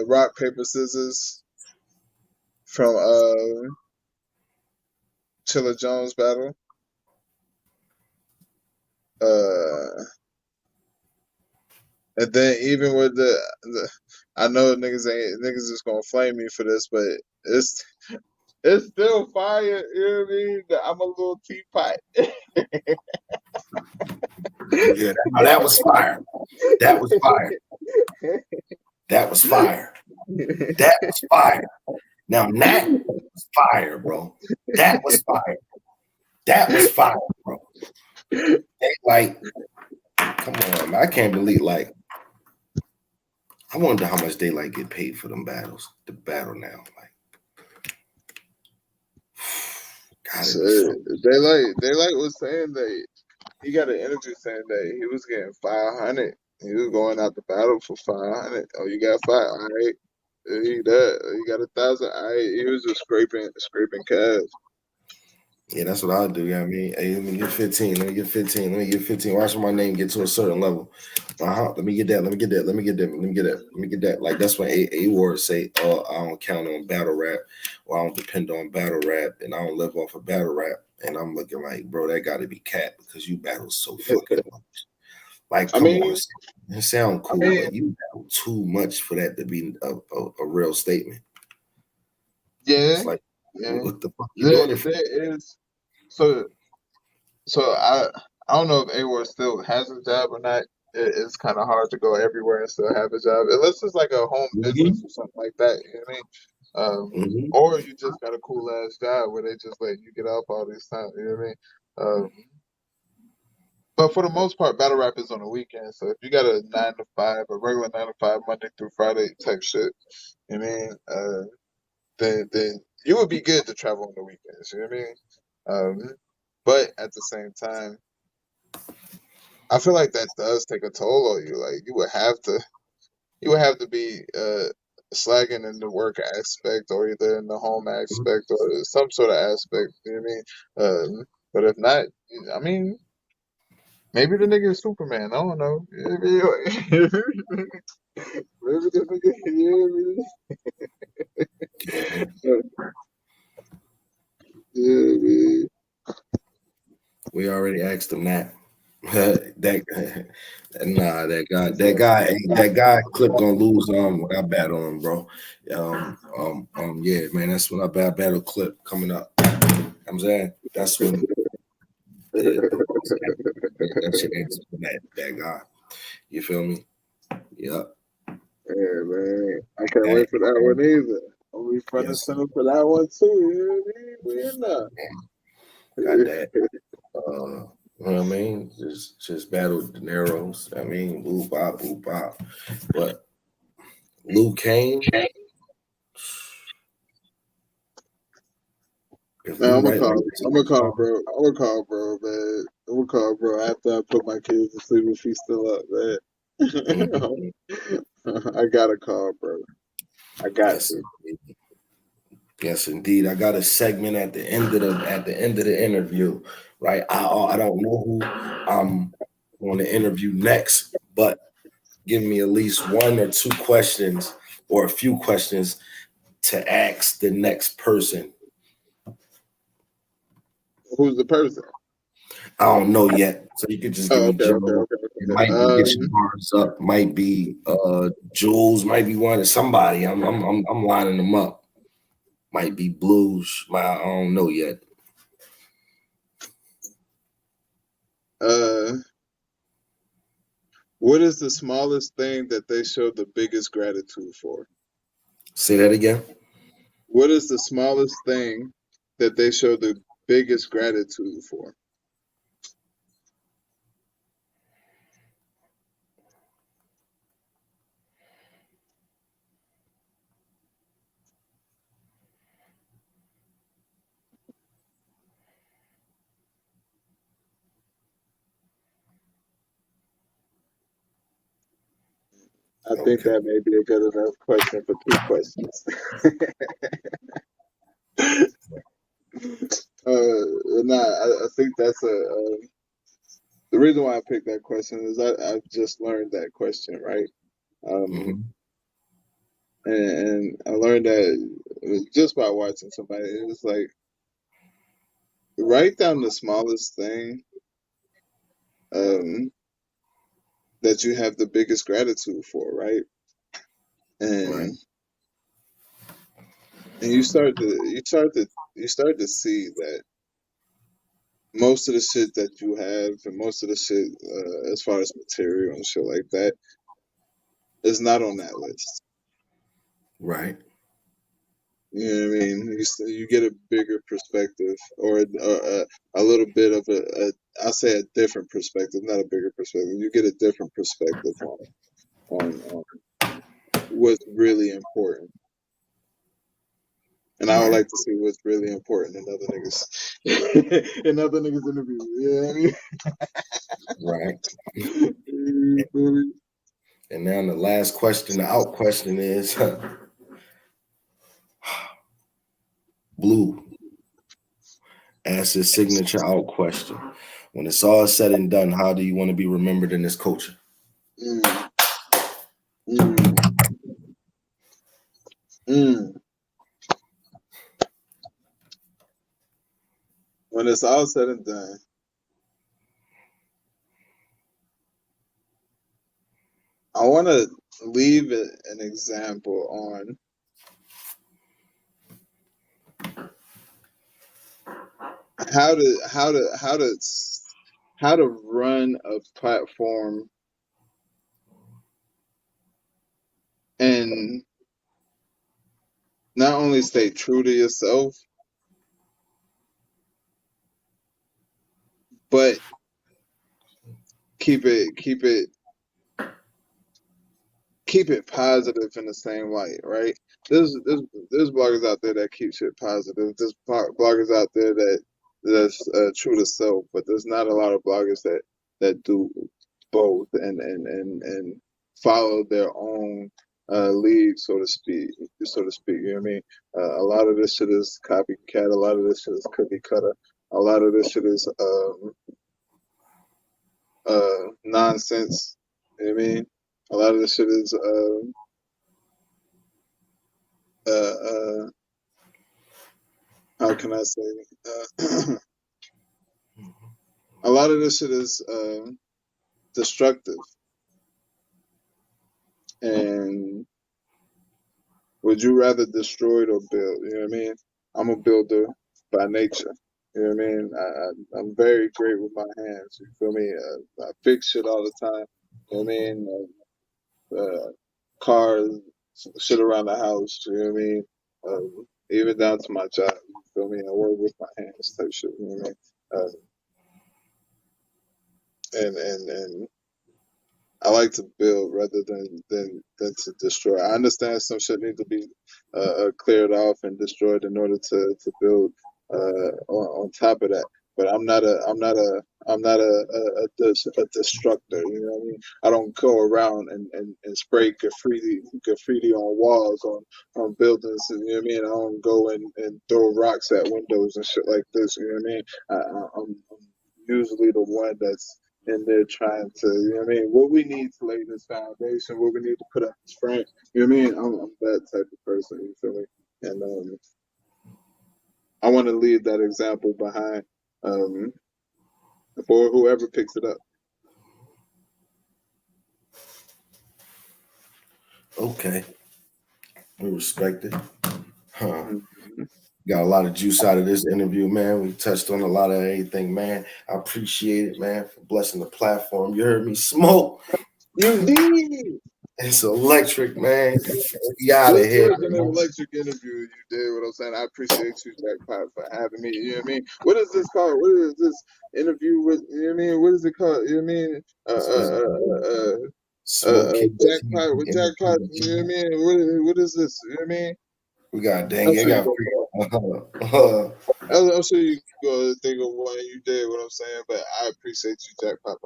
rock paper scissors from Chilla Jones battle. And then even with the I know niggas is gonna flame me for this, but it's still fire. You know what I mean? I'm a little teapot. Yeah, that was fire. That was fire. That was fire. That was fire. Now that was fire, bro. That was fire. That was fire, bro. Like, come on, man. I can't believe, like, I wonder how much Daylight get paid for them battles. The battle now, like, God, Daylight was saying that he got an interview saying that he was getting 500. He was going out the battle for 500. Oh, you got 5? All right. You got 1,000. All right. He was just scraping cash. yeah, that's what I'll do. You know what I mean? Hey, let me get 15. Let me get 15. Let me get 15. Watch my name get to a certain level. Let me get that. Let me get that. Let me get that. Let me get that. Let me get that. Like, that's when A-Ward say, I don't count on battle rap, or I don't depend on battle rap, and I don't live off of battle rap. And I'm looking like, bro, that got to be cat because you battle so fucking much. Like, come on. It sound cool, but you battle too much for that to be a real statement. Yeah. It's like, yeah. What the fuck you doing it for? There is. So I don't know if A-Ward still has a job or not. It's kind of hard to go everywhere and still have a job, unless it's like a home business or something like that. You know what I mean? Or you just got a cool ass job where they just let you get off all this time. You know what I mean? But for the most part, battle rap is on the weekend. So if you got a 9 to 5, a regular 9 to 5, Monday through Friday type shit, you know what I mean? Then you would be good to travel on the weekends. You know what I mean? But at the same time, I feel like that does take a toll on you. Like you would have to be slagging in the work aspect or either in the home aspect or some sort of aspect. You know what I mean? But if not, I mean, maybe the nigga is Superman. I don't know. You know what I mean? Maybe the nigga, you know what I mean? Yeah, man. We already asked him that. that guy Clip gonna lose when I bet on him, bro. Yeah, man, that's when I battle Clip coming up. I'm saying that's when that shit answer for that guy. You feel me? Yep. Yeah, man. I can't wait for that one either. I'll be front and center for that one too. You know what I mean? We in there. Got that. You know what I mean? Just battle De Niro's. I mean, boop bop. But Luke Kane. Man, I'm gonna call bro. I'm gonna call bro, man. I'm gonna call bro after I put my kids to sleep if he's still up, man. I gotta call, bro. I got to. Yes, indeed. I got a segment at the end of the interview, right? I don't know who I'm going to interview next, but give me at least one or two questions or a few questions to ask the next person. Who's the person? I don't know yet, so you could just give me general. Okay. It might be Getting Bars Up, might be Jules, might be one of somebody. I'm lining them up. Might be Blues. I don't know yet. What is the smallest thing that they show the biggest gratitude for? Say that again. What is the smallest thing that they show the biggest gratitude for? I think that may be a good enough question for 2 questions. I think that's the reason why I picked that question is I've just learned that question, right? And I learned that just by watching somebody. It was like, write down the smallest thing that you have the biggest gratitude for, right? And you start to see that most of the shit that you have and most of the shit as far as material and shit like that is not on that list. Right. You know what I mean? You get a bigger perspective, or a little bit of I'll say a different perspective, not a bigger perspective. You get a different perspective on what's really important. And I would like to see what's really important in other niggas, in other niggas' interviews. You know what I mean? Right. And now the last question, the out question is Blue asks his signature out question. When it's all said and done, how do you want to be remembered in this culture? When it's all said and done, I want to leave an example on how to run a platform and not only stay true to yourself, but keep it positive in the same light, right? There's bloggers out there that keep shit positive. There's bloggers out there that's true to self, but there's not a lot of bloggers that do both and follow their own lead, so to speak. You know what I mean? A lot of this shit is copycat. A lot of this shit is cookie cutter. A lot of this shit is nonsense. You know what I mean? A lot of this shit is how can I say lot of this shit is destructive. And would you rather destroy it or build? You know what I mean? I'm a builder by nature. You know what I mean? I'm very great with my hands. You feel me? I fix shit all the time. You know what I mean? Cars, shit around the house. You know what I mean? Even down to my job. You feel me? I work with my hands type shit. You know what I mean? And I like to build rather than to destroy. I understand some shit needs to be cleared off and destroyed in order to build on top of that. But I'm not a destructor. You know what I mean? I don't go around and spray graffiti on walls on buildings. You know what I mean? I don't go and throw rocks at windows and shit like this. You know what I mean? I'm usually the one that's in there trying to, you know what I mean, what we need to lay this foundation, what we need to put up this frame. You know what I mean? I'm that type of person, you feel me? And I want to leave that example behind for whoever picks it up. Okay. We respect it. Huh. Mm-hmm. Got a lot of juice out of this interview, man. We touched on a lot of everything, man. I appreciate it, man, for blessing the platform. You heard me smoke. You did. It's electric, man. We out of here. This was an electric interview. You did what I'm saying. I appreciate you, Jackpot, for having me. You know what I mean? What is this called? What is this interview with? You know what I mean? What is it called? You know what I mean? Jackpot with Jackpot. You know what I mean? What is this? You know what I mean? We got dang. I'm sure you go think of one you did what I'm saying, but I appreciate you, Jackpot,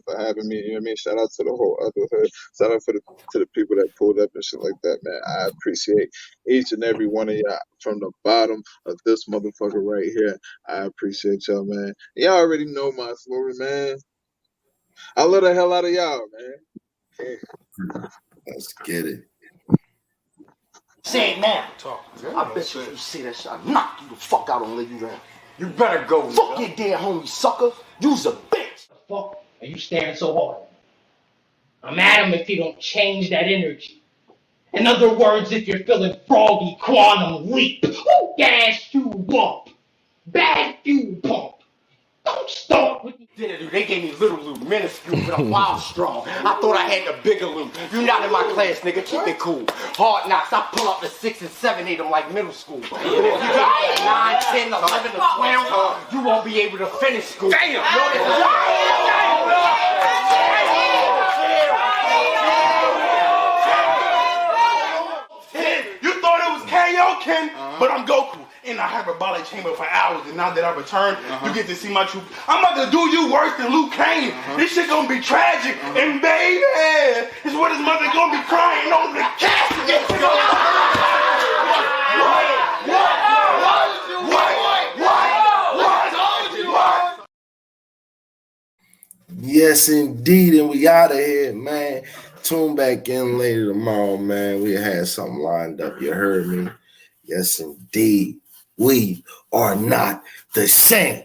for having me. You know what I mean? Shout out to the whole other hood. Shout out to the people that pulled up and shit like that, man. I appreciate each and every one of y'all from the bottom of this motherfucker right here. I appreciate y'all, man. Y'all already know my story, man. I love the hell out of y'all, man. Yeah. Let's get it. Say it now. Talk. Yeah, I bet you if you see that shit, I'll knock you the fuck out and lay you down. You better go. Fuck your dead homie, sucker. You's a bitch. The fuck are you staring so hard at? I'm at him if he don't change that energy. In other words, if you're feeling froggy, quantum leap. Ooh, gas tube bump. Bad fuel pump. Don't start with me. They gave me little loot, minuscule, but I'm wild strong. I thought I had the bigger loot. You not in my class, nigga. Keep it cool. Hard knocks. I pull up the 6 and 7, 8 them like middle school. But if you got 9, 10, 11, or 12, you won't be able to finish school. Damn! You thought it was Kaioken, but I'm Goku in a hyperbolic chamber for hours, and now that I returned, you get to see my true. I'm about to do you worse than Liu Kang. This shit gonna be tragic, and baby, it's what his mother gonna be crying over the casket. What? Yes, indeed, and we out of here, man. Tune back in later tomorrow, man. We had something lined up. You heard me? Yes, indeed. We are not the same.